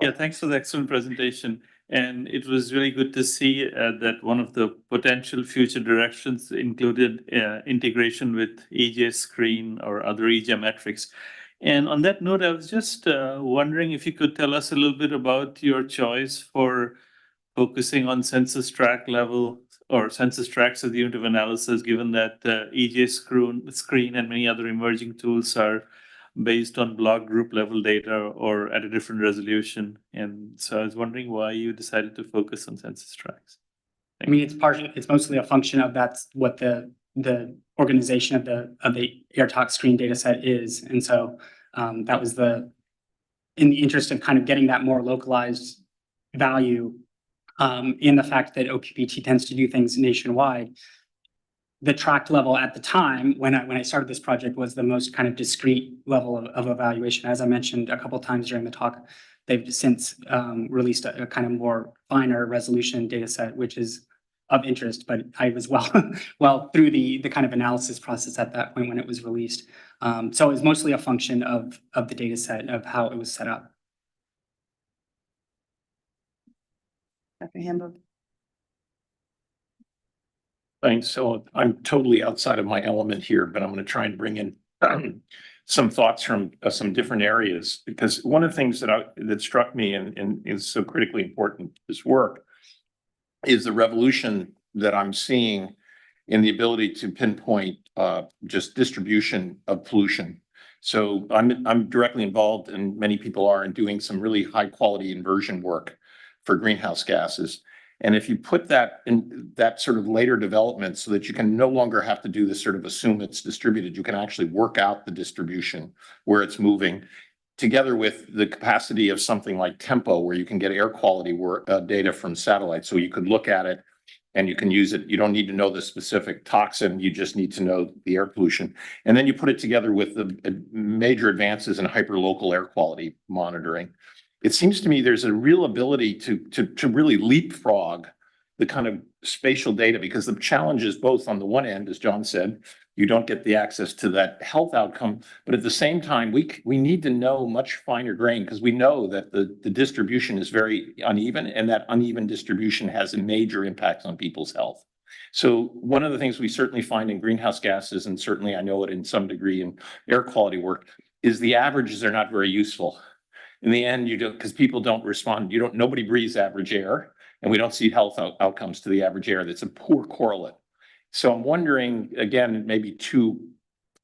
Yeah, thanks for the excellent presentation. And it was really good to see that one of the potential future directions included integration with EJ screen or other EJ metrics. And on that note, I was just wondering if you could tell us a little bit about your choice for focusing on census tract level or census tracts as the unit of analysis, given that EJ screen and many other emerging tools are based on block group level data or at a different resolution. And so I was wondering why you decided to focus on census tracts. I mean, it's mostly a function of that's what the organization of the AirTalk screen data set is. And so that was in the interest of kind of getting that more localized value in the fact that OQPT tends to do things nationwide. The tract level at the time when I started this project was the most kind of discrete level of evaluation. As I mentioned a couple of times during the talk, they've since released a kind of more finer resolution data set, which is of interest, but I was well through the kind of analysis process at that point when it was released. So it was mostly a function of the data set, of how it was set up. Dr. Hamburg. Thanks. So I'm totally outside of my element here, but I'm going to try and bring in some thoughts from some different areas, because one of the things that struck me and is so critically important to this work is the revolution that I'm seeing in the ability to pinpoint just distribution of pollution. So I'm directly involved, and many people are, in doing some really high quality inversion work for greenhouse gases. And if you put that in that sort of later development so that you can no longer have to do this sort of assume it's distributed, you can actually work out the distribution where it's moving, together with the capacity of something like Tempo, where you can get air quality data from satellites. So you could look at it and you can use it. You don't need to know the specific toxin. You just need to know the air pollution. And then you put it together with the major advances in hyperlocal air quality monitoring. It seems to me there's a real ability to really leapfrog the kind of spatial data, because the challenge is both on the one end, as John said, you don't get the access to that health outcome, but at the same time, we need to know much finer grain, because we know that the distribution is very uneven, and that uneven distribution has a major impact on people's health. So one of the things we certainly find in greenhouse gases, and certainly I know it in some degree in air quality work, is the averages are not very useful. In the end, you don't, because people don't respond. Nobody breathes average air. and we don't see health outcomes to the average air. That's a poor correlate. So I'm wondering, again, maybe too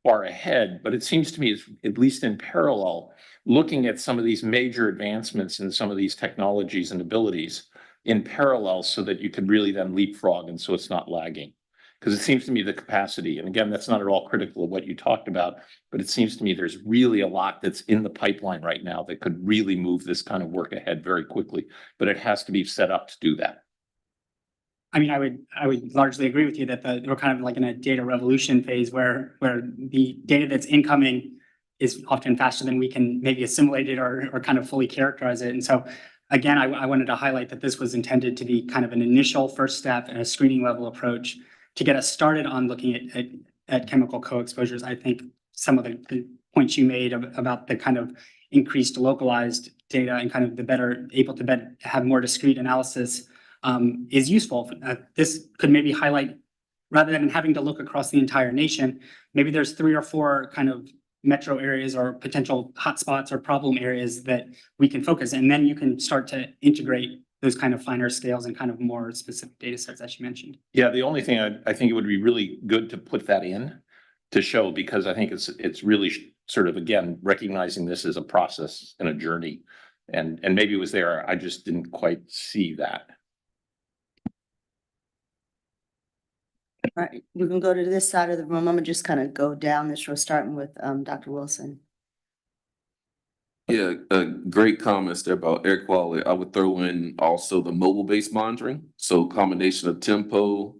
far ahead, but it seems to me, it's, at least in parallel, looking at some of these major advancements in some of these technologies and abilities in parallel so that you could really then leapfrog and so it's not lagging. Because it seems to me the capacity, and again, that's not at all critical of what you talked about, but it seems to me there's really a lot that's in the pipeline right now that could really move this kind of work ahead very quickly, but it has to be set up to do that. I mean, I would largely agree with you that we're kind of like in a data revolution phase where the data that's incoming is often faster than we can maybe assimilate it or kind of fully characterize it. And so again, I wanted to highlight that this was intended to be kind of an initial first step and a screening level approach to get us started on looking at chemical co-exposures. I think some of the points you made about the kind of increased localized data and kind of able to have more discrete analysis is useful. This could maybe highlight, rather than having to look across the entire nation, maybe there's 3 or 4 kind of metro areas or potential hotspots or problem areas that we can focus. And then you can start to integrate those kind of finer scales and kind of more specific data sets as you mentioned. Yeah, the only thing I think it would be really good to put that in to show, because I think it's really sort of, again, recognizing this as a process and a journey. And maybe it was there, I just didn't quite see that. All right, we can go to this side of the room. I'm gonna just kind of go down this row, starting with Dr. Wilson. Yeah, great comments there about air quality. I would throw in also the mobile-based monitoring. So combination of tempo,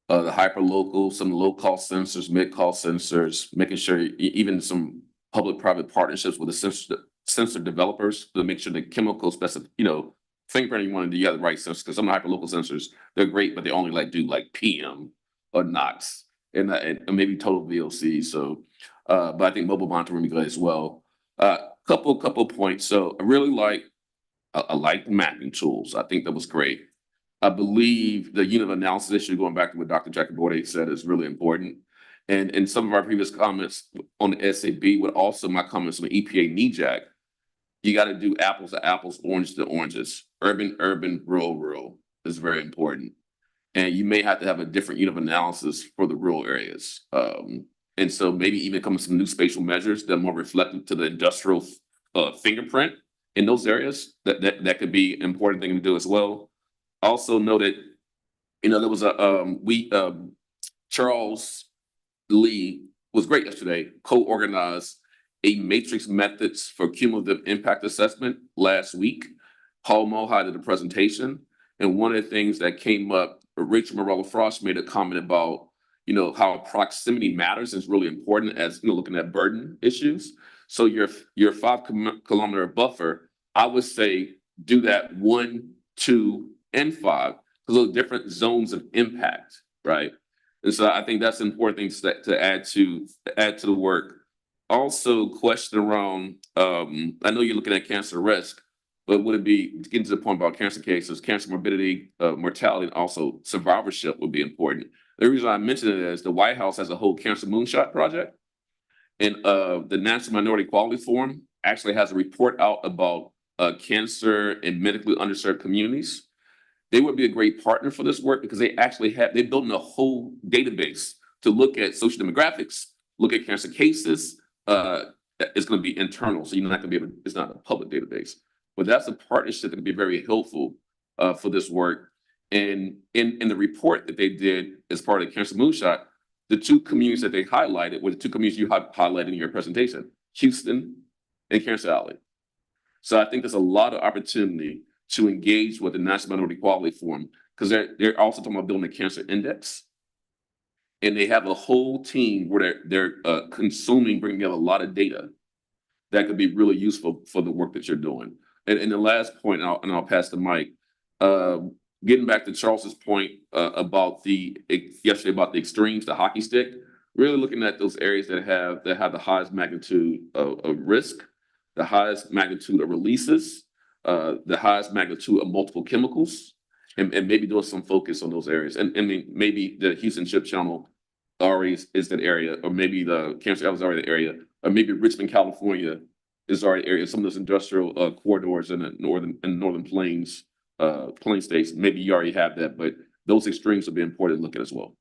the hyperlocal, some low-cost sensors, mid-cost sensors, making sure even some public-private partnerships with the sensor developers to make sure the chemical specific, fingerprinting, you want to do the right sensors, because some of the hyperlocal sensors, they're great, but they only do PM or NOx and maybe total VOC. So, but I think mobile monitoring would be good as well. Couple points. So I really like the mapping tools. I think that was great. I believe the unit of analysis issue, going back to what Dr. Chakraborty said, is really important. And in some of our previous comments on the SAB, but also my comments on the EPA NEJAC, you got to do apples to apples, oranges to oranges. Urban, rural is very important. And you may have to have a different unit of analysis for the rural areas. And so maybe even come with some new spatial measures that are more reflective to the industrial fingerprint in those areas. That could be an important thing to do as well. Also noted, there was Charles Lee was great yesterday, co-organized a matrix methods for cumulative impact assessment last week. Paul Mohai did a presentation. And one of the things that came up, Rachel Morello-Frost made a comment about, how proximity matters is really important as, looking at burden issues. So your 5-kilometer buffer, I would say do that 1, 2, and 5, because those are different zones of impact, right? And so I think that's important things to add to the work. Also, question around, I know you're looking at cancer risk, but would it be, getting to the point about cancer cases, cancer morbidity, mortality, and also survivorship would be important. The reason I mention it is the White House has a whole cancer moonshot project. And the National Minority Quality Forum actually has a report out about cancer in medically underserved communities. They would be a great partner for this work because they're building a whole database to look at social demographics, look at cancer cases. It's going to be internal, so you're not going to be able, it's not a public database. But that's a partnership that can be very helpful for this work. And in the report that they did as part of the Cancer Moonshot, the 2 communities that they highlighted were the 2 communities you highlighted in your presentation, Houston and Cancer Alley. So I think there's a lot of opportunity to engage with the National Minority Quality Forum, because they're also talking about building a cancer index. And they have a whole team where they're consuming, bringing together a lot of data that could be really useful for the work that you're doing. And the last point, and I'll pass the mic, getting back to Charles's point about yesterday about the extremes, the hockey stick, really looking at those areas that have the highest magnitude of risk, the highest magnitude of releases, the highest magnitude of multiple chemicals, and maybe doing some focus on those areas. And I mean, maybe the Houston Ship Channel already is that area, or maybe the Cancer Alley is already the area, or maybe Richmond, California is already area. Some of those industrial corridors in the northern plains plain states, maybe you already have that, but those extremes will be important to look at as well.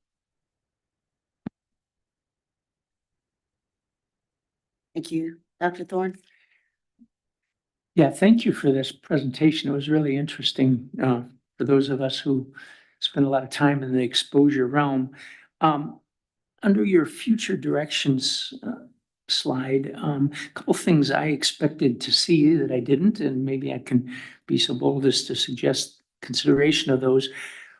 Thank you. Dr. Thorne? Yeah, thank you for this presentation. It was really interesting for those of us who spend a lot of time in the exposure realm. Under your future directions slide, a couple things I expected to see that I didn't, and maybe I can be so bold as to suggest consideration of those.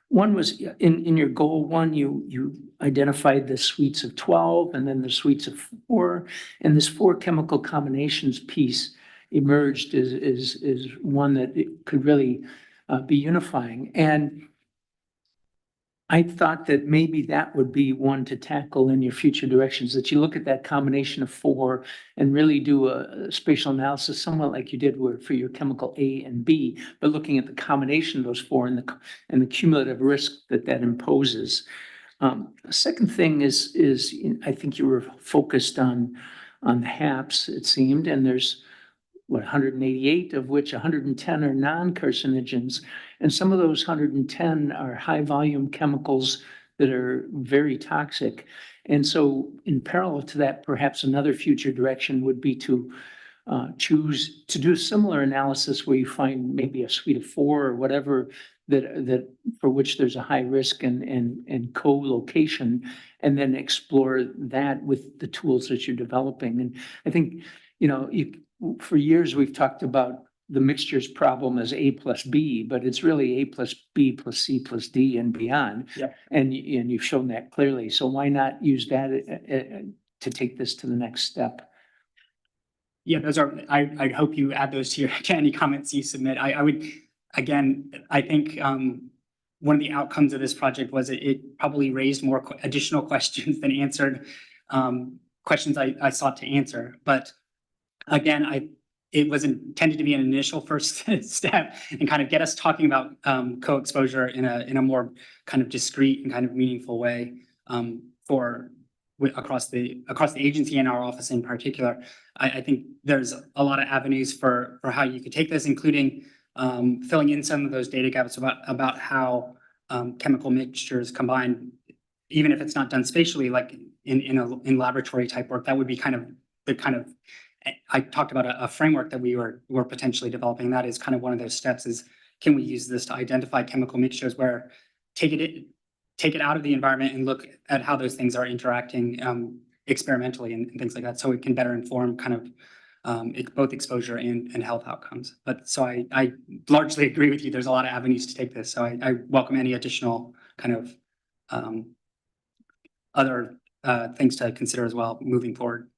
One was in your goal one, you identified the suites of 12 and then the suites of 4, and this 4 chemical combinations piece emerged is one that it could really be unifying. And I thought that maybe that would be one to tackle in your future directions, that you look at that combination of 4 and really do a spatial analysis, somewhat like you did for your chemical A and B, but looking at the combination of those 4 and the cumulative risk that imposes. Second thing is I think you were focused on the HAPs, it seemed, and there's 188 of which 110 are non-carcinogens. And some of those 110 are high volume chemicals that are very toxic. And so in parallel to that, perhaps another future direction would be to choose to do a similar analysis where you find maybe a suite of 4 or whatever that for which there's a high risk and co-location, and then explore that with the tools that you're developing. And I think, for years, we've talked about the mixtures problem as A plus B, but it's really A plus B plus C plus D and beyond. Yep. And you've shown that clearly. So why not use that to take this to the next step? Yeah, I hope you add those to any comments you submit. I would, again, I think one of the outcomes of this project was it probably raised more additional questions than answered questions I sought to answer. But again, it was intended to be an initial first step and kind of get us talking about co-exposure in a more kind of discrete and kind of meaningful way across the agency and our office in particular. I think there's a lot of avenues for how you could take this, including filling in some of those data gaps about how chemical mixtures combine, even if it's not done spatially, like in laboratory type work. That would be kind of I talked about a framework that we're potentially developing. That is kind of one of those steps is, can we use this to identify chemical mixtures where take it out of the environment and look at how those things are interacting experimentally and things like that, so it can better inform kind of both exposure and health outcomes. But so I largely agree with you. There's a lot of avenues to take this. So I welcome any additional kind of other things to consider as well moving forward.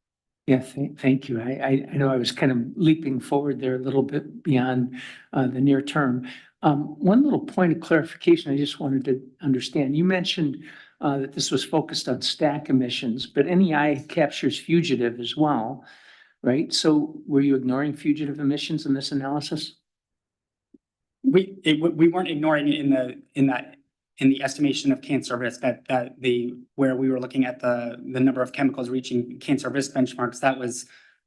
Yeah, thank you. I know I was kind of leaping forward there a little bit beyond the near term. One little point of clarification I just wanted to understand. You mentioned that this was focused on stack emissions, but NEI captures fugitive as well, right? So were you ignoring fugitive emissions in this analysis? We weren't ignoring it in the estimation of cancer risk, where we were looking at the number of chemicals reaching cancer risk benchmarks. That was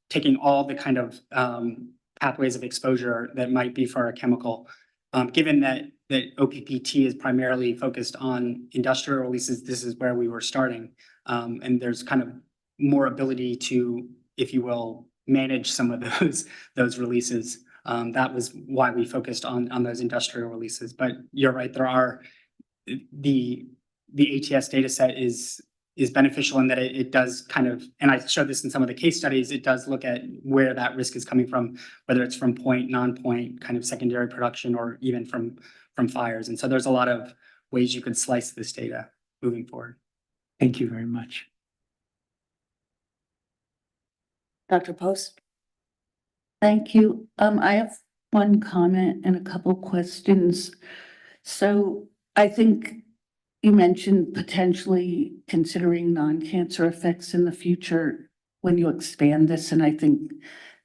taking all the kind of pathways of exposure that might be for a chemical. Given that OPPT is primarily focused on industrial releases, this is where we were starting. And there's kind of more ability to, if you will, manage some of those releases. That was why we focused on those industrial releases. But you're right, there are the ATS data set is beneficial in that it does kind of, and I showed this in some of the case studies, it does look at where that risk is coming from, whether it's from point, non-point, kind of secondary production, or even from fires. And so there's a lot of ways you could slice this data moving forward. Thank you very much. Dr. Post? Thank you. I have one comment and a couple questions. So I think you mentioned potentially considering non-cancer effects in the future when you expand this, and I think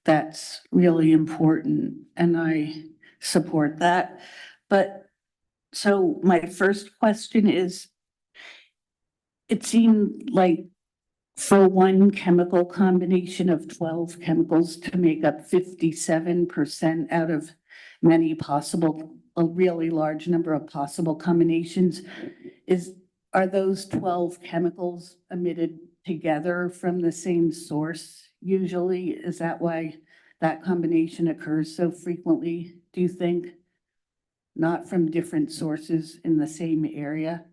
that's really important, and I support that. But so my first question is, it seemed like for one chemical combination of 12 chemicals to make up 57% out of many possible a really large number of possible combinations. Are those 12 chemicals emitted together from the same source usually? Is that why that combination occurs so frequently, do you think? Not from different sources in the same area?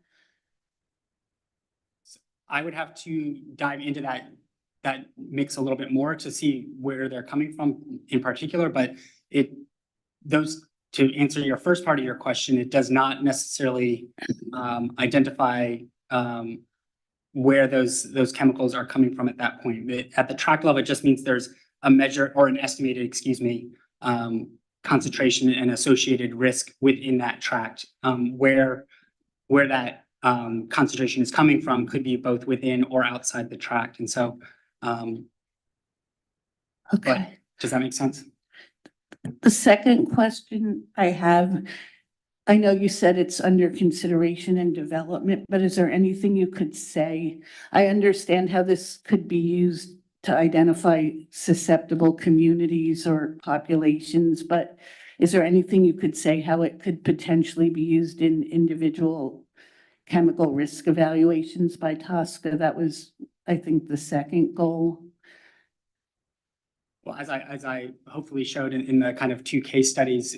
I would have to dive into that mix a little bit more to see where they're coming from in particular, but to answer your first part of your question, it does not necessarily identify where those chemicals are coming from at that point. At the tract level, it just means there's a measure or an estimated, concentration and associated risk within that tract. Where that concentration is coming from could be both within or outside the tract. And so, Okay. does that make sense? The second question I have, I know you said it's under consideration and development, but is there anything you could say? I understand how this could be used to identify susceptible communities or populations, but is there anything you could say how it could potentially be used in individual chemical risk evaluations by TSCA? That was, I think, the second goal. Well, as I hopefully showed in the kind of 2 case studies,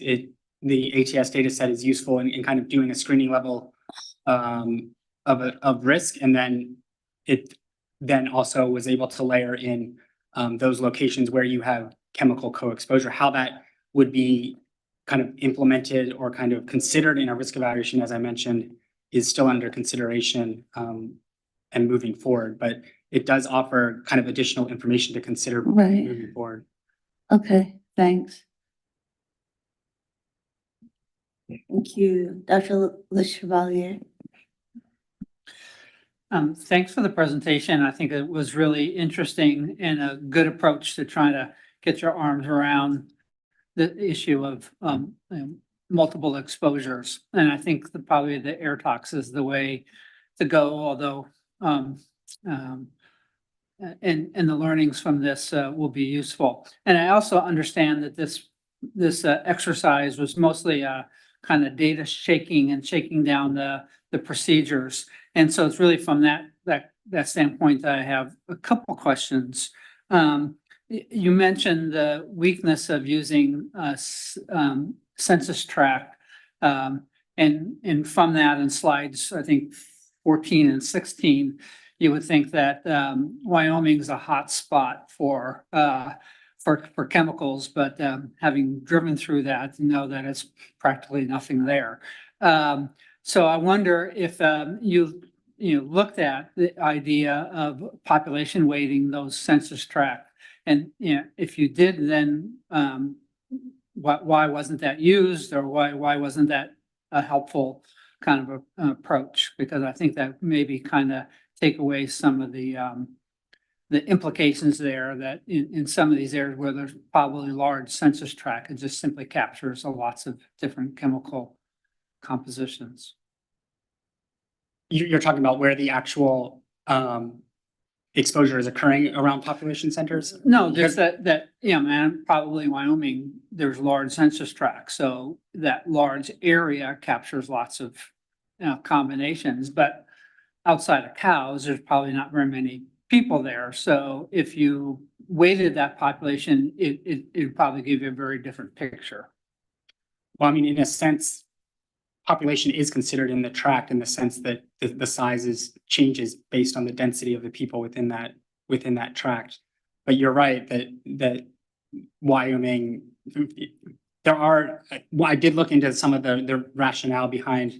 the ATS data set is useful in kind of doing a screening level of risk, and then it also was able to layer in those locations where you have chemical co-exposure. How that would be kind of implemented or kind of considered in a risk evaluation, as I mentioned, is still under consideration and moving forward, but it does offer kind of additional information to consider moving forward. Okay, thanks. Thank you. Dr. LeChevalier. Thanks for the presentation. I think it was really interesting and a good approach to trying to get your arms around the issue of multiple exposures. And I think probably the air tox is the way to go, although and the learnings from this will be useful. And I also understand that this exercise was mostly kind of data shaking and shaking down the procedures. And so it's really from that standpoint that I have a couple questions. You mentioned the weakness of using census tract, and from that in slides, I think 14 and 16, you would think that Wyoming is a hot spot for chemicals, but having driven through that, you know that it's practically nothing there. So I wonder if you looked at the idea of population weighting those census tract, and if you did, then why wasn't that used, or why wasn't that a helpful kind of approach? Because I think that maybe kind of take away some of the implications there, that in some of these areas where there's probably large census tract, it just simply captures lots of different chemical compositions. You're talking about where the actual exposure is occurring around population centers? No, just that man, probably Wyoming, there's large census tracts, so that large area captures lots of combinations, but outside of cows, there's probably not very many people there. So if you weighted that population, it would probably give you a very different picture. Well, I mean, in a sense, population is considered in the tract in the sense that the sizes changes based on the density of the people within that tract. But you're right that Wyoming, I did look into some of the rationale behind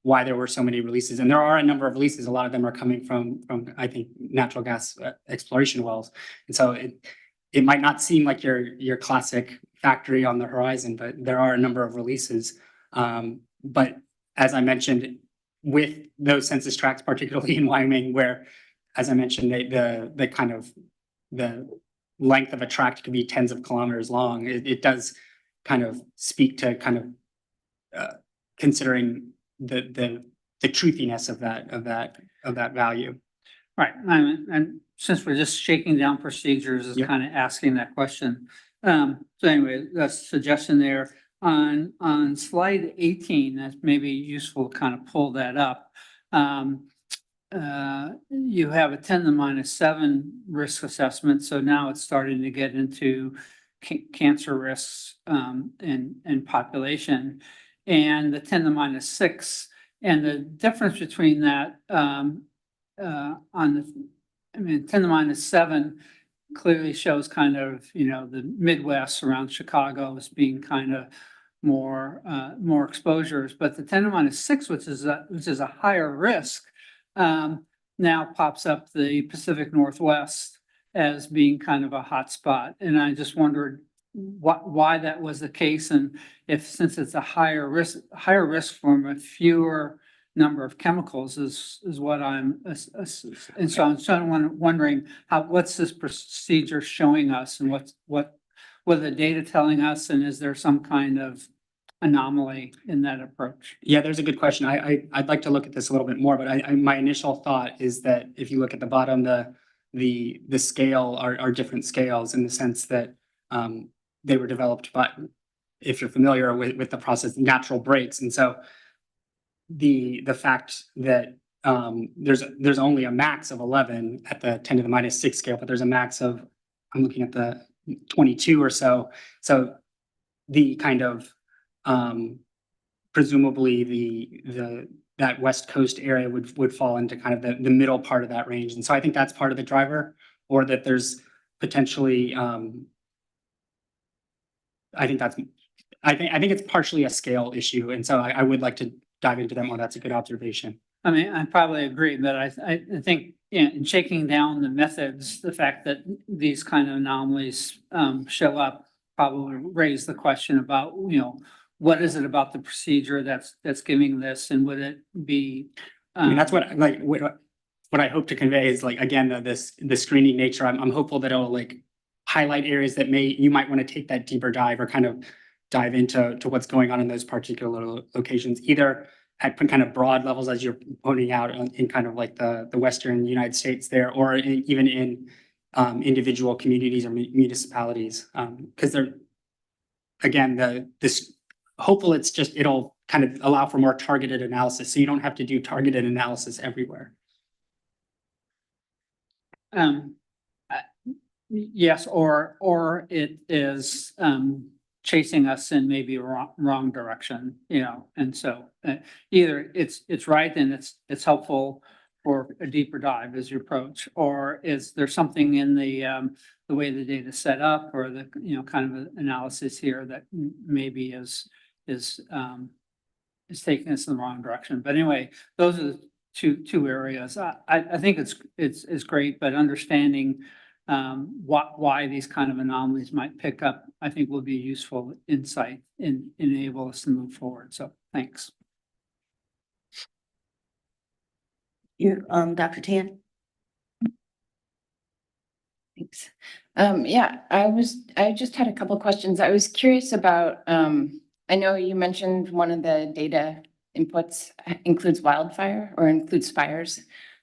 why there were so many releases, and there are a number of releases. A lot of them are coming from I think natural gas exploration wells, and so it might not seem like your classic factory on the horizon, but there are a number of releases. But as I mentioned, with those census tracts, particularly in Wyoming, where, as I mentioned, the kind of the length of a tract could be tens of kilometers long, it does kind of speak to kind of considering the truthiness of that value. Right, and since we're just shaking down procedures, is kind of asking that question. So anyway, that's a suggestion there. on slide 18, that's maybe useful to kind of pull that up. You have a 10 to the minus 7 risk assessment. So now it's starting to get into cancer risks in population, and the 10 to the minus 6. And the difference between that on the, 10 to the minus 7 clearly shows kind of, the Midwest around Chicago as being kind of more exposures, but the 10 to the minus 6, which is a higher risk, now pops up the Pacific Northwest as being kind of a hot spot. And I just wondered why that was the case, and if, since it's a higher risk from a fewer number of chemicals is what I'm, and so I'm wondering what's this procedure showing us, and what are the data telling us, and is there some kind of anomaly in that approach? Yeah, there's a good question. I'd like to look at this a little bit more, but my initial thought is that if you look at the bottom, the scale are different scales in the sense that they were developed by, if you're familiar with the process, natural breaks. And so the fact that there's only a max of 11 at the 10 to the minus 6 scale, but there's a max of, I'm looking at the 22 or so. So the kind of presumably that West Coast area would fall into kind of the middle part of that range. And so I think that's part of the driver, or that there's potentially I think it's partially a scale issue. And so I would like to dive into that more. That's a good observation. I mean, I probably agree, but I think, in shaking down the methods, the fact that these kind of anomalies show up probably raise the question about, what is it about the procedure that's giving this, and would it be? I mean, that's what I hope to convey is, like, again, the screening nature. I'm hopeful that it'll highlight areas that you might want to take that deeper dive, or kind of dive into what's going on in those particular locations, either at kind of broad levels, as you're pointing out, in kind of like the Western United States there, or even in individual communities or municipalities. Because they're, again, hopeful it'll kind of allow for more targeted analysis, so you don't have to do targeted analysis everywhere. Yes, or it is chasing us in maybe a wrong direction, and so either it's right and it's helpful for a deeper dive as you approach, or is there something in the way the data is set up, or the kind of analysis here that maybe is taking us in the wrong direction. But anyway, those are the two areas. I think it's great, but understanding why these kind of anomalies might pick up, I think, will be useful insight and enable us to move forward. So thanks. You, Dr. Tan? Thanks. Yeah, I just had a couple of questions. I was curious about, I know you mentioned one of the data inputs includes wildfire, or includes fires,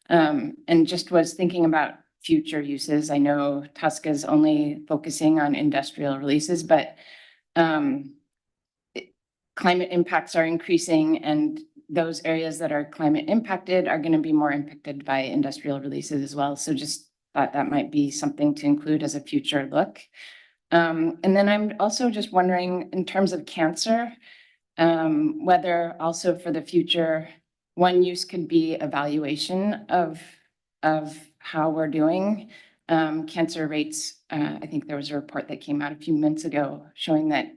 and just was thinking about future uses. I know Tusk is only focusing on industrial releases, but climate impacts are increasing, and those areas that are climate impacted are going to be more impacted by industrial releases as well. So just thought that might be something to include as a future look. And then I'm also just wondering, in terms of cancer, whether also for the future, one use could be evaluation of how we're doing. Cancer rates, I think there was a report that came out a few months ago showing that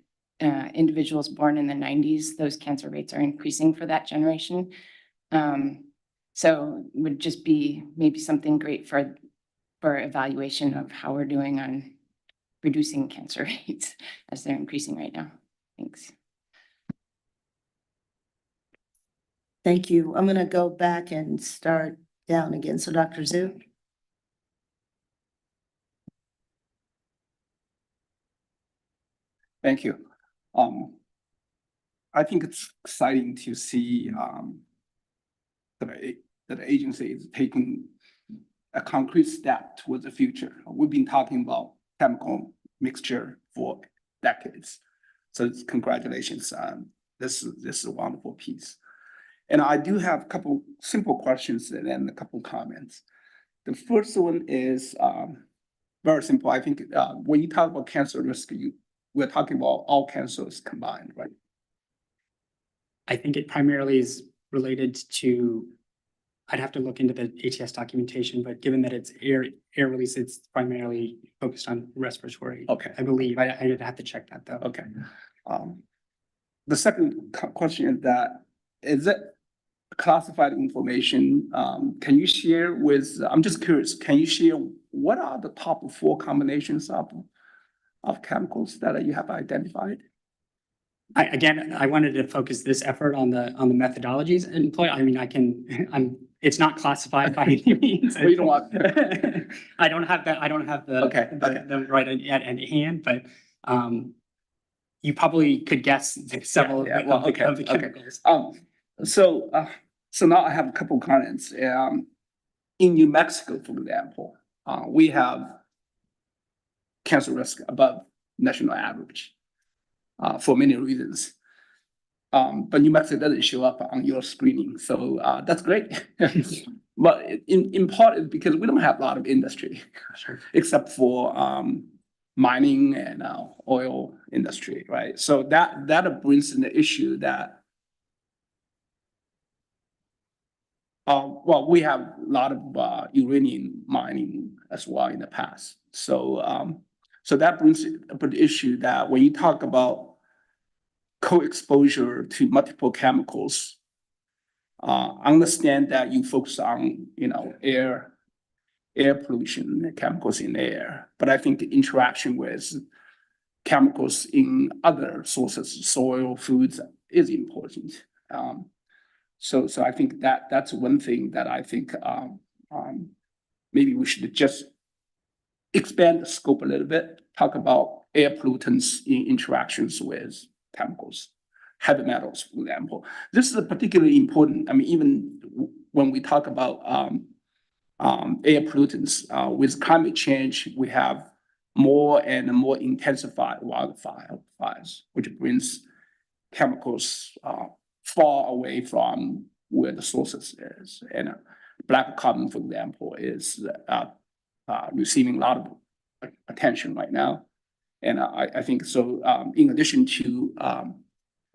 individuals born in the 90s, those cancer rates are increasing for that generation. So would just be maybe something great for evaluation of how we're doing on reducing cancer rates as they're increasing right now. Thanks. Thank you. I'm going to go back and start down again. So Dr. Zhu. Thank you. I think it's exciting to see that the agency is taking a concrete step towards the future. We've been talking about chemical mixture for decades. So congratulations. This is a wonderful piece. And I do have a couple simple questions and then a couple comments. The first one is very simple. I think when you talk about cancer risk, we're talking about all cancers combined, right? I think it primarily is related to, I'd have to look into the ATS documentation, but given that it's air release, it's primarily focused on respiratory. Okay. I believe. I'd have to check that though. Okay. The second question is that, is it classified information? Can you share with, I'm just curious, can you share what are the top 4 combinations of chemicals that you have identified? I wanted to focus this effort on the methodologies employed. I mean, it's not classified by any means. Well, you don't want. I don't have the Okay. them right at hand, but you probably could guess several of the chemicals. So now I have a couple comments. In New Mexico, for example, we have cancer risk above national average for many reasons. But New Mexico doesn't show up on your screening, so that's great. But in part, it's because we don't have a lot of industry, except for mining and oil industry, right? So that brings in the issue that well, we have a lot of uranium mining as well in the past. So so that brings up an issue that when you talk about co-exposure to multiple chemicals, understand that you focus on, air pollution, chemicals in the air, but I think the interaction with chemicals in other sources, soil, foods, is important. So I think that's one thing that I think maybe we should just expand the scope a little bit, talk about air pollutants in interactions with chemicals, heavy metals, for example. This is particularly important. I mean, even when we talk about air pollutants, with climate change, we have more and more intensified wildfires, which brings chemicals far away from where the sources is. And black carbon, for example, is receiving a lot of attention right now. And I think so, in addition to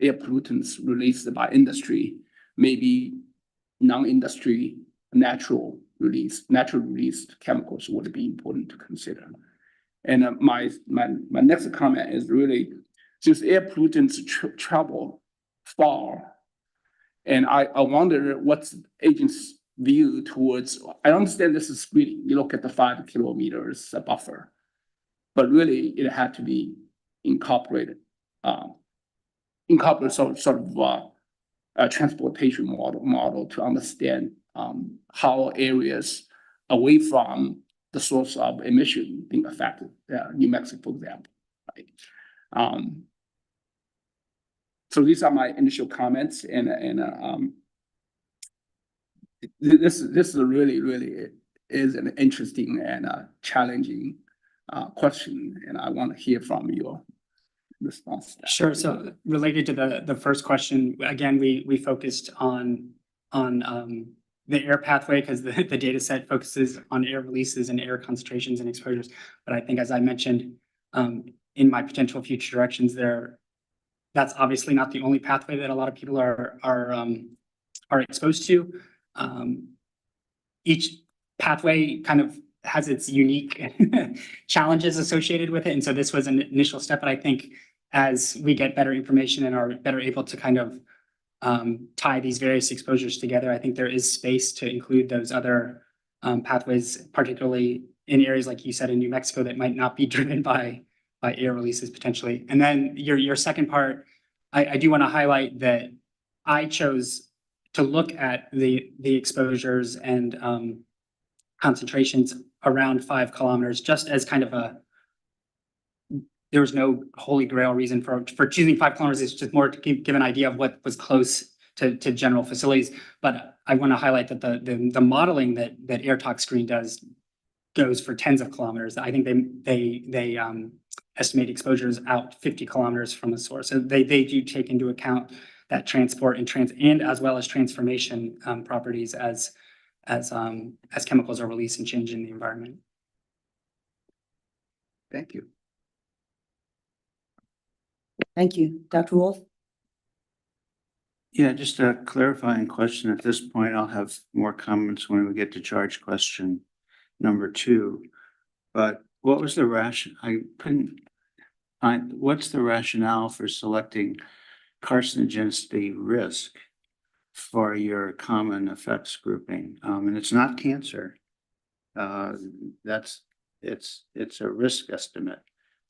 air pollutants released by industry, maybe non-industry natural released chemicals would be important to consider. And my next comment is really, since air pollutants travel far, and I wonder what's the agent's view towards, I understand this is screening, you look at the 5 kilometers buffer, but really it had to be incorporated sort of a transportation model to understand how areas away from the source of emission being affected, New Mexico, for example, right? So these are my initial comments, and this is really is an interesting and challenging question, and I want to hear from your response. Sure. So related to the first question, again, we focused on the air pathway because the data set focuses on air releases and air concentrations and exposures. But I think, as I mentioned, in my potential future directions there, that's obviously not the only pathway that a lot of people are exposed to. Each pathway kind of has its unique challenges associated with it. And so this was an initial step. But I think as we get better information and are better able to kind of tie these various exposures together, I think there is space to include those other pathways, particularly in areas like you said in New Mexico that might not be driven by air releases potentially. And then your second part, I do want to highlight that I chose to look at the exposures and concentrations around 5 kilometers, just as kind of there was no holy grail reason for choosing 5 kilometers. It's just more to give an idea of what was close to general facilities. But I want to highlight that the modeling that AirTalk Screen does goes for tens of kilometers. I think they estimate exposures out 50 kilometers from the source. So they do take into account that transport and as well as transformation properties as chemicals are released and change in the environment. Thank you. Thank you. Dr. Wolf? Yeah, just a clarifying question. At this point, I'll have more comments when we get to charge question number 2. But what was the I couldn't find, what's the rationale for selecting carcinogenicity risk for your common effects grouping? And it's not cancer. It's a risk estimate.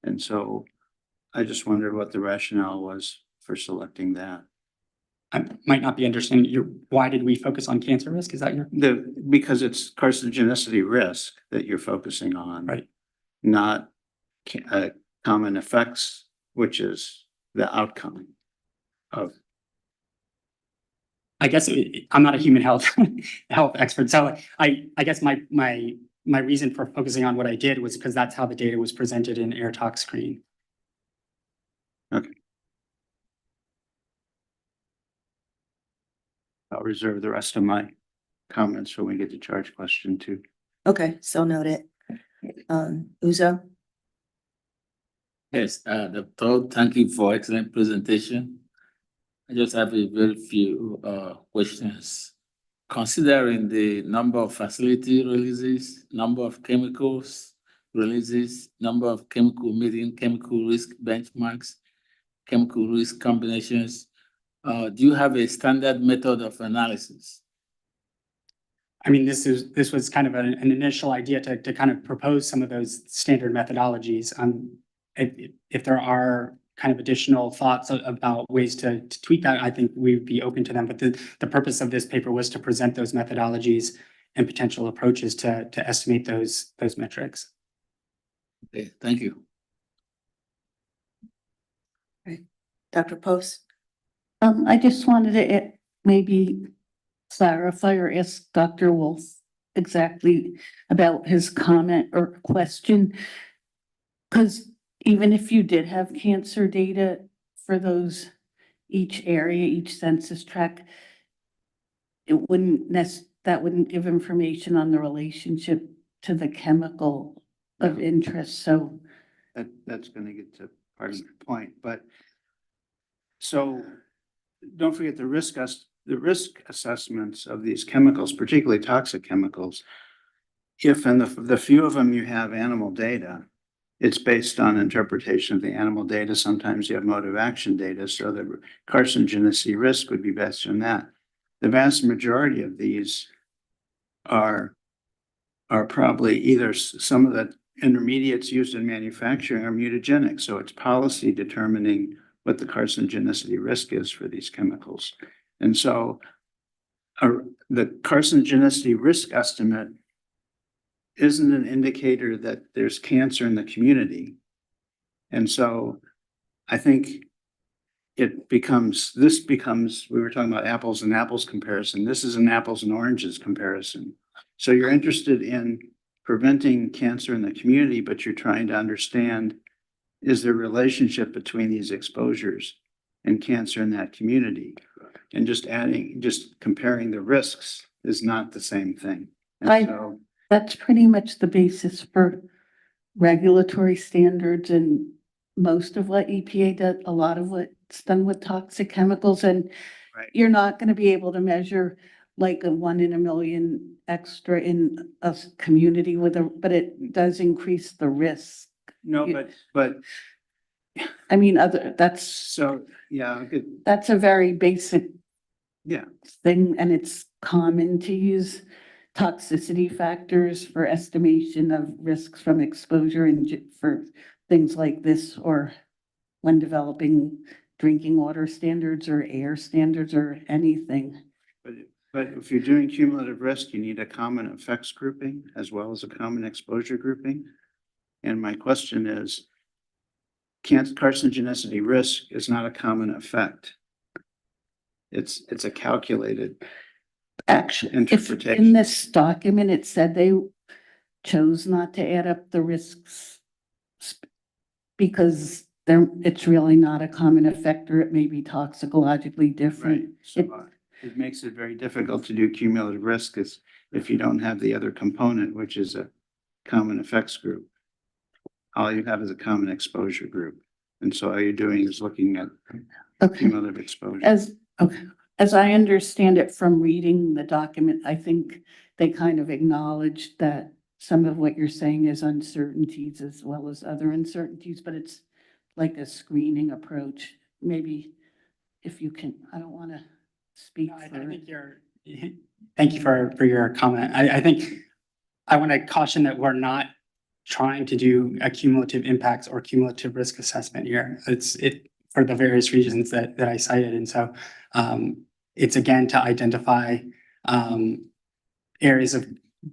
And so I just wondered what the rationale was for selecting that. I might not be understanding why did we focus on cancer risk? Is that Because it's carcinogenicity risk that you're focusing on. Right. Not common effects, which is the outcome of. I guess I'm not a human health expert, so I guess my reason for focusing on what I did was because that's how the data was presented in air tox screen. Okay. I'll reserve the rest of my comments when we get to charge question 2. Okay, so noted. Uzo? Yes, Dr. Thank you for excellent presentation. I just have a very few questions. Considering the number of facility releases, number of chemicals releases, number of chemical meeting, chemical risk benchmarks, chemical risk combinations, do you have a standard method of analysis? I mean, this was kind of an initial idea to kind of propose some of those standard methodologies. If there are kind of additional thoughts about ways to tweak that, I think we'd be open to them. But the purpose of this paper was to present those methodologies and potential approaches to estimate those metrics. Okay, thank you. Right. Dr. Post? I just wanted to maybe clarify or ask Dr. Wolf exactly about his comment or question. Because even if you did have cancer data for those, each area, each census tract, it wouldn't that wouldn't give information on the relationship to the chemical of interest. So That's going to get to part of your point, but so don't forget the risk assessments of these chemicals, particularly toxic chemicals. If in the few of them you have animal data, it's based on interpretation of the animal data. Sometimes you have mode of action data, so the carcinogenicity risk would be based on that. The vast majority of these are probably either some of the intermediates used in manufacturing are mutagenic, so it's policy determining what the carcinogenicity risk is for these chemicals. And so the carcinogenicity risk estimate isn't an indicator that there's cancer in the community. And so I think this becomes, we were talking about apples and apples comparison. This is an apples and oranges comparison. So you're interested in preventing cancer in the community, but you're trying to understand, is there a relationship between these exposures and cancer in that community? And just comparing the risks is not the same thing. And that's pretty much the basis for regulatory standards and most of what EPA does, a lot of what's done with toxic chemicals. And you're not going to be able to measure like a 1 in a million extra in a community but it does increase the risk. No, but I mean, that's a very basic thing, and it's common to use toxicity factors for estimation of risks from exposure and for things like this, or when developing drinking water standards or air standards or anything. But if you're doing cumulative risk, you need a common effects grouping as well as a common exposure grouping. And my question is, carcinogenicity risk is not a common effect. It's a calculated interpretation. In this document, it said they chose not to add up the risks because it's really not a common effect, or it may be toxicologically different. Right, so it makes it very difficult to do cumulative risk if you don't have the other component, which is a common effects group. All you have is a common exposure group. And so all you're doing is looking at cumulative exposure. As I understand it from reading the document, I think they kind of acknowledge that some of what you're saying is uncertainties as well as other uncertainties, but it's like a screening approach. Maybe if you can, I don't want to speak No, I for. think thank you for your comment. I think I want to caution that we're not trying to do a cumulative impacts or cumulative risk assessment here. It's for the various reasons that I cited. And so it's again to identify areas of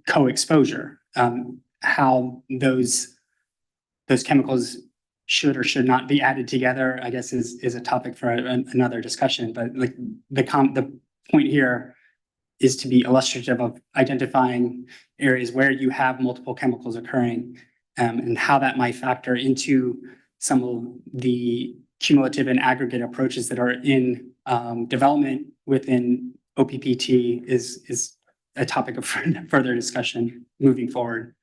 co-exposure, how those chemicals should or should not be added together, I guess is a topic for another discussion. But like the point here is to be illustrative of identifying areas where you have multiple chemicals occurring, and how that might factor into some of the cumulative and aggregate approaches that are in development within OPPT is a topic of further discussion moving forward.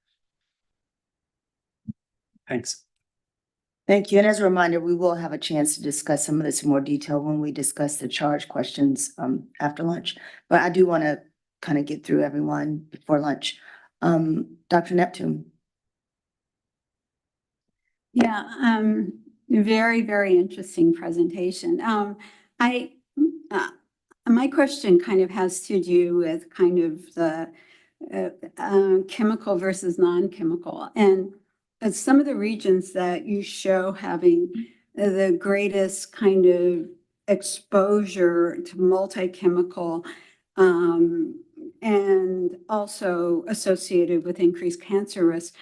Thanks. Thank you. And as a reminder, we will have a chance to discuss some of this in more detail when we discuss the charge questions after lunch. But I do want to kind of get through everyone before lunch. Dr. Neptune. Yeah, very, very interesting presentation. My question kind of has to do with kind of the chemical versus non-chemical. And some of the regions that you show having the greatest kind of exposure to multi-chemical and also associated with increased cancer risk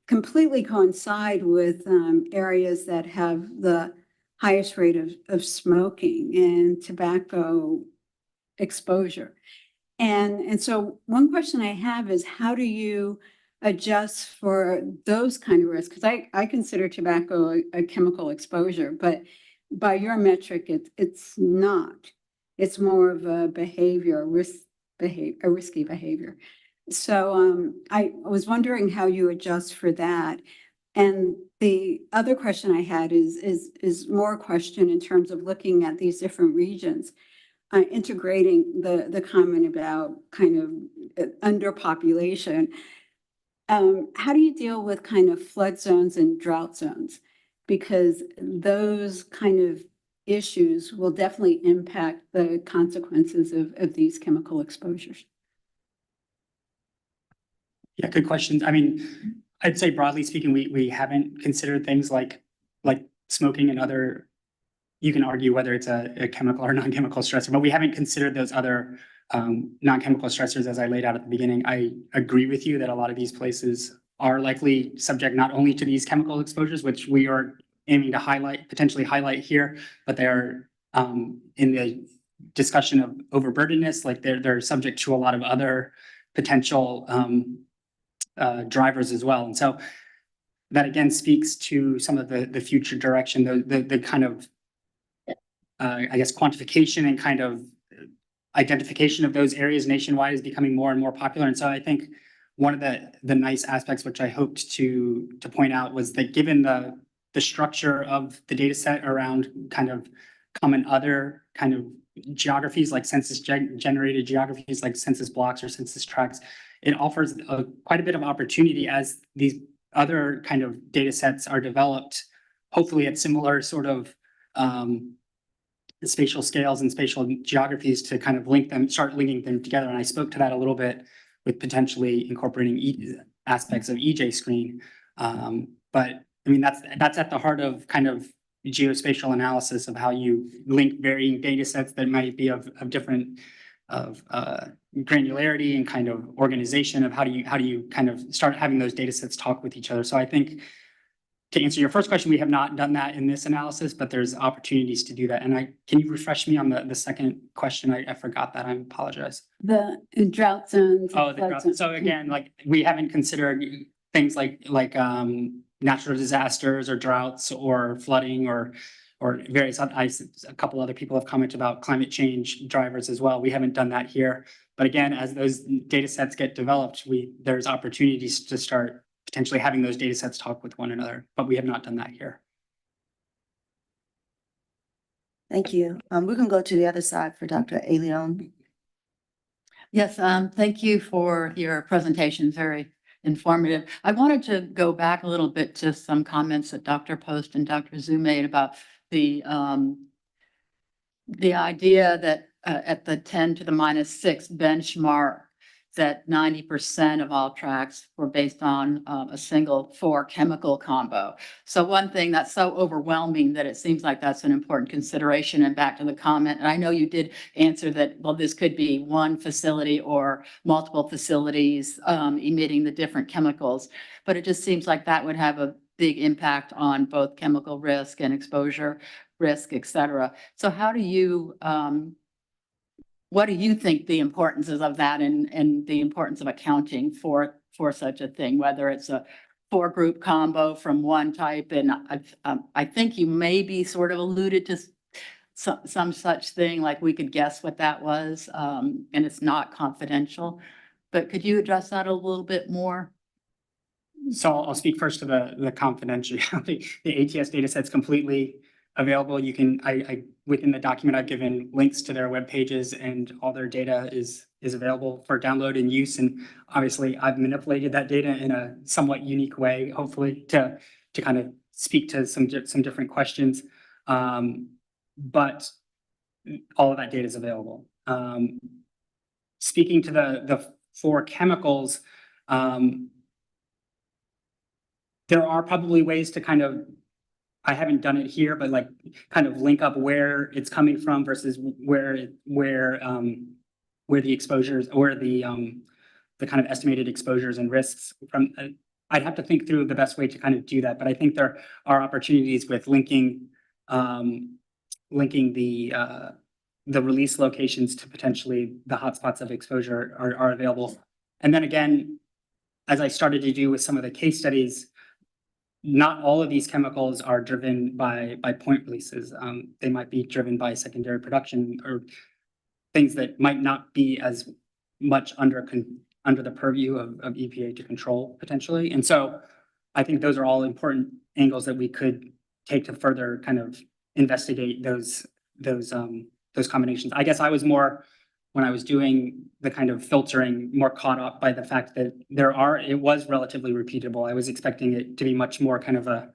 completely coincide with areas that have the highest rate of smoking and tobacco exposure. And so one question I have is, how do you adjust for those kind of risks? Because I consider tobacco a chemical exposure, but by your metric, it's not. It's more of a risky behavior. So I was wondering how you adjust for that. And the other question I had is more a question in terms of looking at these different regions, integrating the comment about kind of underpopulation. How do you deal with kind of flood zones and drought zones? Because those kind of issues will definitely impact the consequences of these chemical exposures. Yeah, good questions. I mean, I'd say broadly speaking, we haven't considered things like smoking and other, you can argue whether it's a chemical or non-chemical stressor, but we haven't considered those other non-chemical stressors as I laid out at the beginning. I agree with you that a lot of these places are likely subject not only to these chemical exposures, which we are aiming to potentially highlight here, but they are in the discussion of overburdenedness, like they're subject to a lot of other potential drivers as well. And so that again speaks to some of the future direction, the kind of, I guess, quantification and kind of identification of those areas nationwide is becoming more and more popular. And so I think one of the nice aspects, which I hoped to point out, was that given the structure of the data set around kind of common other kind of geographies like census generated geographies like census blocks or census tracts, it offers quite a bit of opportunity as these other kind of data sets are developed, hopefully at similar sort of spatial scales and spatial geographies, to kind of start linking them together. And I spoke to that a little bit with potentially incorporating aspects of EJ screen. But I mean, that's at the heart of kind of geospatial analysis of how you link varying data sets that might be of different granularity and kind of organization of how do you kind of start having those data sets talk with each other. So I think to answer your first question, we have not done that in this analysis, but there's opportunities to do that. And can you refresh me on the second question? I forgot that. I apologize. The drought zones. Oh, the drought. So again, like we haven't considered things like natural disasters or droughts or flooding or various, a couple other people have commented about climate change drivers as well. We haven't done that here. But again, as those data sets get developed, there's opportunities to start potentially having those data sets talk with one another, but we have not done that here. Thank you. We can go to the other side for Dr. Leon. Yes, thank you for your presentation. Very informative. I wanted to go back a little bit to some comments that Dr. Post and Dr. Zhu made about the idea that at the 10⁻⁶ benchmark, that 90% of all tracks were based on a single 4 chemical combo. So one thing that's so overwhelming that it seems like that's an important consideration. And back to the comment, and I know you did answer that, well, this could be one facility or multiple facilities emitting the different chemicals, but it just seems like that would have a big impact on both chemical risk and exposure risk, et cetera. So how do you, what do you think the importance is of that and the importance of accounting for such a thing, whether it's a 4-group combo from one type? And I think you maybe sort of alluded to some such thing, like we could guess what that was, and it's not confidential. But could you address that a little bit more? So I'll speak first to the confidentiality. The ATS data set's completely available. You can, within the document, I've given links to their web pages, and all their data is available for download and use. And obviously, I've manipulated that data in a somewhat unique way, hopefully, to kind of speak to some different questions. But all of that data is available. Speaking to the 4 chemicals, there are probably ways to kind of, I haven't done it here, but like kind of link up where it's coming from versus where the exposures or the kind of estimated exposures and risks from. I'd have to think through the best way to kind of do that, but I think there are opportunities with linking the release locations to potentially the hotspots of exposure are available. And then again, as I started to do with some of the case studies, not all of these chemicals are driven by point releases. They might be driven by secondary production or things that might not be as much under the purview of EPA to control potentially. And so I think those are all important angles that we could take to further kind of investigate those combinations. I guess I was more, when I was doing the kind of filtering, more caught up by the fact that it was relatively repeatable. I was expecting it to be much more kind of a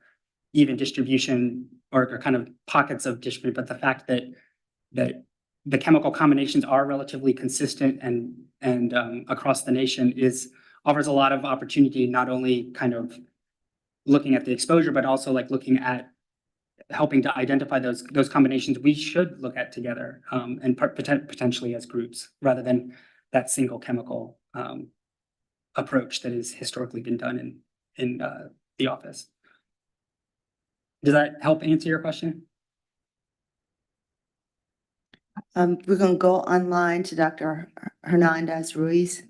even distribution or kind of pockets of distribution, but the fact that the chemical combinations are relatively consistent and across the nation offers a lot of opportunity, not only kind of looking at the exposure, but also like looking at helping to identify those combinations we should look at together, and potentially as groups, rather than that single chemical approach that has historically been done in the office. Does that help answer your question? We're going to go online to Dr. Hernandez Ruiz.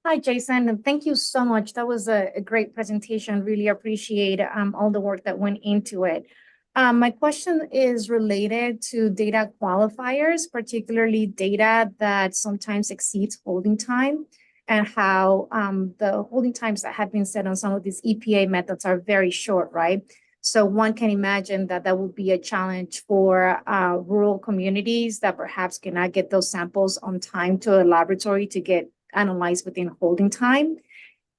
Hi, Jason, and thank you so much. That was a great presentation. Really appreciate all the work that went into it. My question is related to data qualifiers, particularly data that sometimes exceeds holding time, and how the holding times that have been set on some of these EPA methods are very short, right? So one can imagine that would be a challenge for rural communities that perhaps cannot get those samples on time to a laboratory to get analyzed within holding time.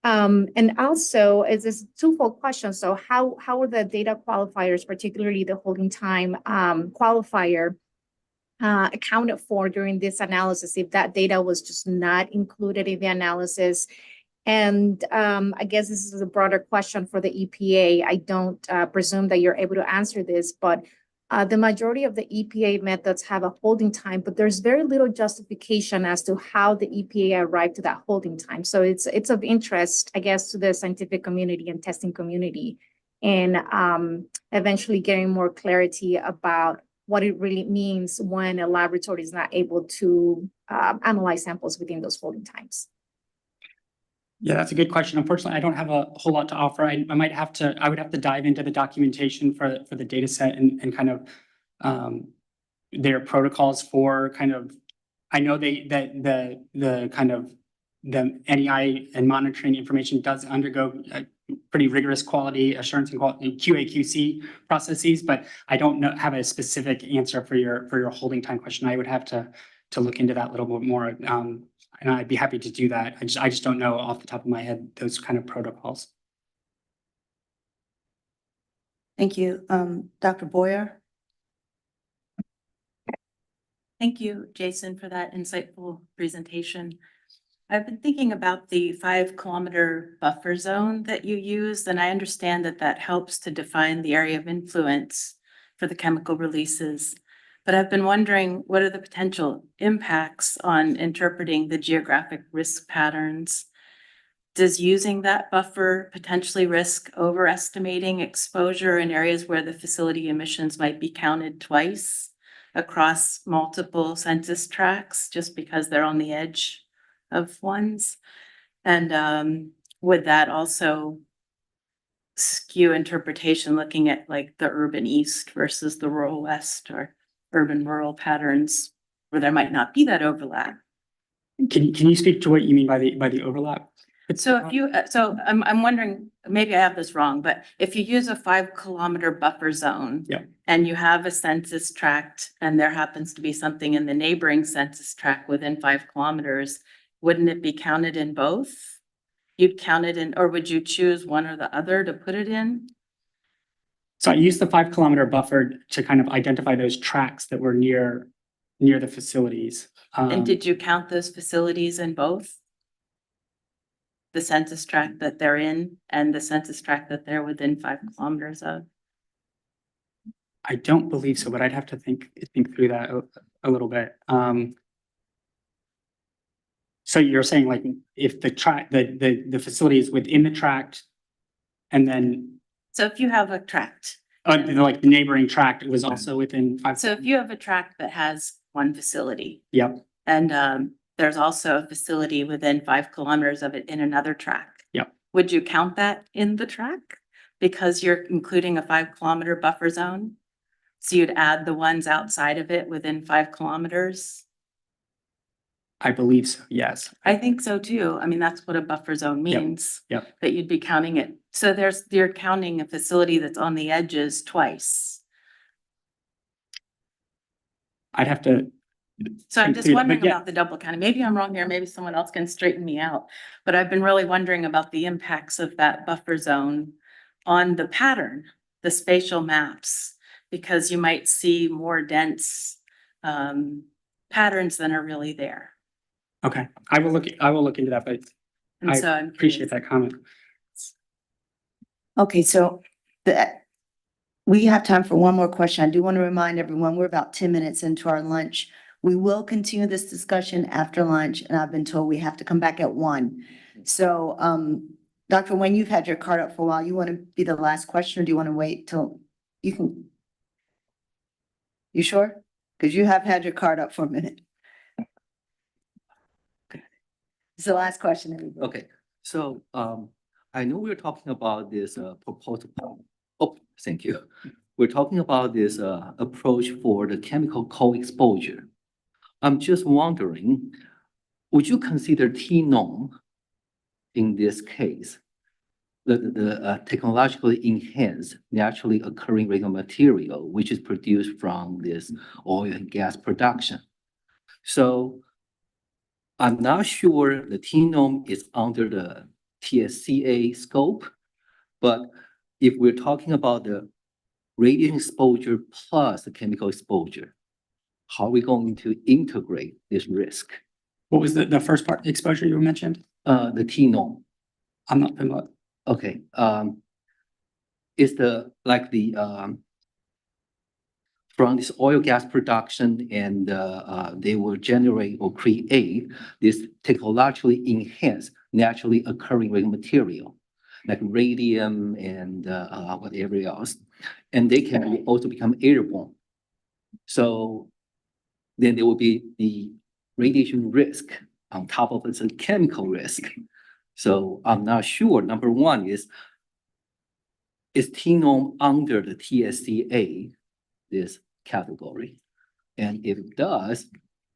And also, is this twofold question? So how are the data qualifiers, particularly the holding time qualifier, accounted for during this analysis, if that data was just not included in the analysis? And I guess this is a broader question for the EPA. I don't presume that you're able to answer this, but the majority of the EPA methods have a holding time, but there's very little justification as to how the EPA arrived to that holding time. So it's of interest, I guess, to the scientific community and testing community, and eventually getting more clarity about what it really means when a laboratory is not able to analyze samples within those holding times. Yeah, that's a good question. Unfortunately, I don't have a whole lot to offer. I would have to dive into the documentation for the data set and kind of their protocols for kind of, I know the kind of the NEI and monitoring information does undergo pretty rigorous quality assurance and quality QA/QC processes, but I don't have a specific answer for your holding time question. I would have to look into that a little bit more. And I'd be happy to do that. I just don't know off the top of my head those kind of protocols. Thank you. Dr. Boyer? Thank you, Jason, for that insightful presentation. I've been thinking about the 5-kilometer buffer zone that you use, and I understand that that helps to define the area of influence for the chemical releases. But I've been wondering, what are the potential impacts on interpreting the geographic risk patterns? Does using that buffer potentially risk overestimating exposure in areas where the facility emissions might be counted twice across multiple census tracts just because they're on the edge of ones? And would that also skew interpretation looking at like the urban east versus the rural west or urban rural patterns where there might not be that overlap? Can you speak to what you mean by the overlap? So if you, I'm wondering, maybe I have this wrong, but if you use a 5-kilometer buffer zone. Yeah. And you have a census tract and there happens to be something in the neighboring census tract within 5 kilometers, wouldn't it be counted in both? You'd count it in, or would you choose one or the other to put it in? So I used the 5-kilometer buffer to kind of identify those tracks that were near the facilities. And did you count those facilities in both? The census tract that they're in and the census tract that they're within 5 kilometers of? I don't believe so, but I'd have to think through that a little bit. So you're saying like if the tract, the facility is within the tract and then. So if you have a tract. Like the neighboring tract, it was also within 5. So if you have a tract that has one facility. Yep. And there's also a facility within 5 kilometers of it in another tract. Yep. Would you count that in the tract? Because you're including a 5-kilometer buffer zone? So you'd add the ones outside of it within 5 kilometers? I believe so, yes. I think so too. I mean, that's what a buffer zone means. Yep. That you'd be counting it. So you're counting a facility that's on the edges twice. I'd have to. So I'm just wondering about the double counting. Maybe I'm wrong here. Maybe someone else can straighten me out. But I've been really wondering about the impacts of that buffer zone on the pattern, the spatial maps, because you might see more dense patterns than are really there. Okay, I will look into that, but And so I I'm appreciate that comment. Okay, so we have time for one more question. I do want to remind everyone, we're about 10 minutes into our lunch. We will continue this discussion after lunch, and I've been told we have to come back at 1. So, Dr. Wayne, you've had your card up for a while. You want to be the last question, or do you want to wait till you can? You sure? Because you have had your card up for a minute. It's the last question, everybody. Okay, so I know we're talking about this proposal. Oh, thank you. We're talking about this approach for the chemical co-exposure. I'm just wondering, would you consider T-norm in this case, the technologically enhanced, naturally occurring regular material, which is produced from this oil and gas production? So I'm not sure the T-norm is under the TSCA scope, but if we're talking about the radiation exposure plus the chemical exposure, how are we going to integrate this risk? What was the first part, exposure you mentioned? The T-norm. I'm not familiar. Okay, it's from this oil gas production, and they will generate or create this technologically enhanced, naturally occurring regular material, like radium and whatever else, and they can also become airborne. So then there will be the radiation risk on top of the chemical risk. So I'm not sure. Number one is T-norm under the TSCA, this category? And if it does,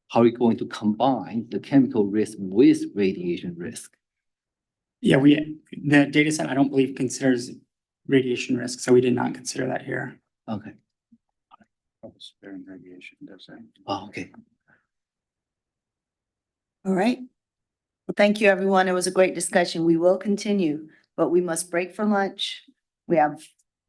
how are we going to combine the chemical risk with radiation risk? Yeah, the data set, I don't believe considers radiation risk, so we did not consider that here. Okay. Sparing radiation, does that? Oh, okay. All right. Well, thank you, everyone. It was a great discussion. We will continue, but we must break for lunch. We have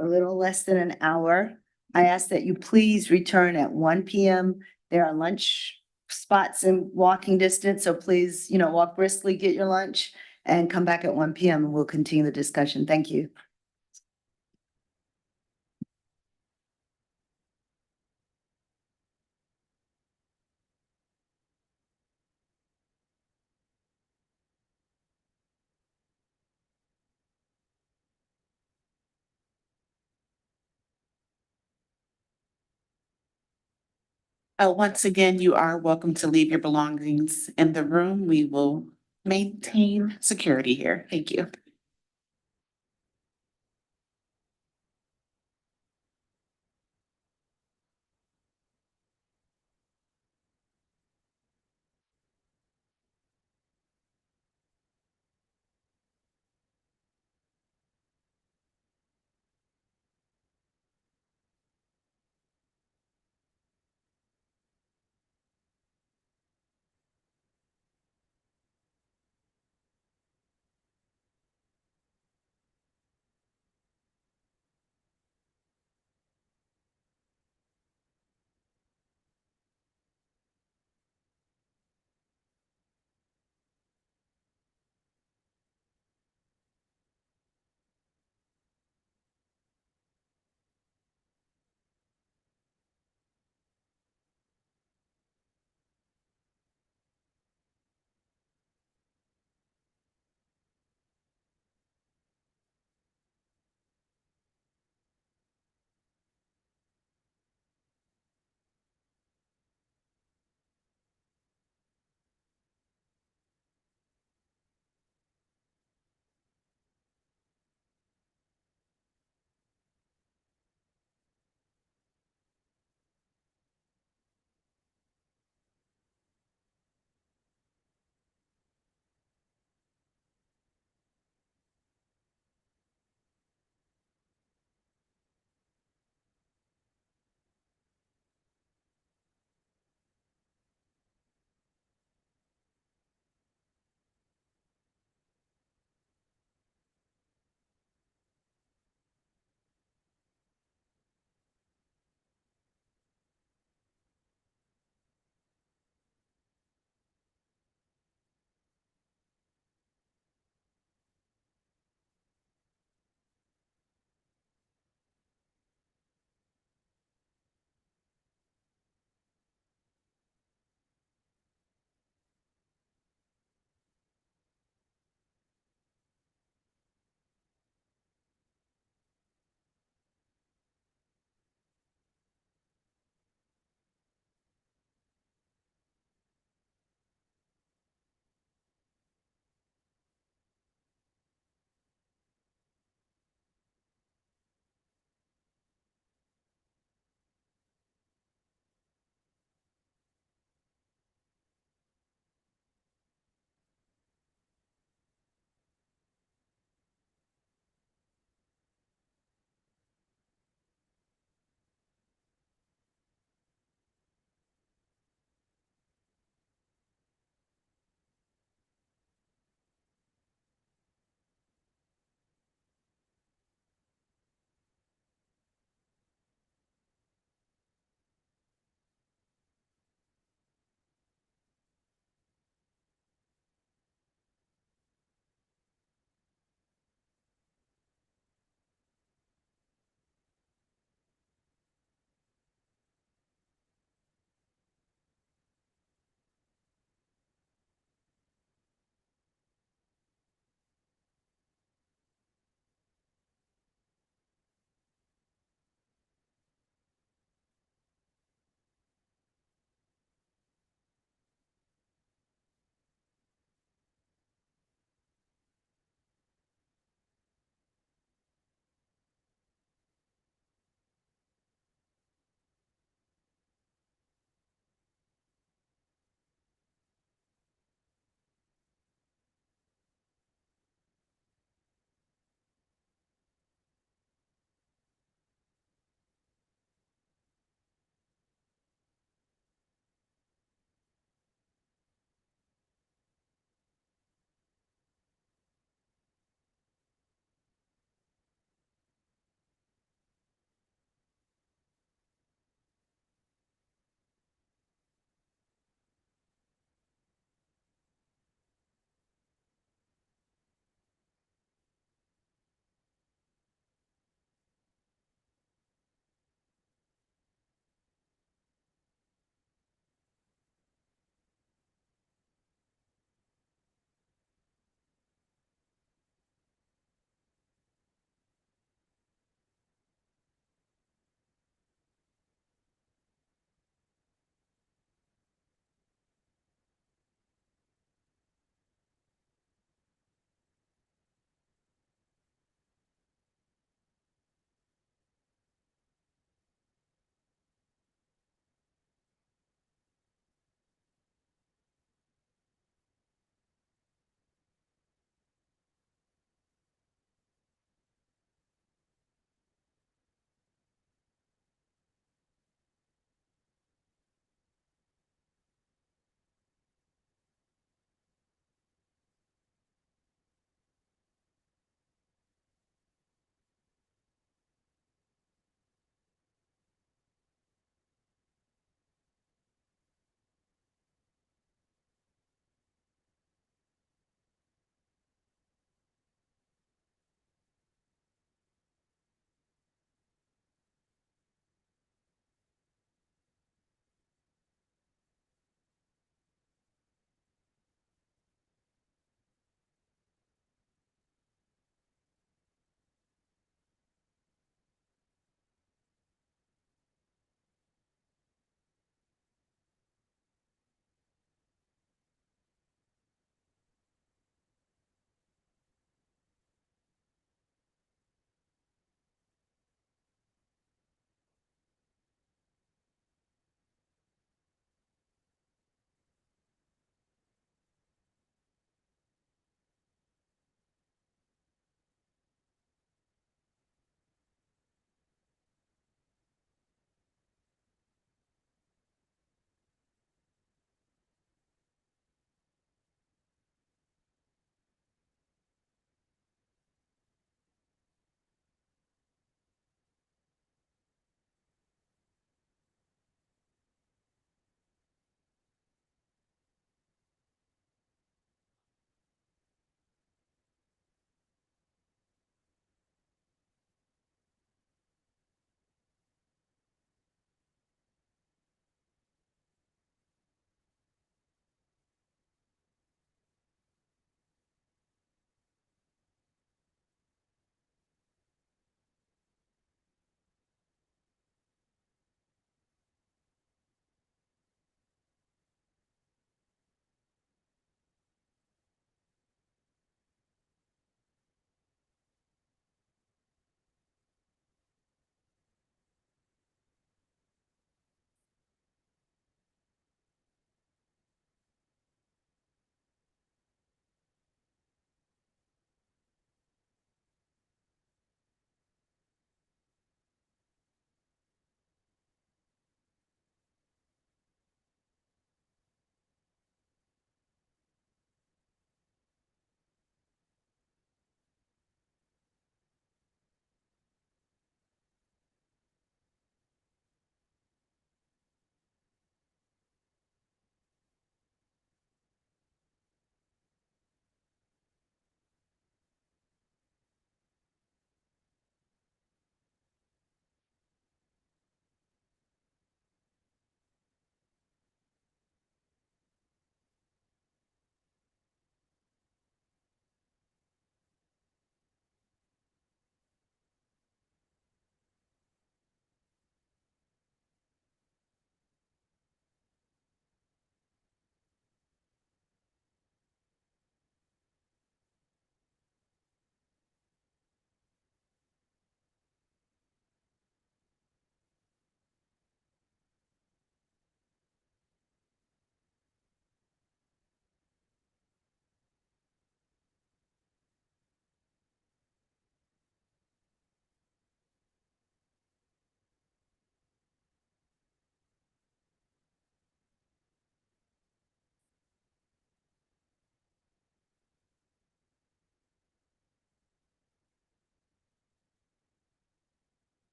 a little less than an hour. I ask that you please return at 1 p.m. There are lunch spots in walking distance, so please, walk briskly, get your lunch, and come back at 1 p.m. and we'll continue the discussion. Thank you. Once again, you are welcome to leave your belongings in the room. We will maintain security here. Thank you.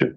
Sure.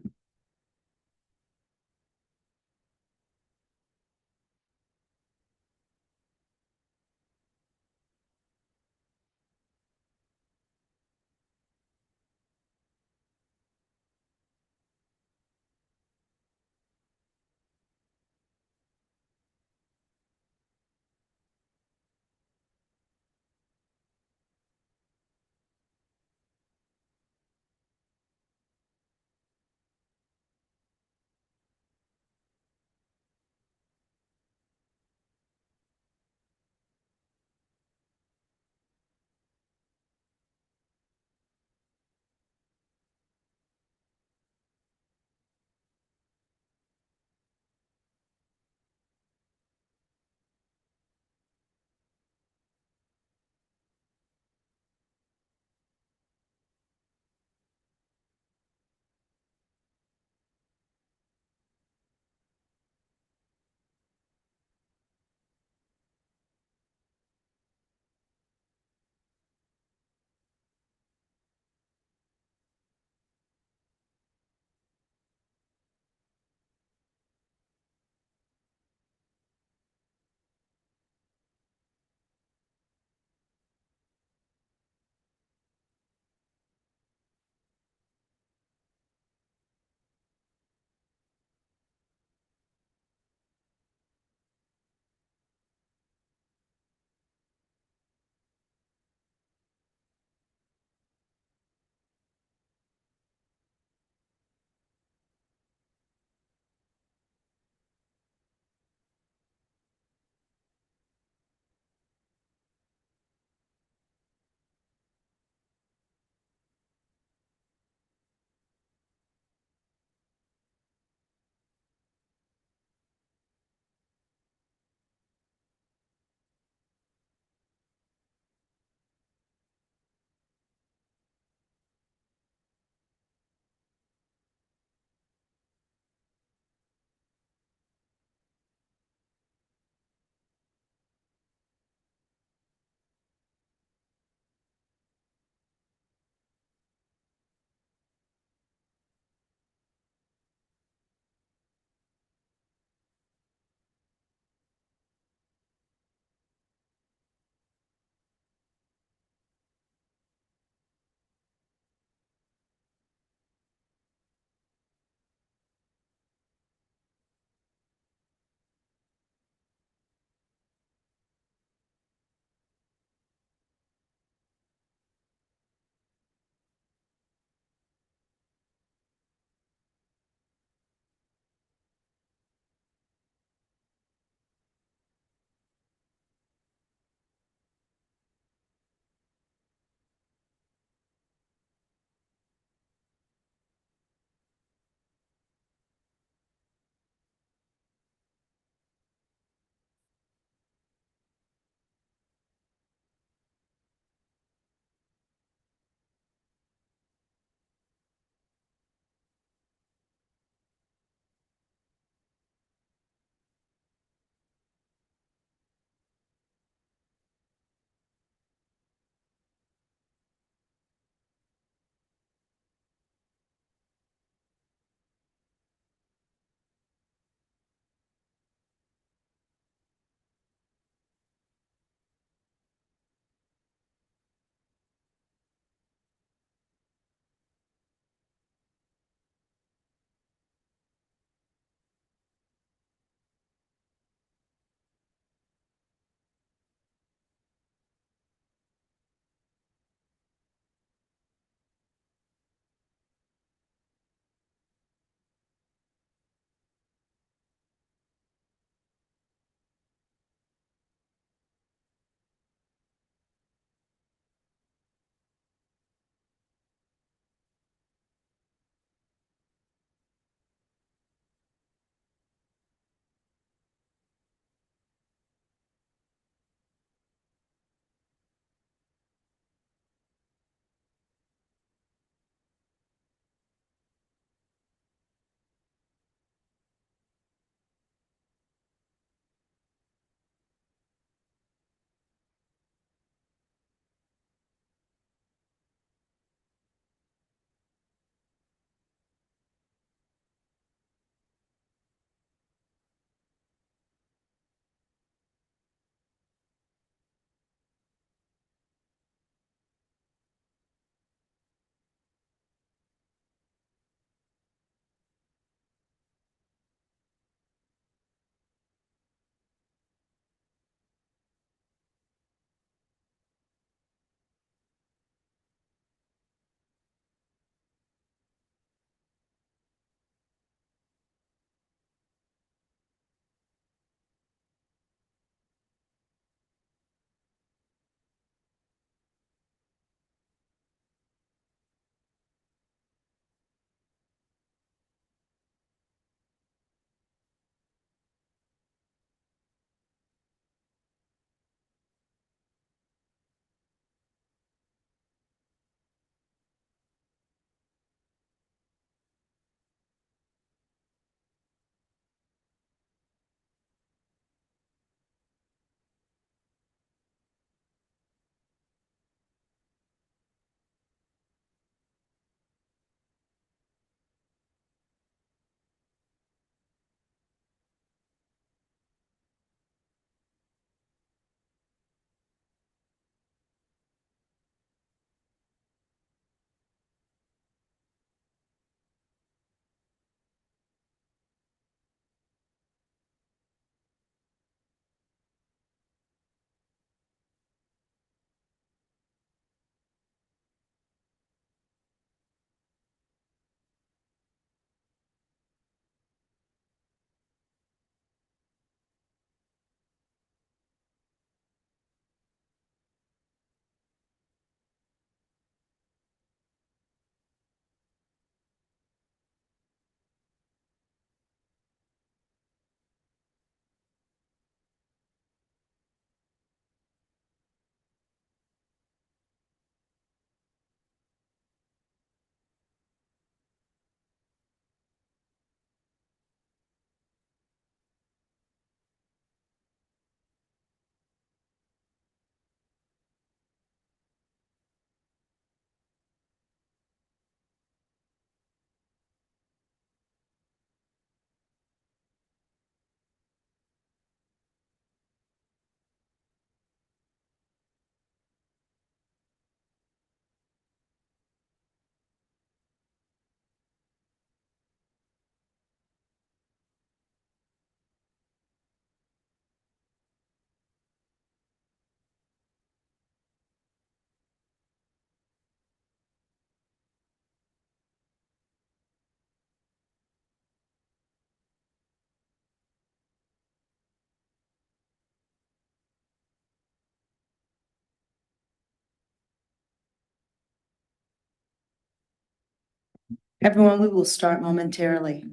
Everyone, we will start momentarily.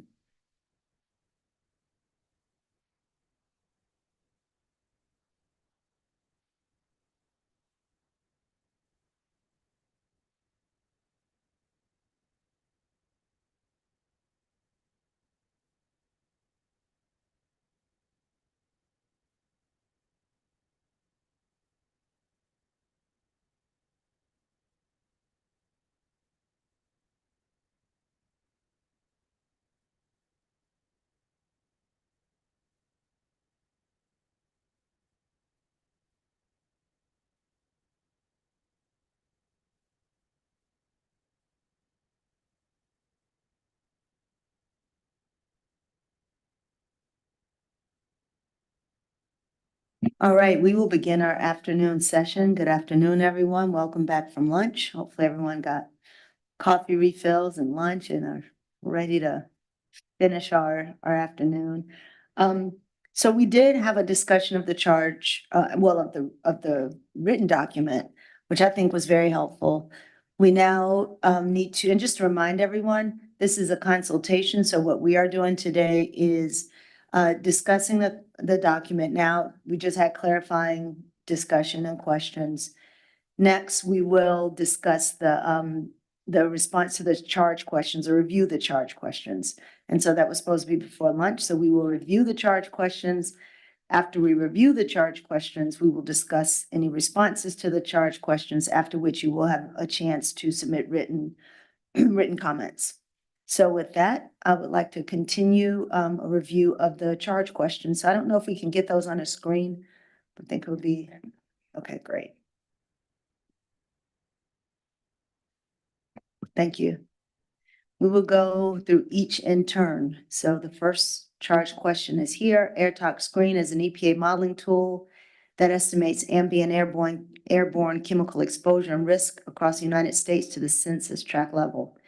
All right, we will begin our afternoon session. Good afternoon, everyone. Welcome back from lunch. Hopefully everyone got coffee refills and lunch and are ready to finish our afternoon. So we did have a discussion of the charge, of the written document, which I think was very helpful. We now need to, and just to remind everyone, this is a consultation. So what we are doing today is discussing the document. Now, we just had clarifying discussion and questions. Next, we will discuss the response to the charge questions or review the charge questions. And so that was supposed to be before lunch. So we will review the charge questions. After we review the charge questions, we will discuss any responses to the charge questions, after which you will have a chance to submit written comments. So with that, I would like to continue a review of the charge questions. So I don't know if we can get those on a screen, but I think it would be, okay, great. Thank you. We will go through each in turn. So the first charge question is here. AirTalk Screen is an EPA modeling tool that estimates ambient airborne chemical exposure and risk across the United States to the census tract level.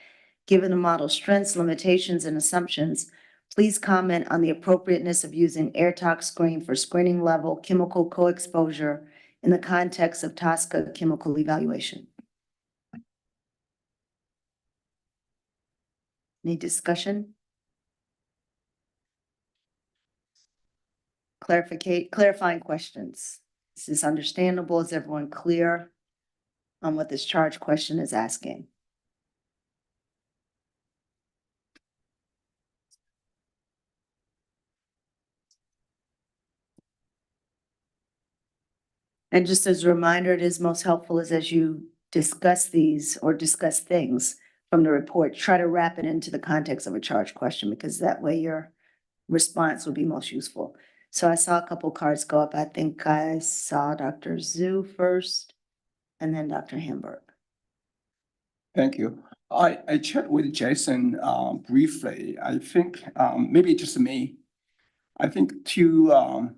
Given the model's strengths, limitations, and assumptions, please comment on the appropriateness of using AirTalk Screen for screening level chemical co-exposure in the context of TSCA chemical evaluation. Any discussion? Clarifying questions. Is this understandable? Is everyone clear on what this charge question is asking? And just as a reminder, it is most helpful as you discuss these or discuss things from the report, try to wrap it into the context of a charge question, because that way your response will be most useful. So I saw a couple cards go up. I think I saw Dr. Zhu first and then Dr. Hamburg. Thank you. I checked with Jason briefly. I think maybe just me. I think to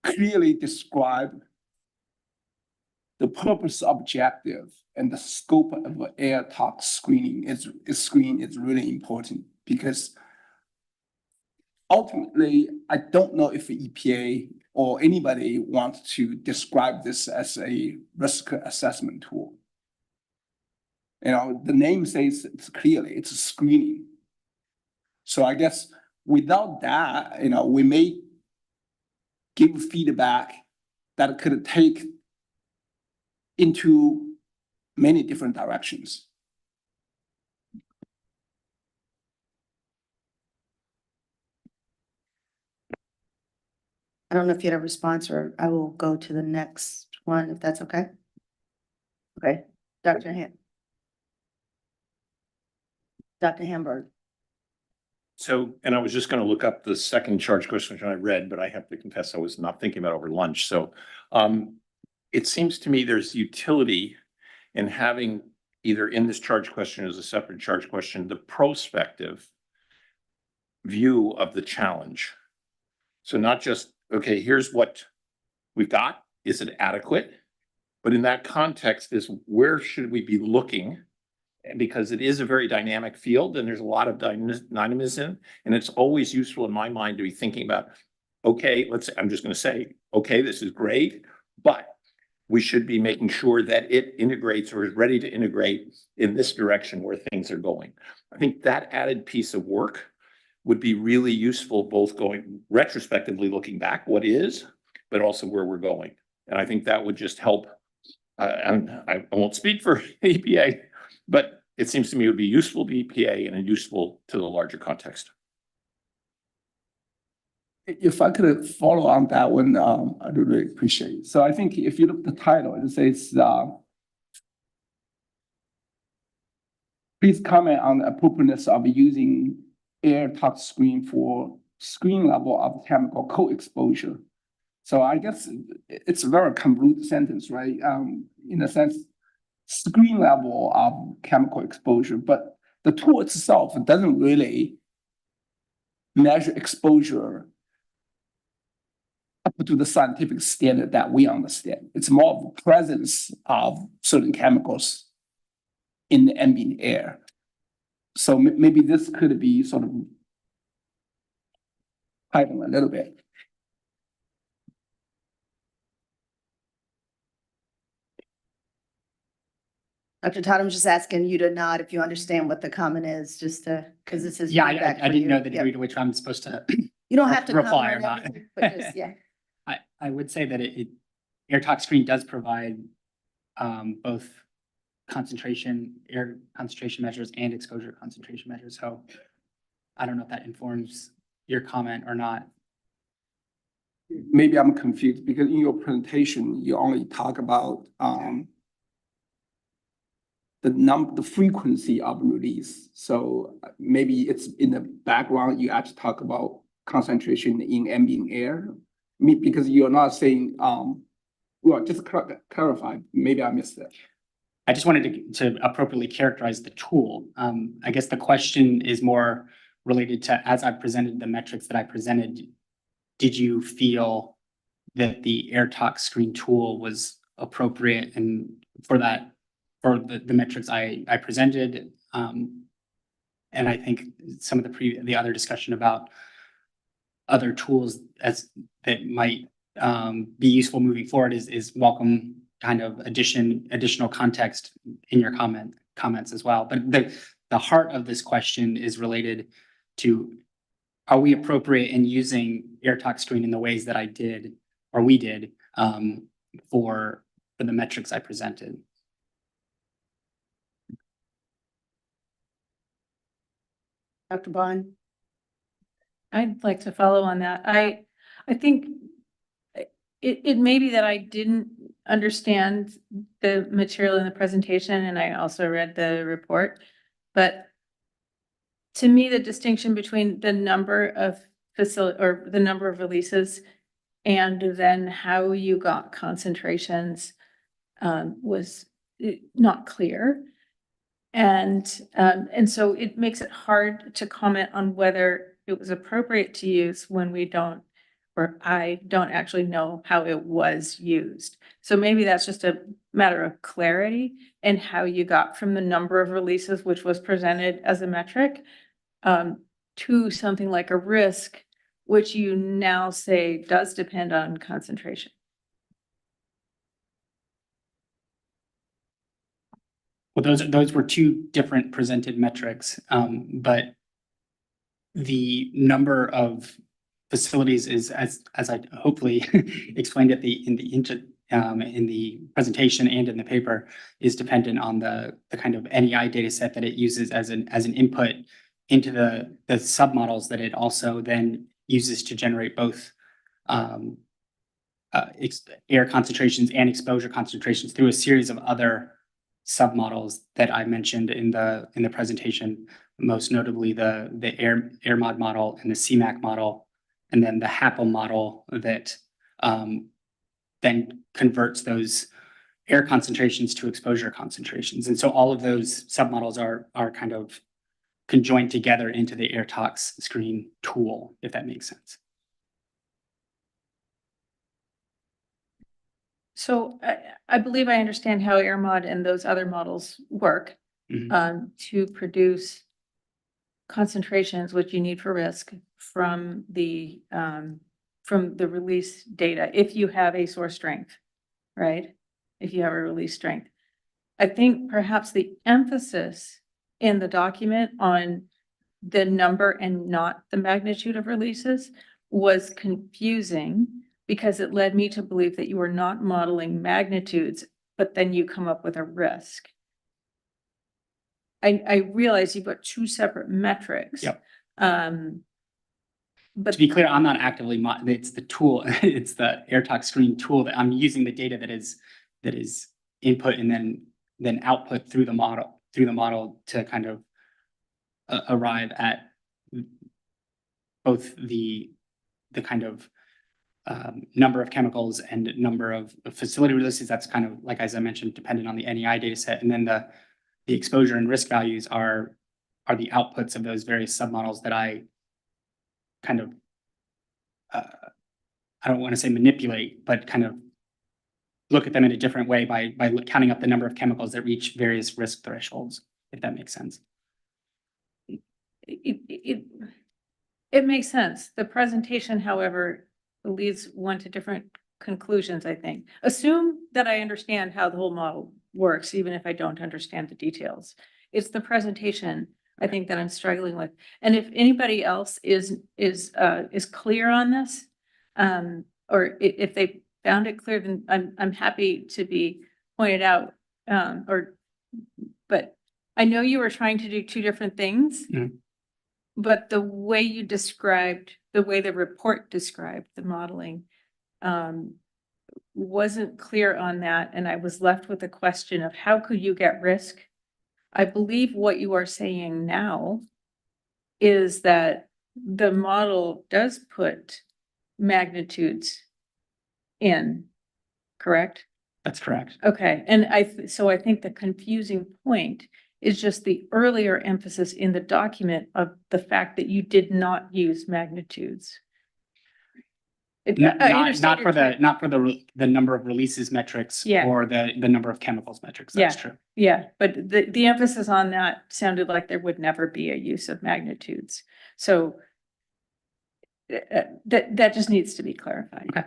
clearly describe the purpose, objective, and the scope of AirTalk screening is really important, because ultimately, I don't know if the EPA or anybody wants to describe this as a risk assessment tool. You know, the name says it's clearly, it's a screening. So I guess without that, you know, we may give feedback that could take into many different directions. I don't know if you had a response, or I will go to the next one, if that's okay. Okay, Dr. Hamburg. So, and I was just going to look up the second charge question which I read, but I have to confess I was not thinking about over lunch. So it seems to me there's utility in having either in this charge question as a separate charge question, the prospective view of the challenge. So not just, okay, here's what we've got. Is it adequate? But in that context is where should we be looking? And because it is a very dynamic field and there's a lot of dynamism, and it's always useful in my mind to be thinking about, okay, let's say, I'm just going to say, okay, this is great, but we should be making sure that it integrates or is ready to integrate in this direction where things are going. I think that added piece of work would be really useful, both going retrospectively looking back what is, but also where we're going. And I think that would just help. And I won't speak for EPA, but it seems to me it would be useful to EPA and useful to the larger context. If I could follow on that one, I'd really appreciate it. So I think if you look at the title, it says, please comment on the appropriateness of using air tox screen for screen level of chemical co-exposure. So I guess it's a very convoluted sentence, right? In a sense, screen level of chemical exposure, but the tool itself doesn't really measure exposure up to the scientific standard that we understand. It's more of the presence of certain chemicals in the ambient air. So maybe this could be sort of hiding a little bit. Dr. Todd, I'm just asking you to nod if you understand what the comment is, just to, because this is. Yeah, feedback I for didn't you. know the Yep. degree to which I'm supposed to You don't have to reply or comment on not. everything, but just, yeah. I would say that air tox screen does provide both air concentration measures and exposure concentration measures. So I don't know if that informs your comment or not. Maybe I'm confused because in your presentation, you only talk about the frequency of release. So maybe it's in the background, you actually talk about concentration in ambient air. Because you're not saying, well, just clarify, maybe I missed it. I just wanted to appropriately characterize the tool. I guess the question is more related to, as I presented the metrics that I presented, did you feel that the air tox screen tool was appropriate and for the metrics I presented? And I think some of the other discussion about other tools that might be useful moving forward is welcome kind of additional context in your comments as well. But the heart of this question is related to, are we appropriate in using air tox screen in the ways that I did or we did for the metrics I presented? Dr. Bond? I'd like to follow on that. I think it may be that I didn't understand the material in the presentation, and I also read the report. But to me, the distinction between the number of the number of releases and then how you got concentrations was not clear. And so it makes it hard to comment on whether it was appropriate to use when we don't, or I don't actually know how it was used. So maybe that's just a matter of clarity and how you got from the number of releases, which was presented as a metric, to something like a risk, which you now say does depend on concentration. Well, those were two different presented metrics, but the number of facilities is, as I hopefully explained in the presentation and in the paper, is dependent on the kind of NEI data set that it uses as an input into the submodels that it also then uses to generate both air concentrations and exposure concentrations through a series of other submodels that I mentioned in the presentation, most notably the AirMod model and the CMAC model, and then the HAPL model that then converts those air concentrations to exposure concentrations. And so all of those submodels are kind of conjoined together into the air tox screen tool, if that makes sense. So I believe I understand how AirMod and those other models work to produce concentrations which you need for risk from the release data if you have a source strength, right? if you have a release strength. I think perhaps the emphasis in the document on the number and not the magnitude of releases was confusing because it led me to believe that you were not modeling magnitudes, but then you come up with a risk. I realize you've got two separate metrics. Yep. But to be clear, I'm not actively, it's the tool, it's the AirTalk screen tool that I'm using the data that is input and then output through the model to kind of arrive at both the kind of number of chemicals and number of facility releases. That's kind of, like, as I mentioned, dependent on the NEI data set. And then the exposure and risk values are the outputs of those various submodels that I kind of, I don't want to say manipulate, but kind of look at them in a different way by counting up the number of chemicals that reach various risk thresholds, if that makes sense. it makes sense. The presentation, however, leads one to different conclusions, I think. Assume that I understand how the whole model works, even if I don't understand the details. It's the presentation, I think, that I'm struggling with. And if anybody else is clear on this, or if they found it clear, then I'm happy to be pointed out. But I know you were trying to do two different things. Mm-hmm. But the way you described, the way the report described the modeling, wasn't clear on that. And I was left with a question of how could you get risk? I believe what you are saying now is that the model does put magnitudes in, correct? That's correct. Okay, and so I think the confusing point is just the earlier emphasis in the document of the fact that you did not use magnitudes. Not for the number of releases metrics, Yeah. or the number of chemicals metrics. That's true. Yeah, but the emphasis on that sounded like there would never be a use of magnitudes. So that just needs to be clarified. Okay.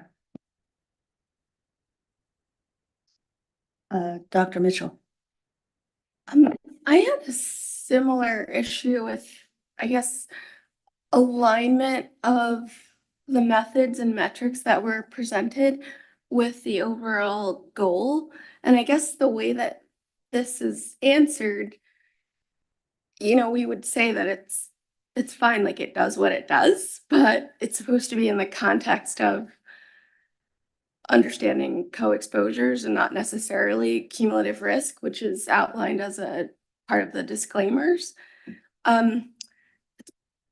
Dr. Mitchell. I had a similar issue with, I guess, alignment of the methods and metrics that were presented with the overall goal. And I guess the way that this is answered, we would say that it's fine, like it does what it does, but it's supposed to be in the context of understanding co-exposures and not necessarily cumulative risk, which is outlined as a part of the disclaimers.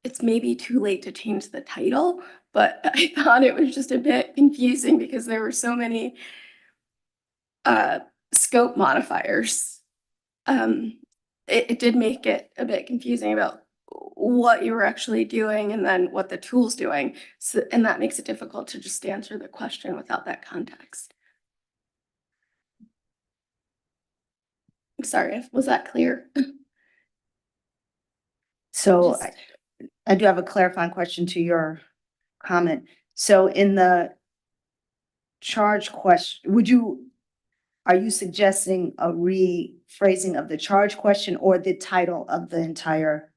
It's maybe too late to change the title, but I thought it was just a bit confusing because there were so many scope modifiers. It did make it a bit confusing about what you were actually doing and then what the tool's doing. So, and that makes it difficult to just answer the question without that context. I'm sorry, was that clear? So I do have a clarifying question to your comment. So in the charge question, are you suggesting a rephrasing of the charge question or the title of the entire?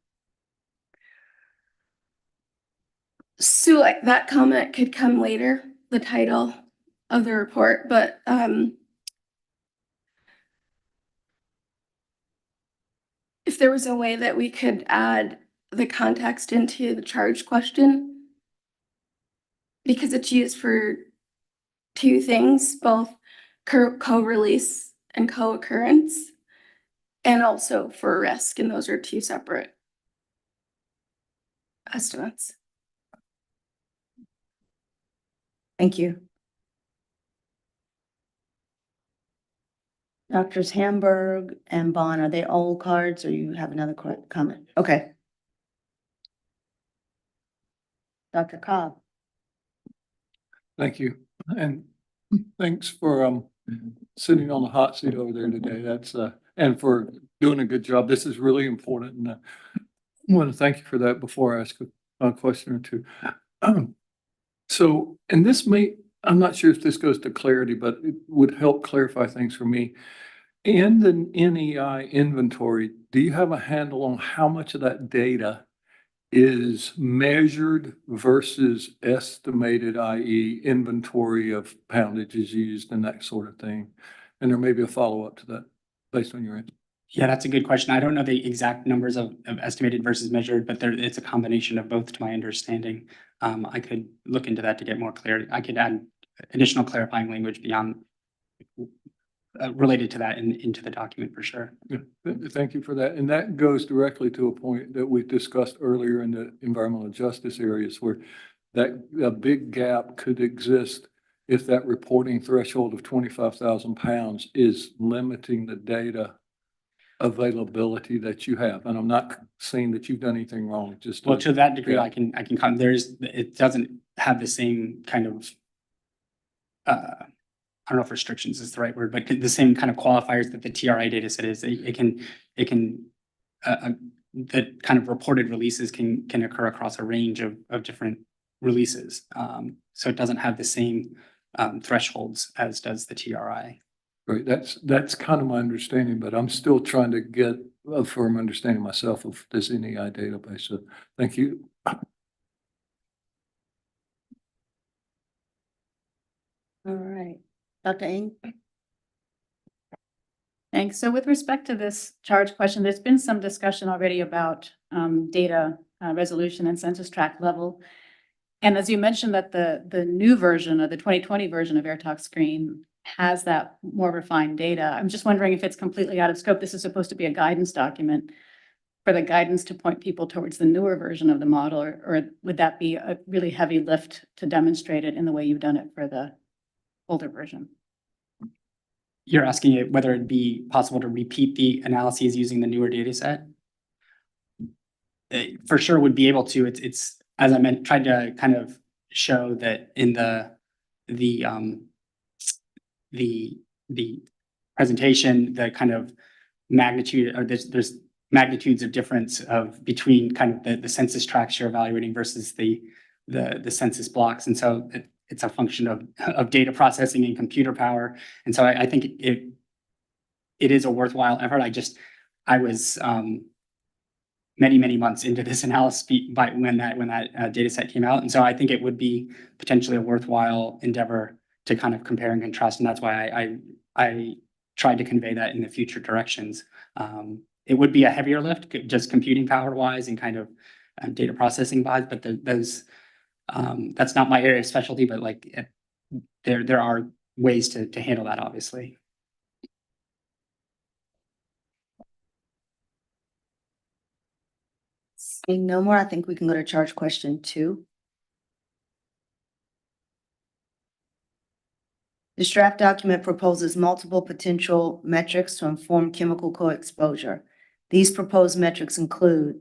So that comment could come later, the title of the report, but if there was a way that we could add the context into the charge question, because it's used for two things, both co-release and co-occurrence, and also for risk, and those are two separate estimates. Thank you. Doctors Hamburg and Bond, are they old cards or you have another comment? Okay. Dr. Cobb. Thank you. And thanks for sitting on the hot seat over there today. That's and for doing a good job. This is really important. And I want to thank you for that before I ask a question or two. So, and this may, I'm not sure if this goes to clarity, but it would help clarify things for me. In the NEI inventory, do you have a handle on how much of that data is measured versus estimated, i.e. inventory of poundages used and that sort of thing? And there may be a follow-up to that based on your answer. Yeah, that's a good question. I don't know the exact numbers of estimated versus measured, but it's a combination of both to my understanding. I could look into that to get more clarity. I could add additional clarifying language beyond related to that into the document for sure. Yeah, thank you for that. And that goes directly to a point that we discussed earlier in the environmental justice areas where that a big gap could exist if that reporting threshold of 25,000 pounds is limiting the data availability that you have. And I'm not saying that you've done anything wrong, just. Well, to that degree, Yeah. I can come, it doesn't have the same kind of, I don't know if restrictions is the right word, but the same kind of qualifiers that the TRI data set is. It can, the kind of reported releases can occur across a range of different releases. So it doesn't have the same thresholds as does the TRI. Right, that's kind of my understanding, but I'm still trying to get a firm understanding myself of this NEI database. So thank you. All right, Dr. Ng? Thanks. So with respect to this charge question, there's been some discussion already about data resolution and census tract level. And as you mentioned that the new version of the 2020 version of AirTalk Screen has that more refined data. I'm just wondering if it's completely out of scope. This is supposed to be a guidance document for the guidance to point people towards the newer version of the model, or would that be a really heavy lift to demonstrate it in the way you've done it for the older version? You're asking it whether it'd be possible to repeat the analyses using the newer data set? For sure would be able to. It's as I meant, tried to kind of show that in the presentation, the kind of magnitude, or there's magnitudes of difference of between kind of the census tracts you're evaluating versus the census blocks. And so it's a function of data processing and computer power. And so I think it is a worthwhile effort. I was many months into this analysis by when that data set came out. And so I think it would be potentially a worthwhile endeavor to kind of compare and contrast. And that's why I tried to convey that in the future directions. It would be a heavier lift, just computing power wise and kind of data processing wise, but those that's not my area of specialty, but like there are ways to handle that, obviously. Seeing no more, I think we can go to charge question 2. This draft document proposes multiple potential metrics to inform chemical co-exposure. These proposed metrics include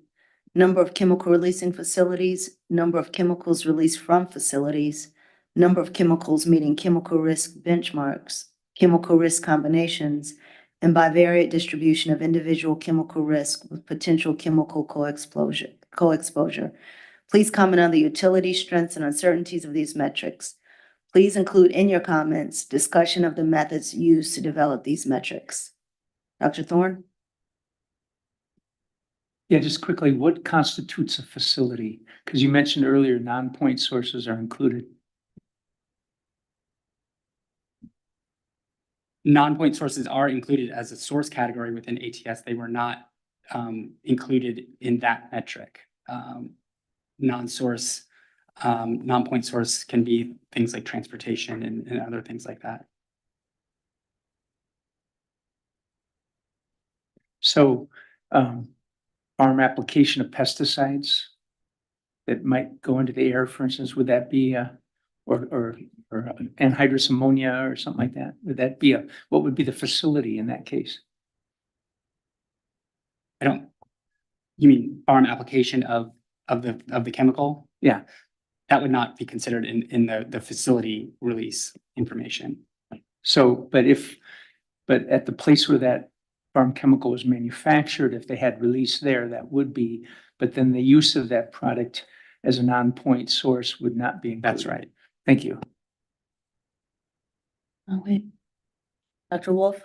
number of chemical releasing facilities, number of chemicals released from facilities, number of chemicals meeting chemical risk benchmarks, chemical risk combinations, and bivariate distribution of individual chemical risk with potential chemical co-exposure. Please comment on the utility, strengths, and uncertainties of these metrics. Please include in your comments discussion of the methods used to develop these metrics. Dr. Thorne? Yeah, just quickly, what constitutes a facility? Because you mentioned earlier, non-point sources are included. Non-point sources are included as a source category within ATS. They were not included in that metric. Non-source, non-point source can be things like transportation and other things like that. So farm application of pesticides that might go into the air, for instance, would that be or anhydrous ammonia or something like that? Would that be what would be the facility in that case? You mean farm application of the chemical? Yeah. That would not be considered in the facility release information. So, but at the place where that farm chemical was manufactured, if they had release there, that would be, but then the use of that product as a non-point source would not be included. That's right. Thank you. Okay. Dr. Wolf?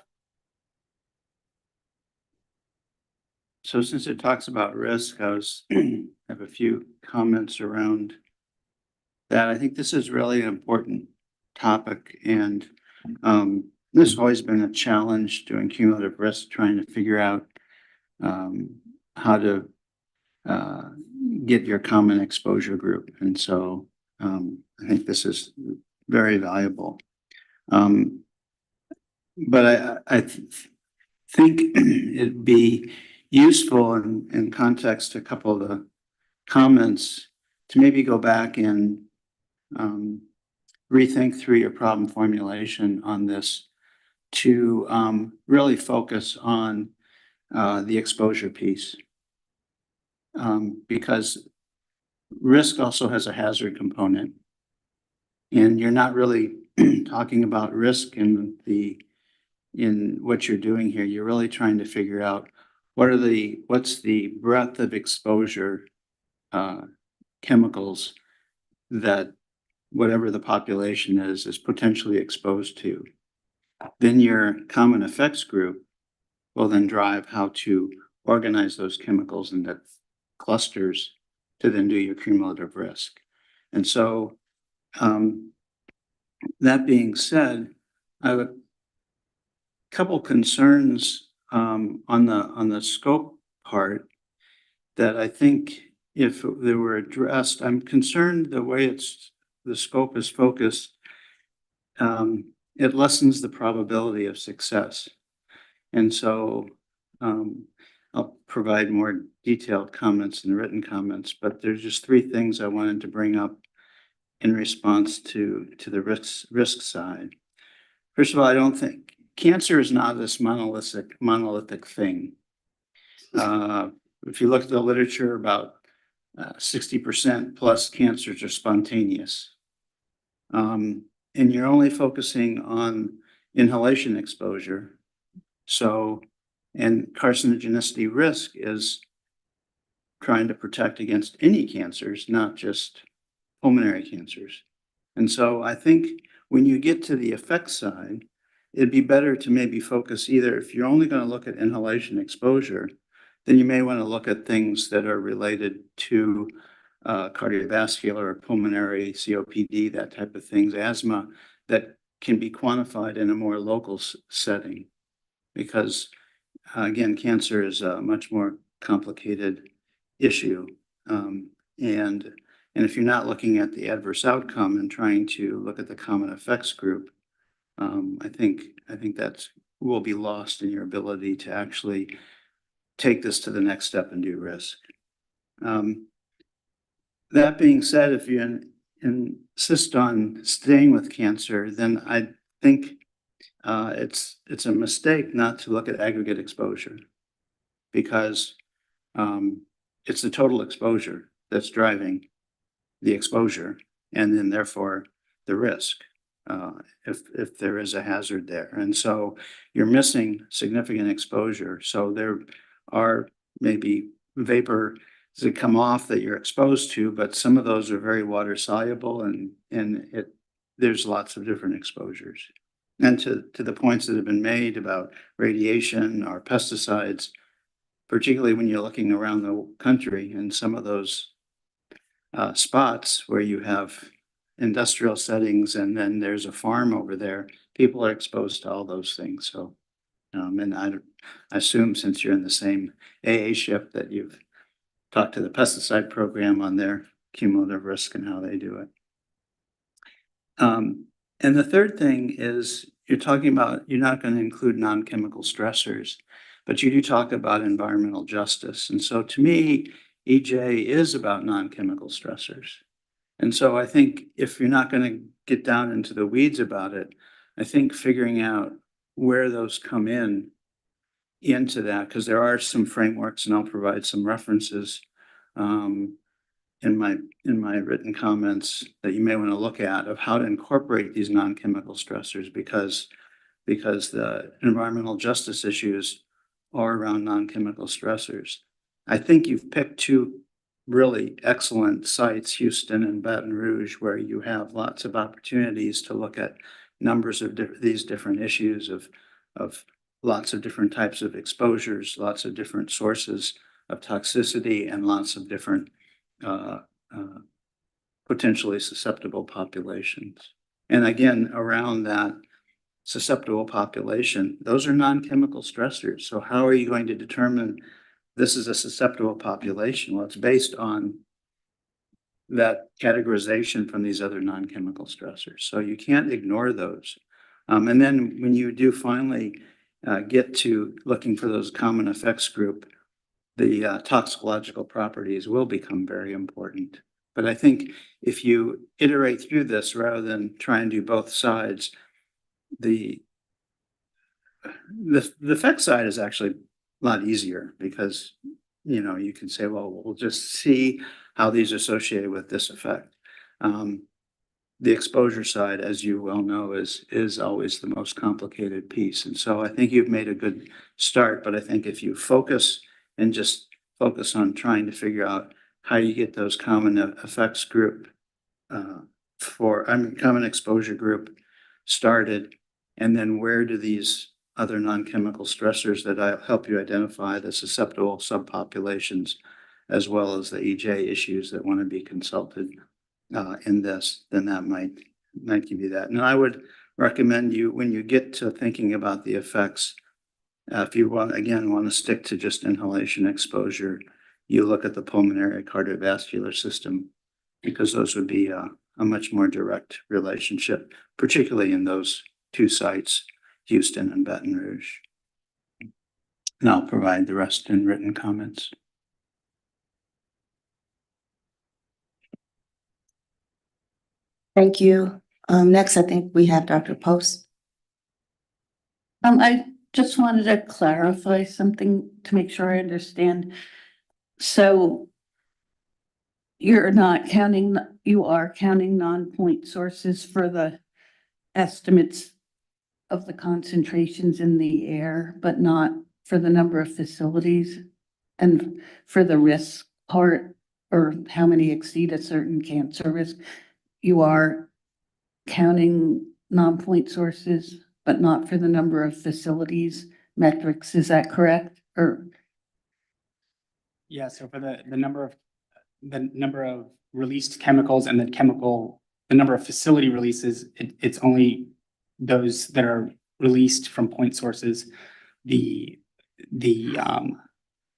So since it talks about risk, I have a few comments around that. I think this is really an important topic, and this has always been a challenge doing cumulative risk, trying to figure out how to get your common exposure group. And so I think this is very valuable. But I think it'd be useful in context to a couple of the comments to maybe go back and rethink through your problem formulation on this to really focus on the exposure piece. Because risk also has a hazard component. And you're not really talking about risk in what you're doing here. You're really trying to figure out what's the breadth of exposure chemicals that whatever the population is potentially exposed to. Then your common effects group will then drive how to organize those chemicals into clusters to then do your cumulative risk. And so that being said, I have a couple concerns on the scope part that I think if they were addressed, I'm concerned the way the scope is focused, it lessens the probability of success. And so I'll provide more detailed comments and written comments, but there's just three things I wanted to bring up in response to the risk side. First of all, I don't think cancer is not this monolithic thing. If you look at the literature, about 60% plus cancers are spontaneous. And you're only focusing on inhalation exposure. So, and carcinogenicity risk is trying to protect against any cancers, not just pulmonary cancers. And so I think when you get to the effect side, it'd be better to maybe focus either, if you're only going to look at inhalation exposure, then you may want to look at things that are related to cardiovascular or pulmonary, COPD, that type of things, asthma, that can be quantified in a more local setting. Because again, cancer is a much more complicated issue. And if you're not looking at the adverse outcome and trying to look at the common effects group, I think that's will be lost in your ability to actually take this to the next step and do risk. That being said, if you insist on staying with cancer, then I think it's a mistake not to look at aggregate exposure, because it's the total exposure that's driving the exposure, and then therefore the risk, if there is a hazard there. And so you're missing significant exposure. So there are maybe vapor that come off that you're exposed to, but some of those are very water soluble, and there's lots of different exposures. And to the points that have been made about radiation or pesticides, particularly when you're looking around the country and some of those spots where you have industrial settings and then there's a farm over there, people are exposed to all those things. So, and I assume since you're in the same AA ship that you've talked to the pesticide program on their cumulative risk and how they do it. And the third thing is you're talking about, you're not going to include non-chemical stressors, but you do talk about environmental justice. And so to me, EJ is about non-chemical stressors. And so I think if you're not going to get down into the weeds about it, I think figuring out where those come into that, because there are some frameworks, and I'll provide some references in my written comments that you may want to look at of how to incorporate these non-chemical stressors, because the environmental justice issues are around non-chemical stressors. I think you've picked two really excellent sites, Houston and Baton Rouge, where you have lots of opportunities to look at numbers of these different issues of lots of different types of exposures, lots of different sources of toxicity, and lots of different potentially susceptible populations. And again, around that susceptible population, those are non-chemical stressors. So how are you going to determine this is a susceptible population? Well, it's based on that categorization from these other non-chemical stressors. So you can't ignore those. And then when you do finally get to looking for those common effects group, the toxicological properties will become very important. But I think if you iterate through this rather than try and do both sides, the effect side is actually a lot easier because, you know, you can say, well, we'll just see how these are associated with this effect. The exposure side, as you well know, is always the most complicated piece. And so I think you've made a good start, but I think if you focus and just focus on trying to figure out how you get those common effects group common exposure group started, and then where do these other non-chemical stressors that help you identify the susceptible subpopulations, as well as the EJ issues that want to be consulted in this, then that might give you that. And I would recommend you, when you get to thinking about the effects, if you want to stick to just inhalation exposure, you look at the pulmonary cardiovascular system, because those would be a much more direct relationship, particularly in those two sites, Houston and Baton Rouge. And I'll provide the rest in written comments. Thank you. Next, I think we have Dr. Post. I just wanted to clarify something to make sure I understand. So you are counting non-point sources for the estimates of the concentrations in the air, but not for the number of facilities and for the risk part, or how many exceed a certain cancer risk. You are counting non-point sources, but not for the number of facilities metrics. Is that correct? Or Yeah, so for the number of released chemicals and the number of facility releases, it's only those that are released from point sources. The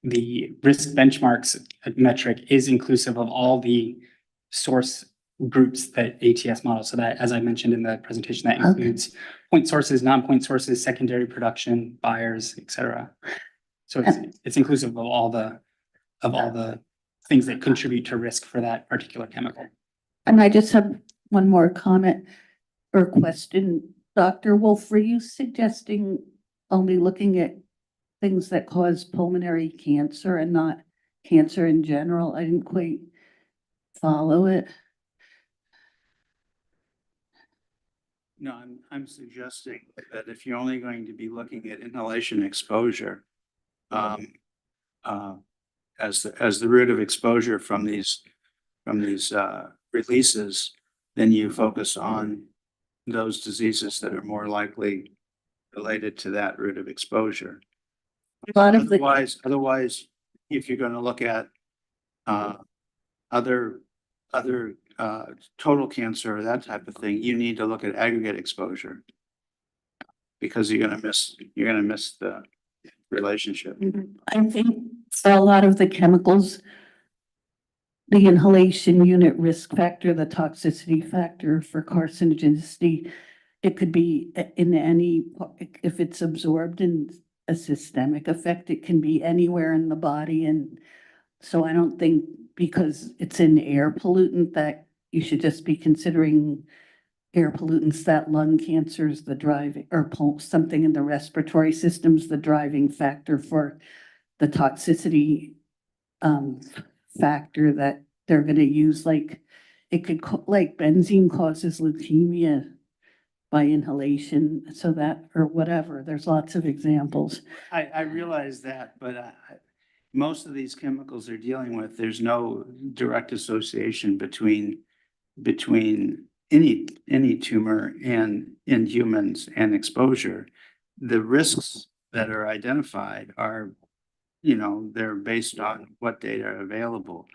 risk benchmarks metric is inclusive of all the source groups that ATS models. So that, as I mentioned in the presentation, that includes point sources, non-point sources, secondary production, buyers, et cetera. So it's inclusive of all the things that contribute to risk for that particular chemical. And I just have one more comment or question. Dr. Wolf, were you suggesting only looking at things that cause pulmonary cancer and not cancer in general? I didn't quite follow it. No, I'm suggesting that if you're only going to be looking at inhalation exposure as the route of exposure from these releases, then you focus on those diseases that are more likely related to that route of exposure. Otherwise, if you're going to look at other total cancer or that type of thing, you need to look at aggregate exposure, because you're going to miss the relationship. I think for a lot of the chemicals, the inhalation unit risk factor, the toxicity factor for carcinogenicity, it could be in any, if it's absorbed in a systemic effect, it can be anywhere in the body. And so I don't think because it's an air pollutant that you should just be considering air pollutants, that lung cancer is the driving, or something in the respiratory system's the driving factor for the toxicity factor that they're going to use. Like it could, like benzene causes leukemia by inhalation, so that, or whatever. There's lots of examples. I realize that, but most of these chemicals they're dealing with, there's no direct association between any tumor and in humans and exposure, the risks that are identified are, they're based on what data are available.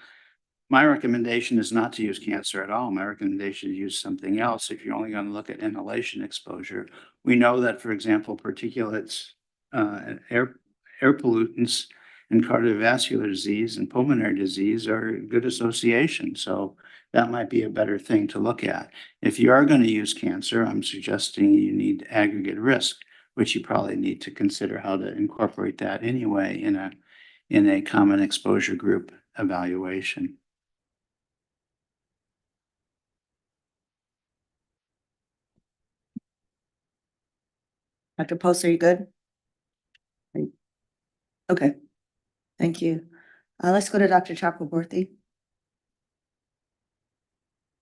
My recommendation is not to use cancer at all. My recommendation is use something else. If you're only going to look at inhalation exposure, we know that, for example, particulates, air pollutants and cardiovascular disease and pulmonary disease are a good association. So that might be a better thing to look at. If you are going to use cancer, I'm suggesting you need aggregate risk, which you probably need to consider how to incorporate that anyway in a common exposure group evaluation. Dr. Post, are you good? Okay, thank you. Let's go to Dr. Chakraborty.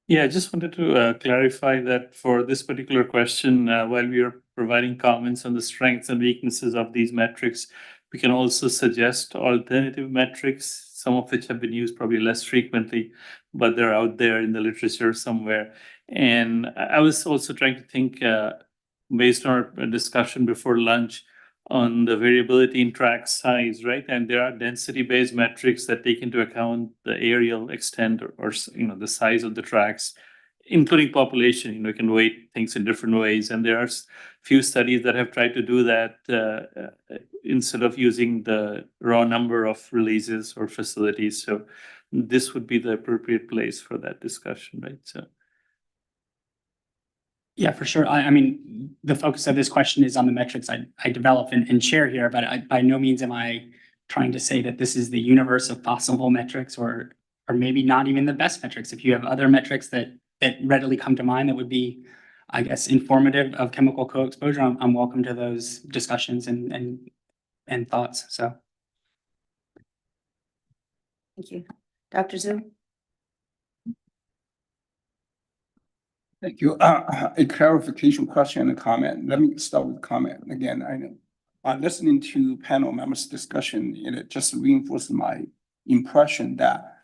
Yeah, I just wanted to clarify that for this particular question, while we are providing comments on the strengths and weaknesses of these metrics, we can also suggest alternative metrics, some of which have been used probably less frequently, but they're out there in the literature somewhere. And I was also trying to think, based on our discussion before lunch, on the variability in track size, right? And there are density-based metrics that take into account the areal extent or the size of the tracks, including population. You can weight things in different ways. And there are few studies that have tried to do that instead of using the raw number of releases or facilities. So this would be the appropriate place for that discussion, right? So. Yeah, for sure. I mean, the focus of this question is on the metrics I develop and share here, but by no means am I trying to say that this is the universe of possible metrics or maybe not even the best metrics. If you have other metrics that readily come to mind that would be, I guess, informative of chemical co-exposure, I'm welcome to those discussions and thoughts. So. Thank you. Dr. Zhu? Thank you. A clarification question and a comment. Let me start with comment. Again, I know listening to panel members' discussion, it just reinforced my impression that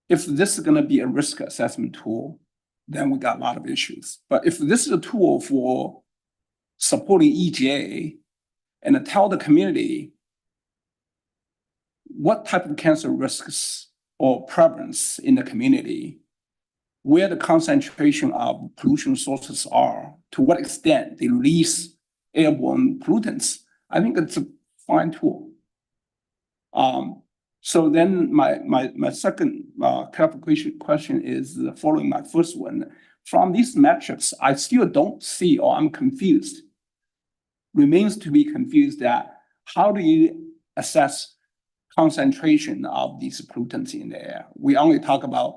if this is going to be a risk assessment tool, then we got a lot of issues. But if this is a tool for supporting EGA and tell the community what type of cancer risks or prevalence in the community, where the concentration of pollution sources are, to what extent they release airborne pollutants, I think it's a fine tool. So then my second clarification question is following my first one. From these metrics, I still don't see, or I'm confused, remains to be confused that how do you assess concentration of these pollutants in the air? We only talk about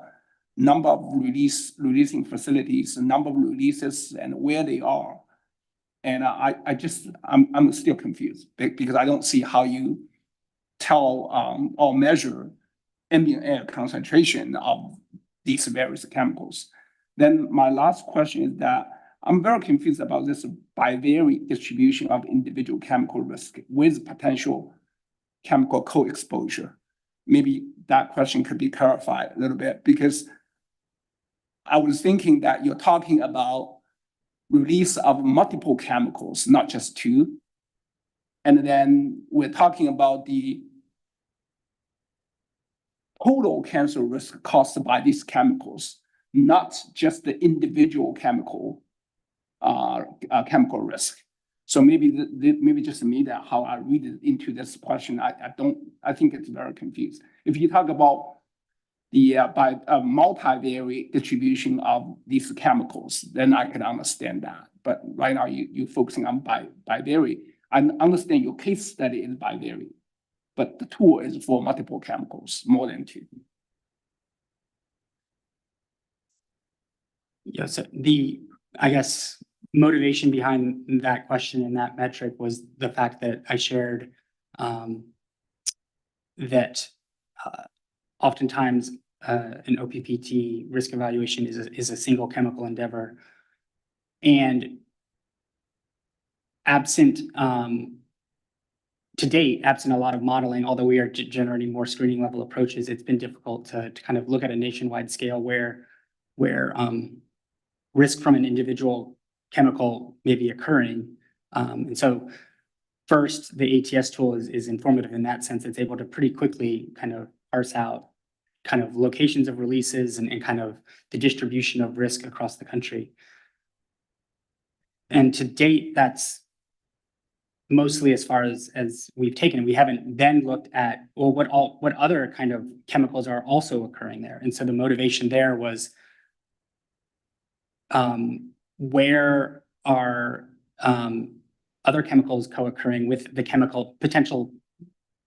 number of releasing facilities, the number of releases, and where they are. And I'm still confused because I don't see how you tell or measure ambient air concentration of these various chemicals. Then my last question is that I'm very confused about this bivariate distribution of individual chemical risk with potential chemical co-exposure. Maybe that question could be clarified a little bit, because I was thinking that you're talking about release of multiple chemicals, not just two. And then we're talking about the total cancer risk caused by these chemicals, not just the individual chemical risk. So maybe just me that how I read it into this question, I think it's very confused. If you talk about the multivariate distribution of these chemicals, then I can understand that. But right now you're focusing on bivariate. I understand your case study is bivariate, but the tool is for multiple chemicals, more than two. Yes, I guess, motivation behind that question and that metric was the fact that I shared that oftentimes an OPPT risk evaluation is a single chemical endeavor. And absent, to date, absent a lot of modeling, although we are generating more screening level approaches, it's been difficult to kind of look at a nationwide scale where where risk from an individual chemical may be occurring. And so first, the ATS tool is informative in that sense. It's able to pretty quickly kind of parse out kind of locations of releases and kind of the distribution of risk across the country. And to date, that's mostly as far as we've taken. We haven't then looked at, well, what other kind of chemicals are also occurring there. And so the motivation there was where are other chemicals co-occurring with the potential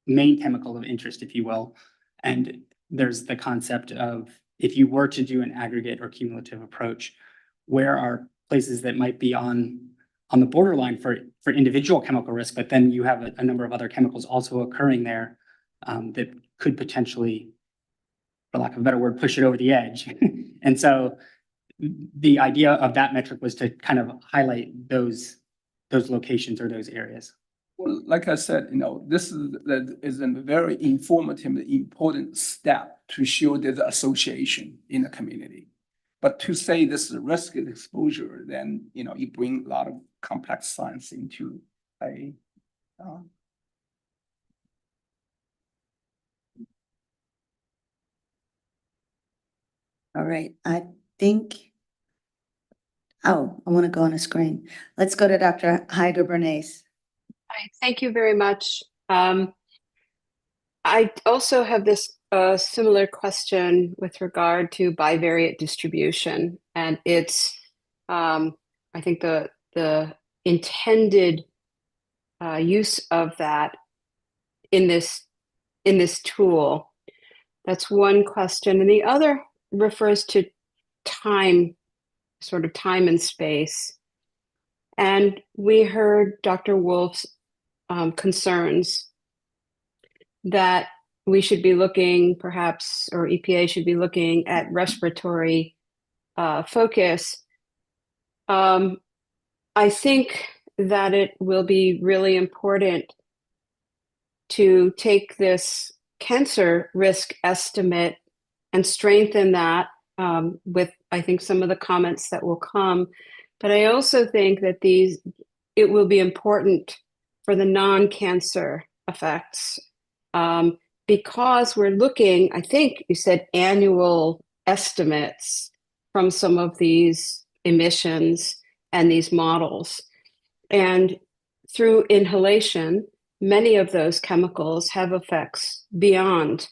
main chemical of interest, if you will. And there's the concept of, if you were to do an aggregate or cumulative approach, where are places that might be on the borderline for individual chemical risk, but then you have a number of other chemicals also occurring there that could potentially, for lack of a better word, push it over the edge. And so the idea of that metric was to kind of highlight those locations or those areas. Well, like I said, this is a very informative, important step to show there's association in the community. But to say this is a risk and exposure, then, you bring a lot of complex science into a, All right, I think, I want to go on a screen. Let's go to Dr. Heide Bernays. Hi, thank you very much. I also have this similar question with regard to bivariate distribution, and it's I think the intended use of that in this tool. That's one question, and the other refers to time, sort of time and space. And we heard Dr. Wolf's concerns that we should be looking perhaps, or EPA should be looking at respiratory focus. I think that it will be really important to take this cancer risk estimate and strengthen that with, I think, some of the comments that will come. But I also think that it will be important for the non-cancer effects because we're looking, I think you said annual estimates from some of these emissions and these models. And through inhalation, many of those chemicals have effects beyond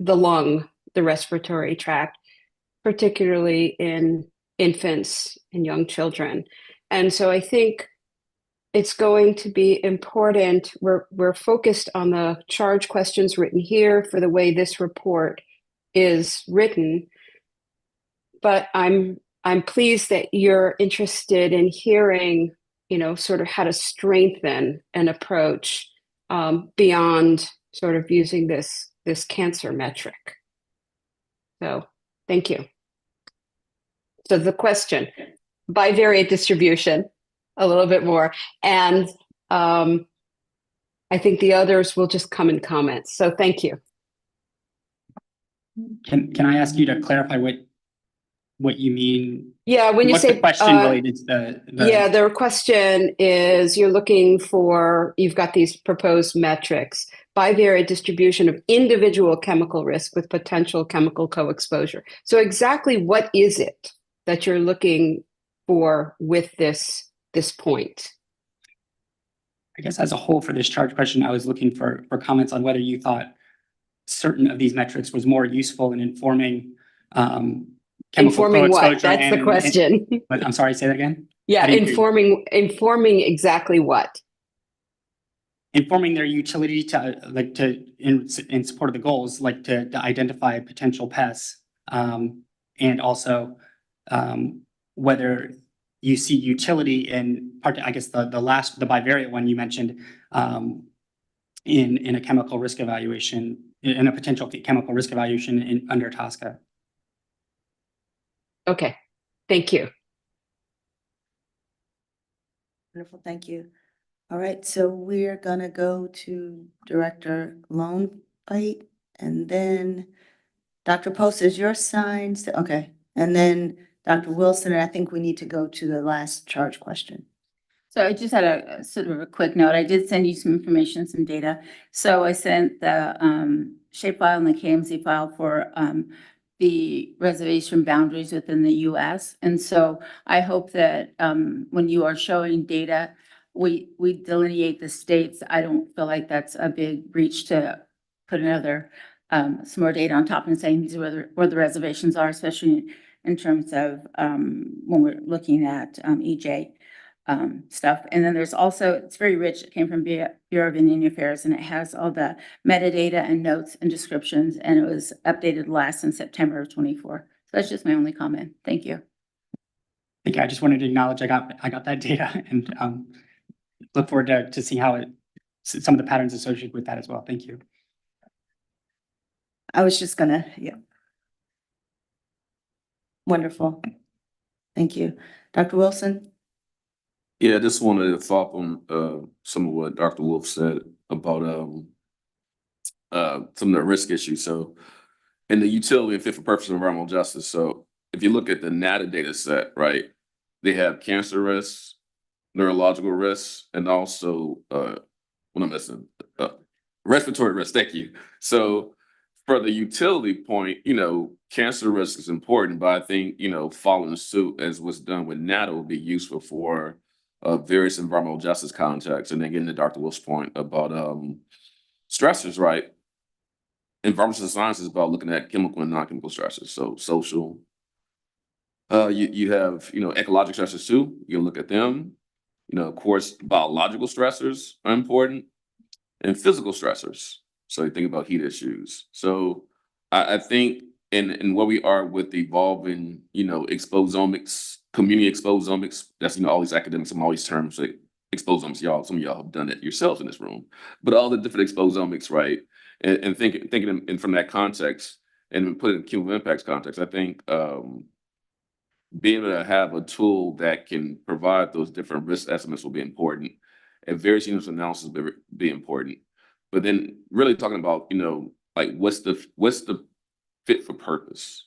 the lung, the respiratory tract, particularly in infants and young children. And so I think it's going to be important. We're focused on the charge questions written here for the way this report is written. But I'm pleased that you're interested in hearing, sort of how to strengthen an approach beyond sort of using this cancer metric. So thank you. So the question, bivariate distribution, a little bit more. And I think the others will just come in comments. So thank you. Can I ask you to clarify what you mean? Yeah, when you what's say the question related to the question is you've got these proposed metrics, bivariate distribution of individual chemical risk with potential chemical co-exposure. So exactly what is it that you're looking for with this point? I guess as a whole for this charge question, I was looking for comments on whether you thought certain of these metrics was more useful in informing Informing what? That's the question. But I'm sorry, say that again? Yeah, informing exactly what? Informing their utility in support of the goals, like to identify potential pests, and also whether you see utility in part. I guess the bivariate one you mentioned in a chemical risk evaluation, in a potential chemical risk evaluation under TSCA. Okay, thank you. Wonderful, thank you. All right, so we're gonna go to Director Lonefight, and then Dr. Post, is your signs, okay, And then Dr. Wilson, and I think we need to go to the last charge question. So I just had a sort of a quick note. I did send you some information, some data. So I sent the shapefile and the KMZ file for the reservation boundaries within the US. And so I hope that when you are showing data, we delineate the states. I don't feel like that's a big reach to put another some more data on top and saying these are where the reservations are, especially in terms of when we're looking at EJ stuff. And then there's also, it's very rich. It came from Bureau of Indian Affairs, and it has all the metadata and notes and descriptions, and it was updated last in September of 24. So that's just my only comment. Thank you. Thank you. I just wanted to acknowledge I got that data and look forward to see how some of the patterns associated with that as well. Thank you. I was just gonna, yeah. Wonderful. Thank you. Dr. Wilson? Yeah, I just wanted to follow up on some of what Dr. Wolf said about some of the risk issues. So in the utility and fit for purpose of environmental justice. So if you look at the NATA data set, right, they have cancer risks, neurological risks, and also what I'm missing, respiratory risk. Thank you. So for the utility point, cancer risk is important, but I think, following suit as what's done with NATA will be useful for various environmental justice contexts. And then getting to Dr. Wolf's point about stressors, right? Environmental science is about looking at chemical and non-chemical stressors. So social, you have, ecological stressors too. You can look at them. Of course, biological stressors are important and physical stressors. So you think about heat issues. So I think in where we are with evolving, exposomics, community exposomics, that's, all these academics, all these terms, like exposomics, some of y'all have done it yourselves in this room, but all the different exposomics, right? And thinking in from that context and put it in cumulative impacts context, I think being able to have a tool that can provide those different risk estimates will be important. And various units of analysis will be important. But then really talking about, like what's the fit for purpose?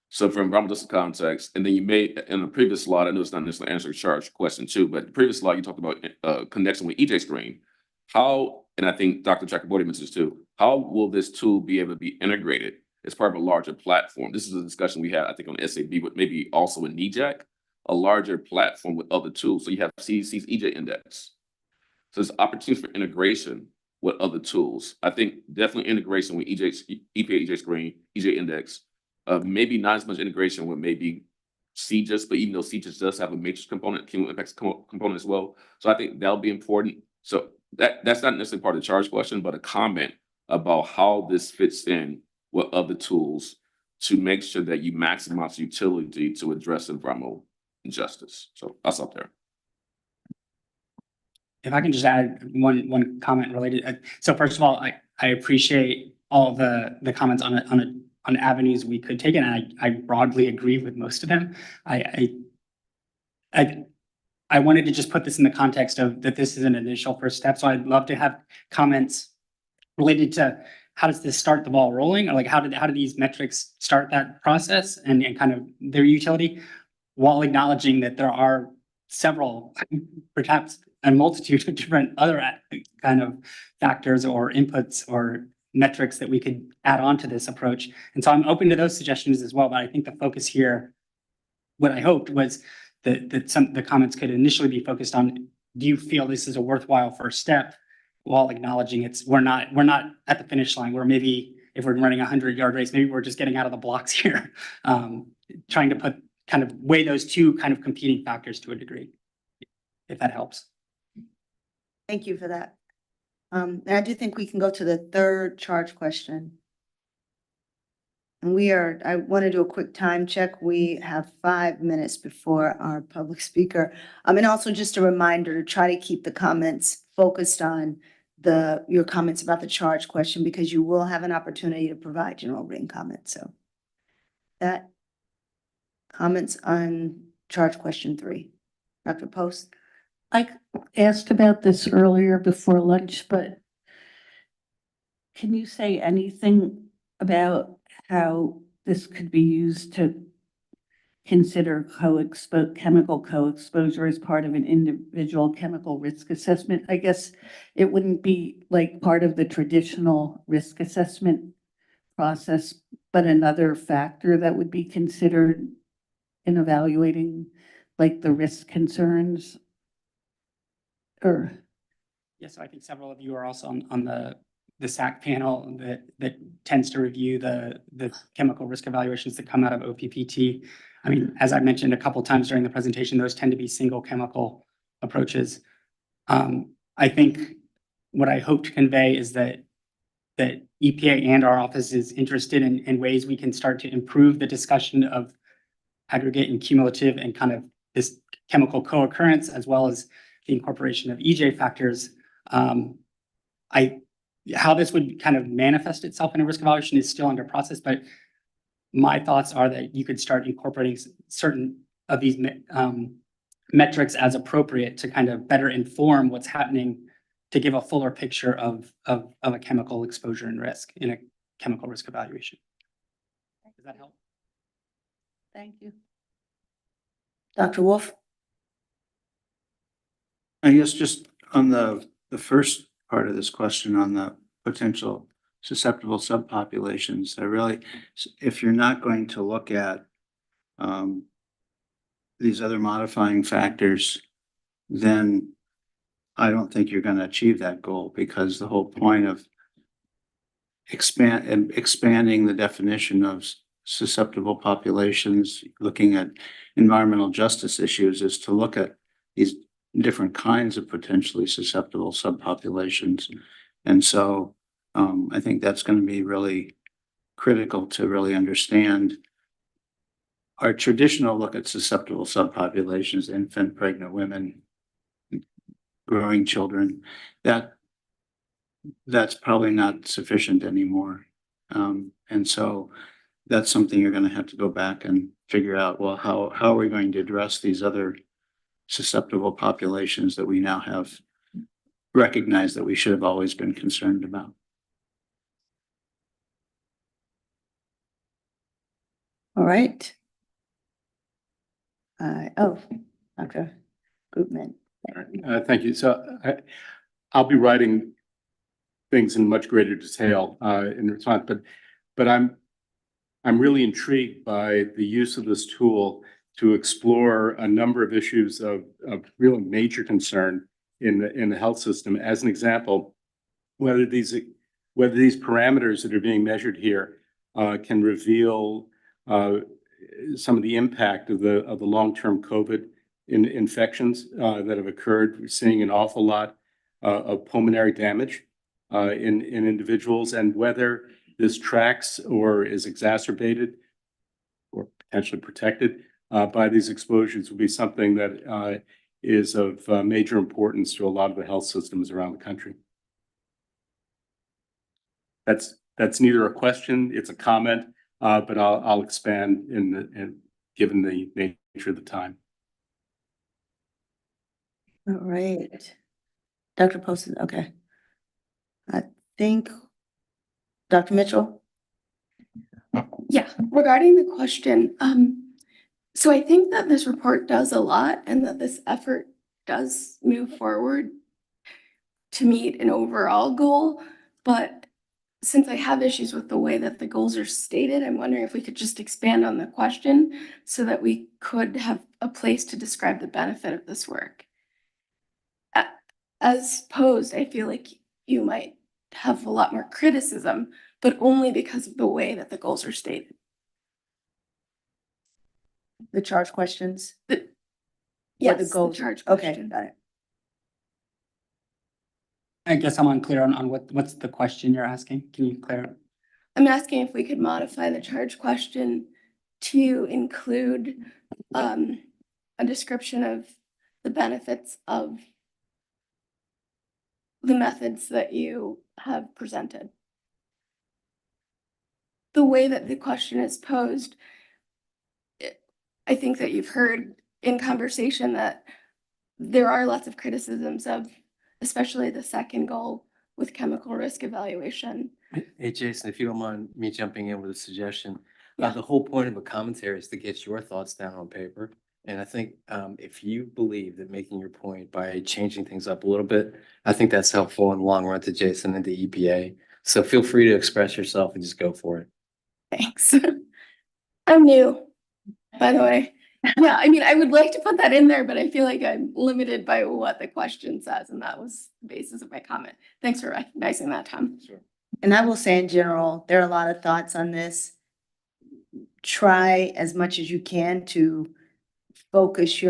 So from environmental justice context, and then you made in the previous slide, I know it's not necessarily answering charge question too, but the previous slide you talked about connection with EJ screen. How, and I think Dr. Chakraborty mentioned this too, how will this tool be able to be integrated as part of a larger platform? This is a discussion we had, I think, on SAB, but maybe also in NEJAC, a larger platform with other tools. So you have CDC's EJ index. So there's opportunities for integration with other tools. I think definitely integration with EPA, EJ screen, EJ index. Maybe not as much integration with maybe CGIS, but even though CGIS does have a matrix component, cumulative impacts component as well. So I think that'll be important. So that's not necessarily part of the charge question, but a comment about how this fits in with other tools to make sure that you maximize utility to address environmental injustice. So I'll stop there. If I can just add one comment related. So first of all, I appreciate all the comments on avenues we could take, and I broadly agree with most of them. I wanted to just put this in the context of that this is an initial first step. So I'd love to have comments related to how does this start the ball rolling, or like how do these metrics start that process and kind of their utility, while acknowledging that there are several, perhaps a multitude of different other kind of factors or inputs or metrics that we could add on to this approach. And so I'm open to those suggestions as well, but I think the focus here, what I hoped was that some of the comments could initially be focused on, do you feel this is a worthwhile first step, while acknowledging we're not at the finish line, where maybe if we're running a 100-yard race, maybe we're just getting out of the blocks here, trying to kind of weigh those two kind of competing factors to a degree, if that helps. Thank you for that. And I do think we can go to the third charge question. And I want to do a quick time check. We have 5 minutes before our public speaker. And also just a reminder to try to keep the comments focused on your comments about the charge question, because you will have an opportunity to provide general written comments. So that comments on charge question 3. Dr. Post? I asked about this earlier before lunch, but can you say anything about how this could be used to consider chemical co-exposure as part of an individual chemical risk assessment. I guess it wouldn't be like part of the traditional risk assessment process, but another factor that would be considered in evaluating like the risk concerns or. Yes, so I think several of you are also on the SAC panel that tends to review the chemical risk evaluations that come out of OPPT. I mean, as I mentioned a couple times during the presentation, those tend to be single chemical approaches. I think what I hope to convey is that EPA and our office is interested in ways we can start to improve the discussion of aggregate and cumulative and kind of this chemical co-occurrence, as well as the incorporation of EJ factors. How this would kind of manifest itself in a risk evaluation is still under process, but my thoughts are that you could start incorporating certain of these metrics as appropriate to kind of better inform what's happening, to give a fuller picture of a chemical exposure and risk in a chemical risk evaluation. Does that help? Thank you. Dr. Wolf? I guess just on the first part of this question on the potential susceptible subpopulations, I really, if you're not going to look at these other modifying factors, then I don't think you're going to achieve that goal, because the whole point of expanding the definition of susceptible populations, looking at environmental justice issues, is to look at these different kinds of potentially susceptible subpopulations. And so I think that's going to be really critical to really understand. Our traditional look at susceptible subpopulations, infant, pregnant women, growing children, that's probably not sufficient anymore. And so that's something you're going to have to go back and figure out, well, how are we going to address these other susceptible populations that we now have recognized that we should have always been concerned about. All right. Dr. Groupman. Thank you. So I'll be writing things in much greater detail in response, but I'm really intrigued by the use of this tool to explore a number of issues of real major concern in the health system. As an example, whether these parameters that are being measured here can reveal some of the impact of the long-term COVID infections that have occurred. We're seeing an awful lot of pulmonary damage in individuals, and whether this tracks or is exacerbated or potentially protected by these exposures will be something that is of major importance to a lot of the health systems around the country. That's neither a question, it's a comment, but I'll expand given the nature of the time. All right. Dr. Poston, okay. I think Dr. Mitchell? Yeah, regarding the question, so I think that this report does a lot and that this effort does move forward to meet an overall goal. But since I have issues with the way that the goals are stated, I'm wondering if we could just expand on the question so that we could have a place to describe the benefit of this work. As posed, I feel like you might have a lot more criticism, but only because of the way that the goals are stated. The charge questions? Yes, goals? the charge Okay, question. got it. I guess I'm unclear on what's the question you're asking. Can you clarify? I'm asking if we could modify the charge question to include a description of the benefits of the methods that you have presented. The way that the question is posed, I think that you've heard in conversation that there are lots of criticisms of, especially the second goal with chemical risk evaluation. Hey, Jason, if you don't mind me jumping in with a suggestion, The whole point of a commentary is to get your thoughts down on paper. And I think if you believe that making your point by changing things up a little bit, I think that's helpful in the long run to Jason and the EPA. So feel free to express yourself and just go for it. Thanks. I'm new, by the way. Yeah, I mean, I would like to put that in there, but I feel like I'm limited by what the question says, and that was the basis of my comment. Thanks for recognizing that, Tom. Sure. And I will say in general, there are a lot of thoughts on this. Try as much as you can to focus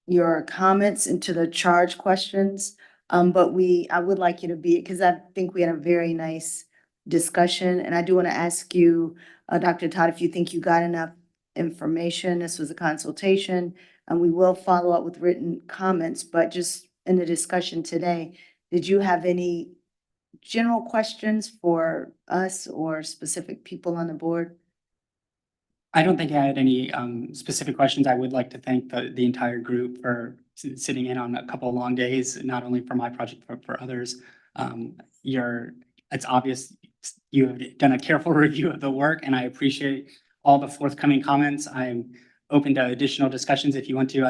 your comments into the charge questions. But I would like you to be, because I think we had a very nice discussion. And I do want to ask you, Dr. Todd, if you think you got enough information. This was a consultation, and we will follow up with written comments, but just in the discussion today, did you have any general questions for us or specific people on the board? I don't think I had any specific questions. I would like to thank the entire group for sitting in on a couple of long days, not only for my project, but for others. It's obvious you have done a careful review of the work, and I appreciate all the forthcoming comments. I'm open to additional discussions if you want to.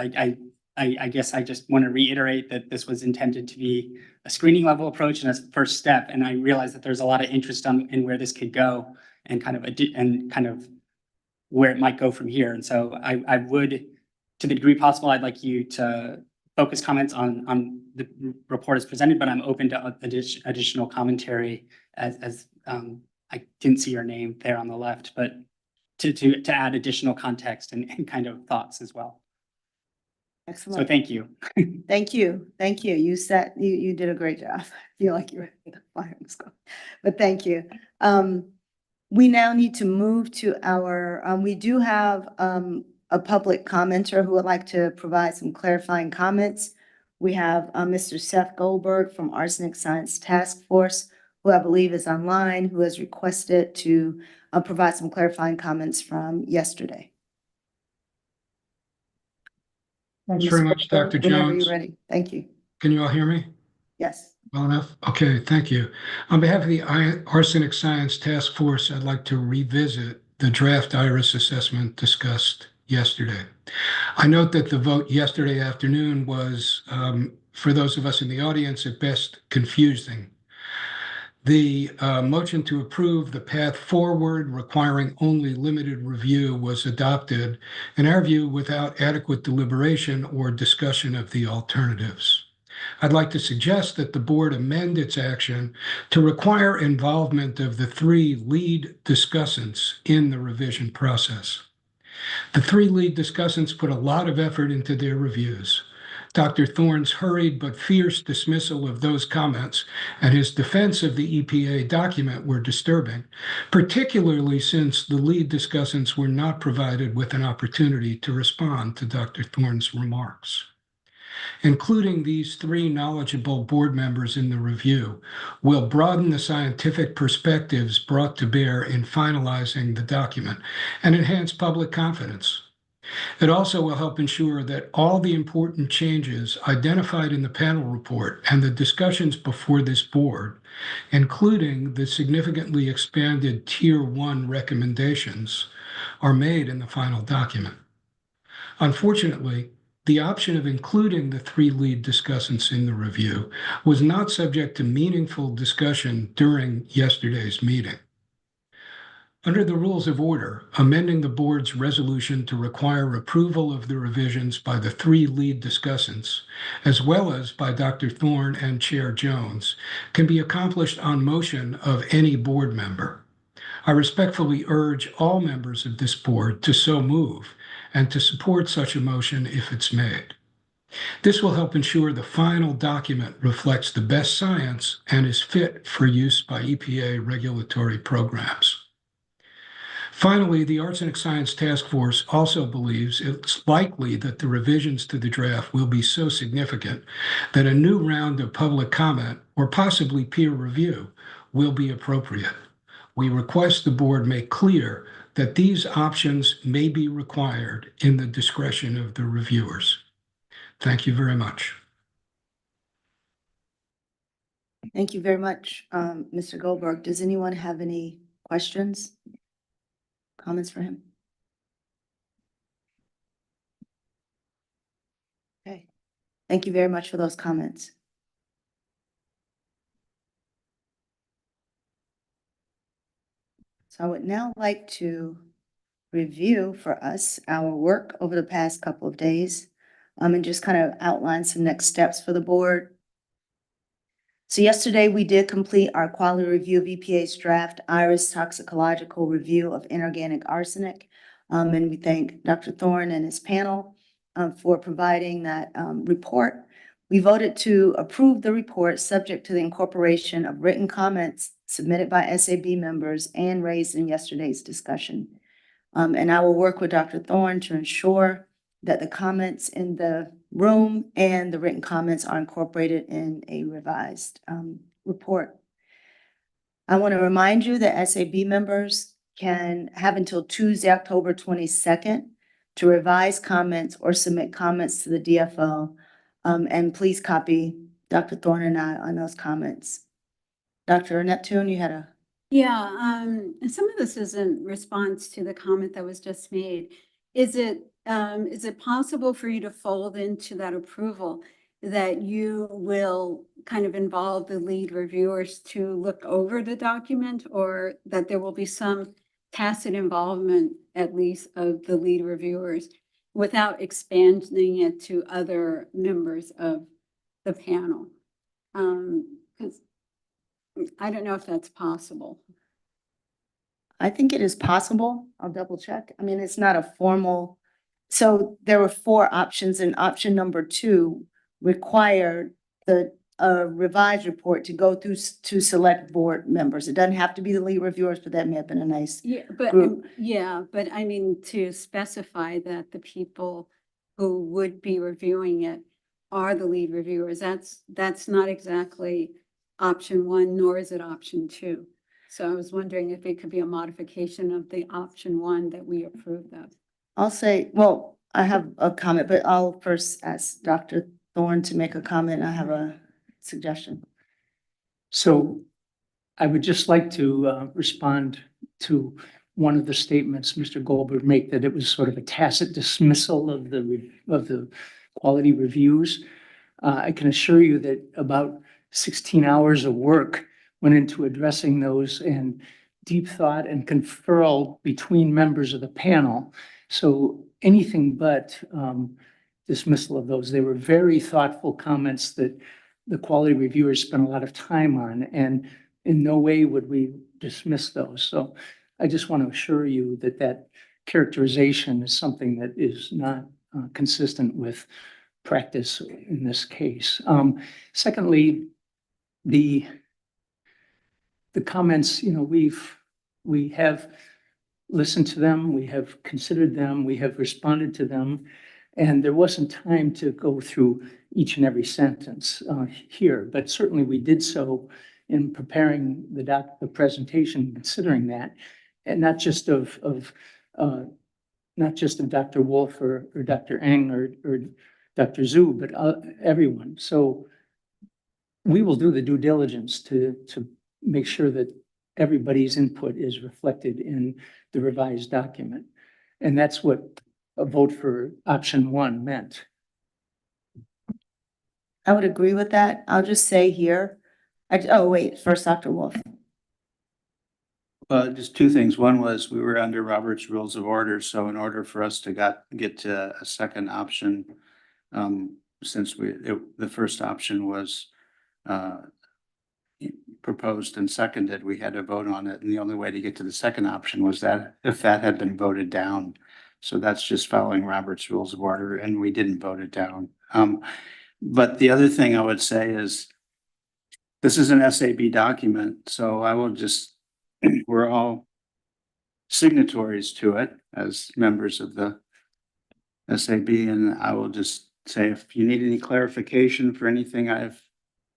I guess I just want to reiterate that this was intended to be a screening level approach and a first step. And I realize that there's a lot of interest in where this could go and kind of where it might go from here. And so I would, to the degree possible, I'd like you to focus comments on the report as presented, but I'm open to additional commentary as I didn't see your name there on the left, but to add additional context and kind of thoughts as well. Excellent. So thank you. Thank you. Thank you. You did a great job. I feel like you were in the fire squad, but thank you. We now need to move to our, we do have a public commenter who would like to provide some clarifying comments. We have Mr. Seth Goldberg from Arsenic Science Task Force, who I believe is online, who has requested to provide some clarifying comments from yesterday. Thanks very much, Dr. Whenever Jones. you're ready. Thank you. Can you all hear me? Yes. Well enough? Okay, thank you. On behalf of the Arsenic Science Task Force, I'd like to revisit the draft IRIS assessment discussed yesterday. I note that the vote yesterday afternoon was, for those of us in the audience, at best confusing. The motion to approve the path forward requiring only limited review was adopted, in our view, without adequate deliberation or discussion of the alternatives. I'd like to suggest that the board amend its action to require involvement of the three lead discussants in the revision process. The three lead discussants put a lot of effort into their reviews. Dr. Thorne's hurried but fierce dismissal of those comments and his defense of the EPA document were disturbing, particularly since the lead discussants were not provided with an opportunity to respond to Dr. Thorne's remarks. Including these three knowledgeable board members in the review will broaden the scientific perspectives brought to bear in finalizing the document and enhance public confidence. It also will help ensure that all the important changes identified in the panel report and the discussions before this board, including the significantly expanded Tier 1 recommendations, are made in the final document. Unfortunately, the option of including the three lead discussants in the review was not subject to meaningful discussion during yesterday's meeting. Under the rules of order, amending the board's resolution to require approval of the revisions by the three lead discussants, as well as by Dr. Thorne and Chair Jones, can be accomplished on motion of any board member. I respectfully urge all members of this board to so move and to support such a motion if it's made. This will help ensure the final document reflects the best science and is fit for use by EPA regulatory programs. Finally, the Arsenic Science Task Force also believes it's likely that the revisions to the draft will be so significant that a new round of public comment or possibly peer review will be appropriate. We request the board make clear that these options may be required in the discretion of the reviewers. Thank you very much. Thank you very much, Mr. Goldberg. Does anyone have any questions, Comments for him? Okay, thank you very much for those comments. So I would now like to review for us our work over the past couple of days, and just kind of outline some next steps for the board. So yesterday we did complete our quality review of EPA's draft IRIS toxicological review of inorganic arsenic. And we thank Dr. Thorne and his panel for providing that report. We voted to approve the report subject to the incorporation of written comments submitted by SAB members and raised in yesterday's discussion. And I will work with Dr. Thorne to ensure that the comments in the room and the written comments are incorporated in a revised report. I want to remind you that SAB members can have until Tuesday, October 22nd to revise comments or submit comments to the DFO. And please copy Dr. Thorne and I on those comments. Dr. Neptune, you had a... Yeah, and some of this is in response to the comment that was just made. Is it possible for you to fold into that approval that you will kind of involve the lead reviewers to look over the document, or that there will be some tacit involvement, at least, of the lead reviewers without expanding it to other members of the panel? Because I don't know if that's possible. I think it is possible. I'll double check. I mean, it's not a formal. So there were 4 options, and option number 2 required the revised report to go through to select board members. It doesn't have to be the lead reviewers, but that may have been a nice group. But I mean, to specify that the people who would be reviewing it are the lead reviewers. That's not exactly option 1, nor is it option 2. So I was wondering if it could be a modification of the option 1 that we approved of. I'll say, well, I have a comment, but I'll first ask Dr. Thorne to make a comment. I have a suggestion. So I would just like to respond to one of the statements Mr. Goldberg made, that it was sort of a tacit dismissal of the quality reviews. I can assure you that about 16 hours of work went into addressing those, and deep thought and conferral between members of the panel. So anything but dismissal of those. They were very thoughtful comments that the quality reviewers spent a lot of time on, and in no way would we dismiss those. So I just want to assure you that that characterization is something that is not consistent with practice in this case. Secondly, the comments, we have listened to them, we have considered them, we have responded to them, and there wasn't time to go through each and every sentence here, but certainly we did so in preparing the presentation, considering that, and not just of Dr. Wolf or Dr. Eng or Dr. Zhu, but everyone. So we will do the due diligence to make sure that everybody's input is reflected in the revised document. And that's what a vote for option 1 meant. I would agree with that. I'll just say here, first Dr. Wolf. Well, just 2 things. One was we were under Robert's Rules of Order, so in order for us to get to a second option, since the first option was proposed and seconded, we had to vote on it, and the only way to get to the second option was that if that had been voted down. So that's just following Robert's Rules of Order, and we didn't vote it down. But the other thing I would say is this is an SAB document, so I will just, we're all signatories to it as members of the SAB, and I will just say, if you need any clarification for anything I've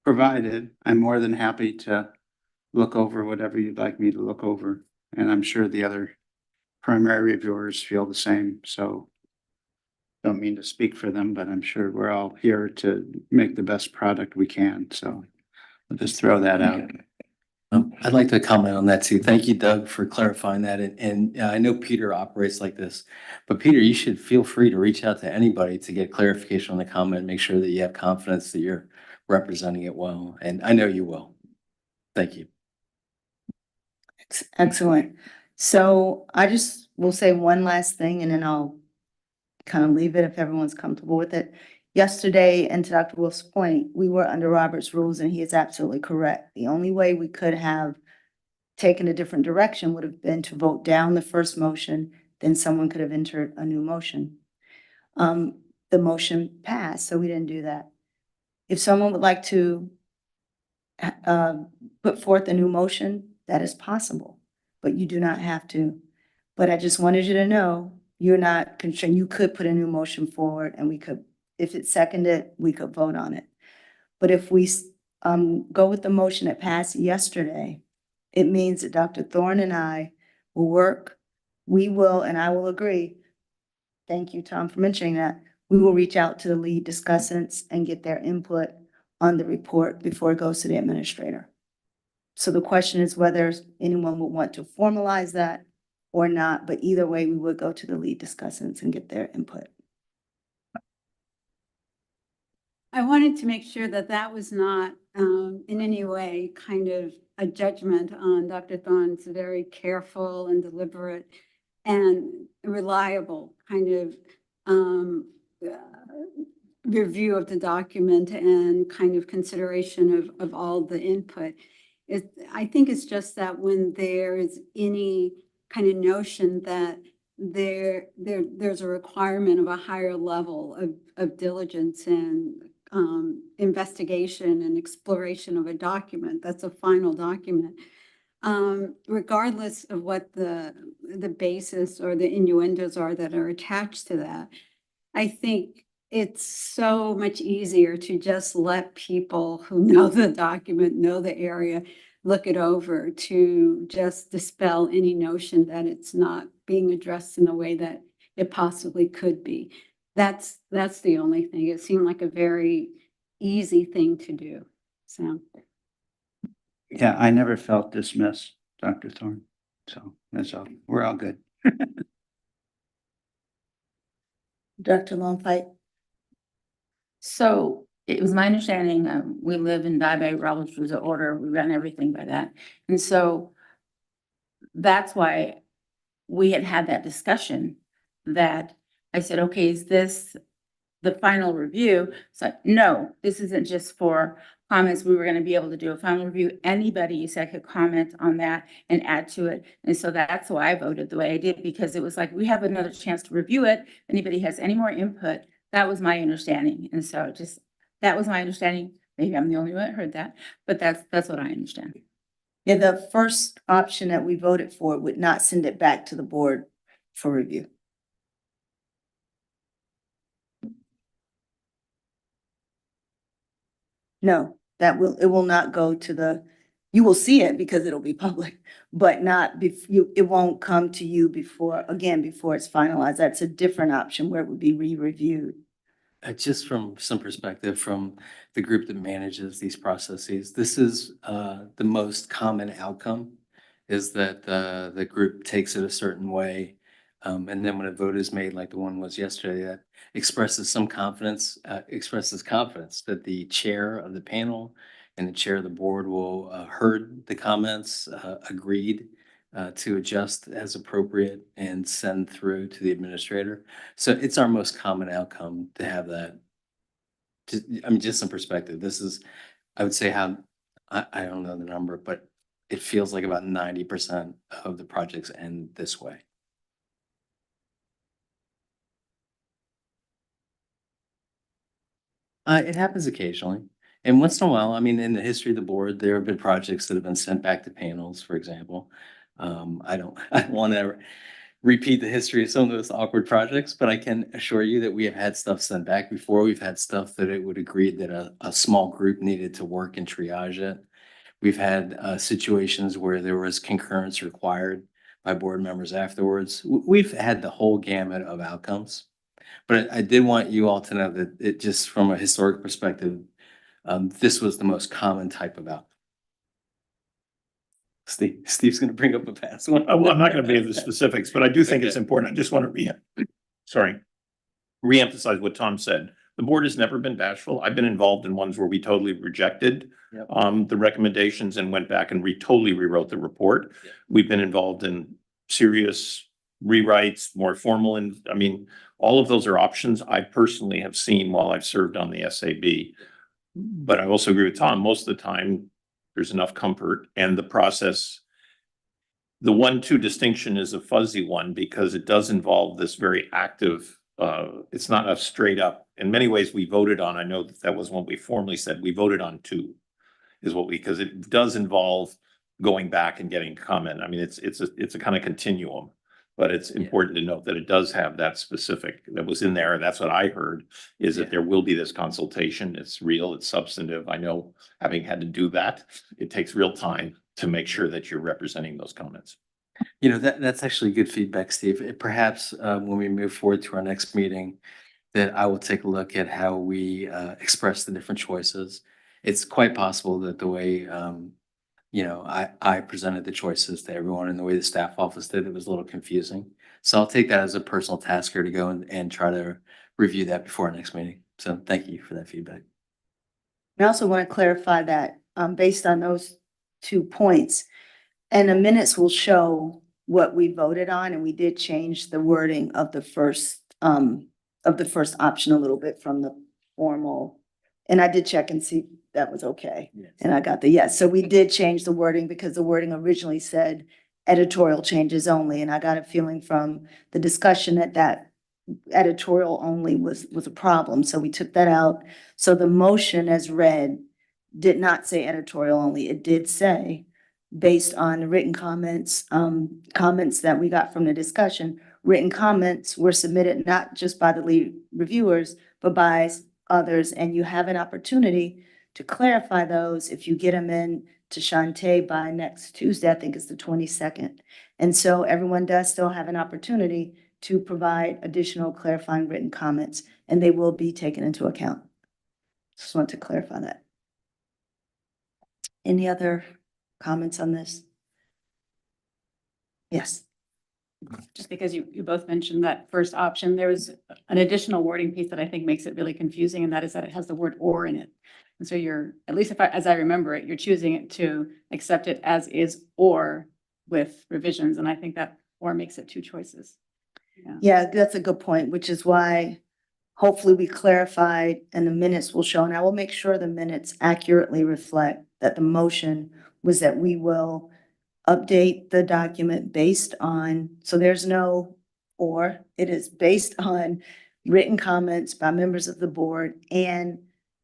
provided, I'm more than happy to look over whatever you'd like me to look over. And I'm sure the other primary reviewers feel the same. So don't mean to speak for them, but I'm sure we're all here to make the best product we can. So I'll just throw that out. I'd like to comment on that too. Thank you, Doug, for clarifying that. And I know Peter operates like this, but Peter, you should feel free to reach out to anybody to get clarification on the comment, make sure that you have confidence that you're representing it well. And I know you will. Thank you. Excellent. So I just will say one last thing and then I'll kind of leave it if everyone's comfortable with it. Yesterday, and to Dr. Wolf's point, we were under Robert's rules and he is absolutely correct. The only way we could have taken a different direction would have been to vote down the first motion, then someone could have entered a new motion. The motion passed, so we didn't do that. If someone would like to put forth a new motion, that is possible, but you do not have to. But I just wanted you to know, you're not constrained. You could put a new motion forward and we could, if it's seconded, we could vote on it. But if we go with the motion that passed yesterday, it means that Dr. Thorne and I will work. We will, and I will agree. Thank you, Tom, for mentioning that. We will reach out to the lead discussants and get their input on the report before it goes to the administrator. So the question is whether anyone would want to formalize that or not, but either way, we would go to the lead discussants and get their input. I wanted to make sure that that was not in any way kind of a judgment on Dr. Thorne's very careful and deliberate and reliable kind of review of the document and kind of consideration of all the input. I think it's just that when there is any kind of notion that there's a requirement of a higher level of diligence and investigation and exploration of a document, that's a final document. Regardless of what the basis or the innuendos are that are attached to that, I think it's so much easier to just let people who know the document, know the area, look it over, to just dispel any notion that it's not being addressed in the way that it possibly could be. That's the only thing. It seemed like a very easy thing to do. So. Yeah, I never felt dismissed, Dr. Thorne. So that's all. We're all good. Dr. Longfight? So it was my understanding, we live in diabetic Robert's rules of order. We run everything by that. And so that's why we had that discussion that I said, okay, is this the final review? So no, this isn't just for comments. We were going to be able to do a final review. Anybody you said could comment on that and add to it. And so that's why I voted the way I did, because it was like, we have another chance to review it. Anybody has any more input? That was my understanding. And so that was my understanding. Maybe I'm the only one that heard that, but that's what I understand. Yeah, the first option that we voted for would not send it back to the board for review. No, it will not go to the, you will see it because it'll be public, but it won't come to you before it's finalized. That's a different option where it would be re-reviewed. Just from some perspective from the group that manages these processes, this is the most common outcome, is that the group takes it a certain way. And then when a vote is made, like the one was yesterday, that expresses confidence that the chair of the panel and the chair of the board will heard the comments, agreed to adjust as appropriate and send through to the administrator. So it's our most common outcome to have that. Just some perspective. This is, I would say, how, I don't know the number, but it feels like about 90% of the projects end this way. It happens occasionally. And once in a while, in the history of the board, there have been projects that have been sent back to panels, for example. I don't want to repeat the history of some of those awkward projects, but I can assure you that we have had stuff sent back before. We've had stuff that it would agree that a small group needed to work and triage it. We've had situations where there was concurrence required by board members afterwards. We've had the whole gamut of outcomes. But I did want you all to know that it just from a historic perspective, this was the most common type of outcome. Steve's gonna bring up a past one. Well, I'm not gonna be into the specifics, but I do think it's important. I just want to reemphasize what Tom said. The board has never been bashful. I've been involved in ones where we totally rejected Yep. the recommendations and went back and totally rewrote the report. Yep. We've been involved in serious rewrites, more formal, and I mean, all of those are options I personally have seen while I've served on the SAB. But I also agree with Tom, most of the time, there's enough comfort and the process. The 1-2 distinction is a fuzzy one because it does involve this very active, it's not a straight up, in many ways we voted on, I know that was what we formally said, we voted on 2 is what because it does involve going back and getting comment. I mean, it's a kind of continuum, but it's important to note that it does have that specific that was in there. That's what I heard is that there will be this consultation. It's real, it's substantive. I know having had to do that, it takes real time to make sure that you're representing those comments. You know, that's actually good feedback, Steve. Perhaps when we move forward to our next meeting, that I will take a look at how we express the different choices. It's quite possible that the way I presented the choices to everyone and the way the staff office did, it was a little confusing. So I'll take that as a personal task here to go and try to review that before our next meeting. So thank you for that feedback. I also want to clarify that based on those 2 points, and the minutes will show what we voted on, and we did change the wording of the first option a little bit from the formal. And I did check and see that was okay. Yes. And I got the yes. So we did change the wording because the wording originally said editorial changes only. And I got a feeling from the discussion that editorial only was a problem. So we took that out. So the motion as read did not say editorial only. It did say, based on the written comments, comments that we got from the discussion, written comments were submitted not just by the lead reviewers, but by others. And you have an opportunity to clarify those if you get them in to Shantae by next Tuesday, I think it's the 22nd. And so everyone does still have an opportunity to provide additional clarifying written comments, and they will be taken into account. Just want to clarify that. Any other comments on this? Yes. Just because you both mentioned that first option, there was an additional wording piece that I think makes it really confusing, and that is that it has the word or in it. And so you're, at least as I remember it, you're choosing it to accept it as is or with revisions. And I think that or makes it 2 choices. Yeah, that's a good point, which is why hopefully we clarified and the minutes will show, and I will make sure the minutes accurately reflect that the motion was that we will update the document based on, so there's no or, it is based on written comments by members of the board and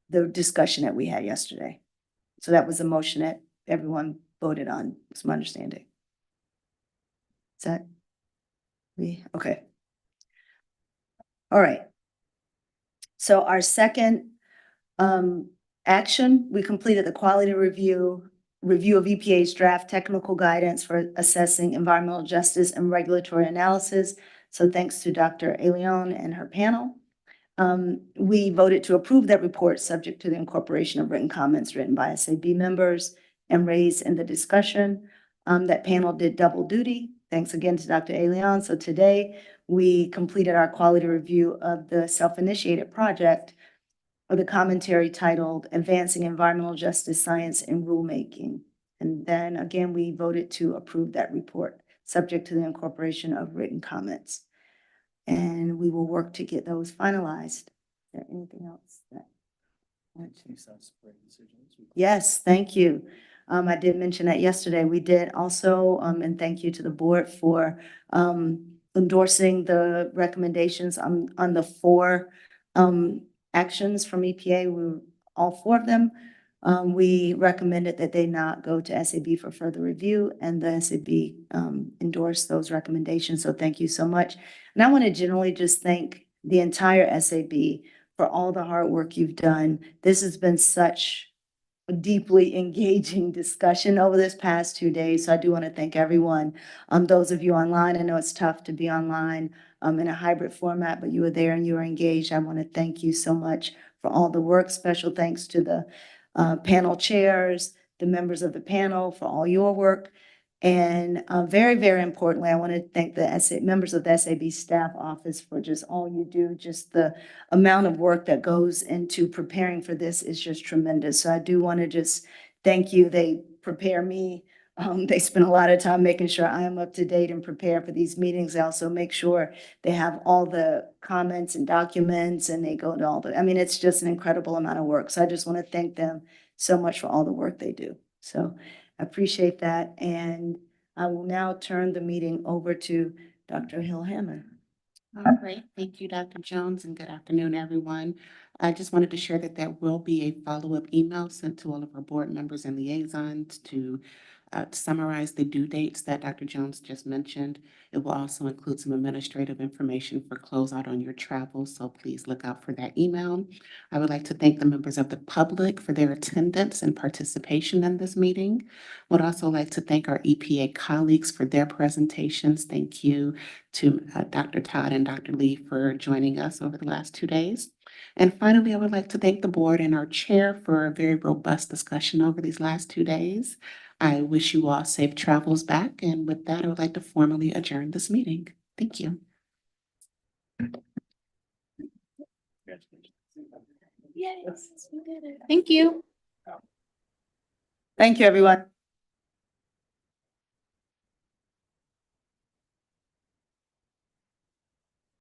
the discussion that we had yesterday. So that was a motion that everyone voted on, was my understanding. Is that okay. All right. So our second action, we completed the quality review of EPA's draft technical guidance for assessing environmental justice and regulatory analysis. So thanks to Dr. Leon and her panel. We voted to approve that report subject to the incorporation of written comments written by SAB members and raised in the discussion. That panel did double duty. Thanks again to Dr. Leon. So today we completed our quality review of the self-initiated project of the commentary titled Advancing Environmental Justice Science and Rulemaking. And then again, we voted to approve that report subject to the incorporation of written comments. And we will work to get those finalized. Is there anything else that? Yes, thank you. I did mention that yesterday. We did also, and thank you to the board for endorsing the recommendations on the 4 actions from EPA. All 4 of them. We recommended that they not go to SAB for further review, and the SAB endorsed those recommendations. So thank you so much. And I want to generally just thank the entire SAB for all the hard work you've done. This has been such a deeply engaging discussion over this past 2 days. So I do want to thank everyone. Those of you online, I know it's tough to be online in a hybrid format, but you were there and you were engaged. I want to thank you so much for all the work. Special thanks to the panel chairs, the members of the panel for all your work. And very, very importantly, I want to thank the members of the SAB staff office for just all you do. Just the amount of work that goes into preparing for this is just tremendous. So I do want to just thank you. They prepare me. They spend a lot of time making sure I am up to date and prepared for these meetings. They also make sure they have all the comments and documents, and they go to all the, I mean, it's just an incredible amount of work. So I just want to thank them so much for all the work they do. So I appreciate that. And I will now turn the meeting over to Dr. Hill Hammer. All right, thank you, Dr. Jones, and good afternoon, everyone. I just wanted to share that there will be a follow-up email sent to all of our board members and liaisons to summarize the due dates that Dr. Jones just mentioned. It will also include some administrative information for closeout on your travel, so please look out for that email. I would like to thank the members of the public for their attendance and participation in this meeting. Would also like to thank our EPA colleagues for their presentations. Thank you to Dr. Todd and Dr. Lee for joining us over the last 2 days. And finally, I would like to thank the board and our chair for a very robust discussion over these last 2 days. I wish you all safe travels back. And with that, I would like to formally adjourn this meeting. Thank you. Yes, we did it. Thank you. Thank you, everyone.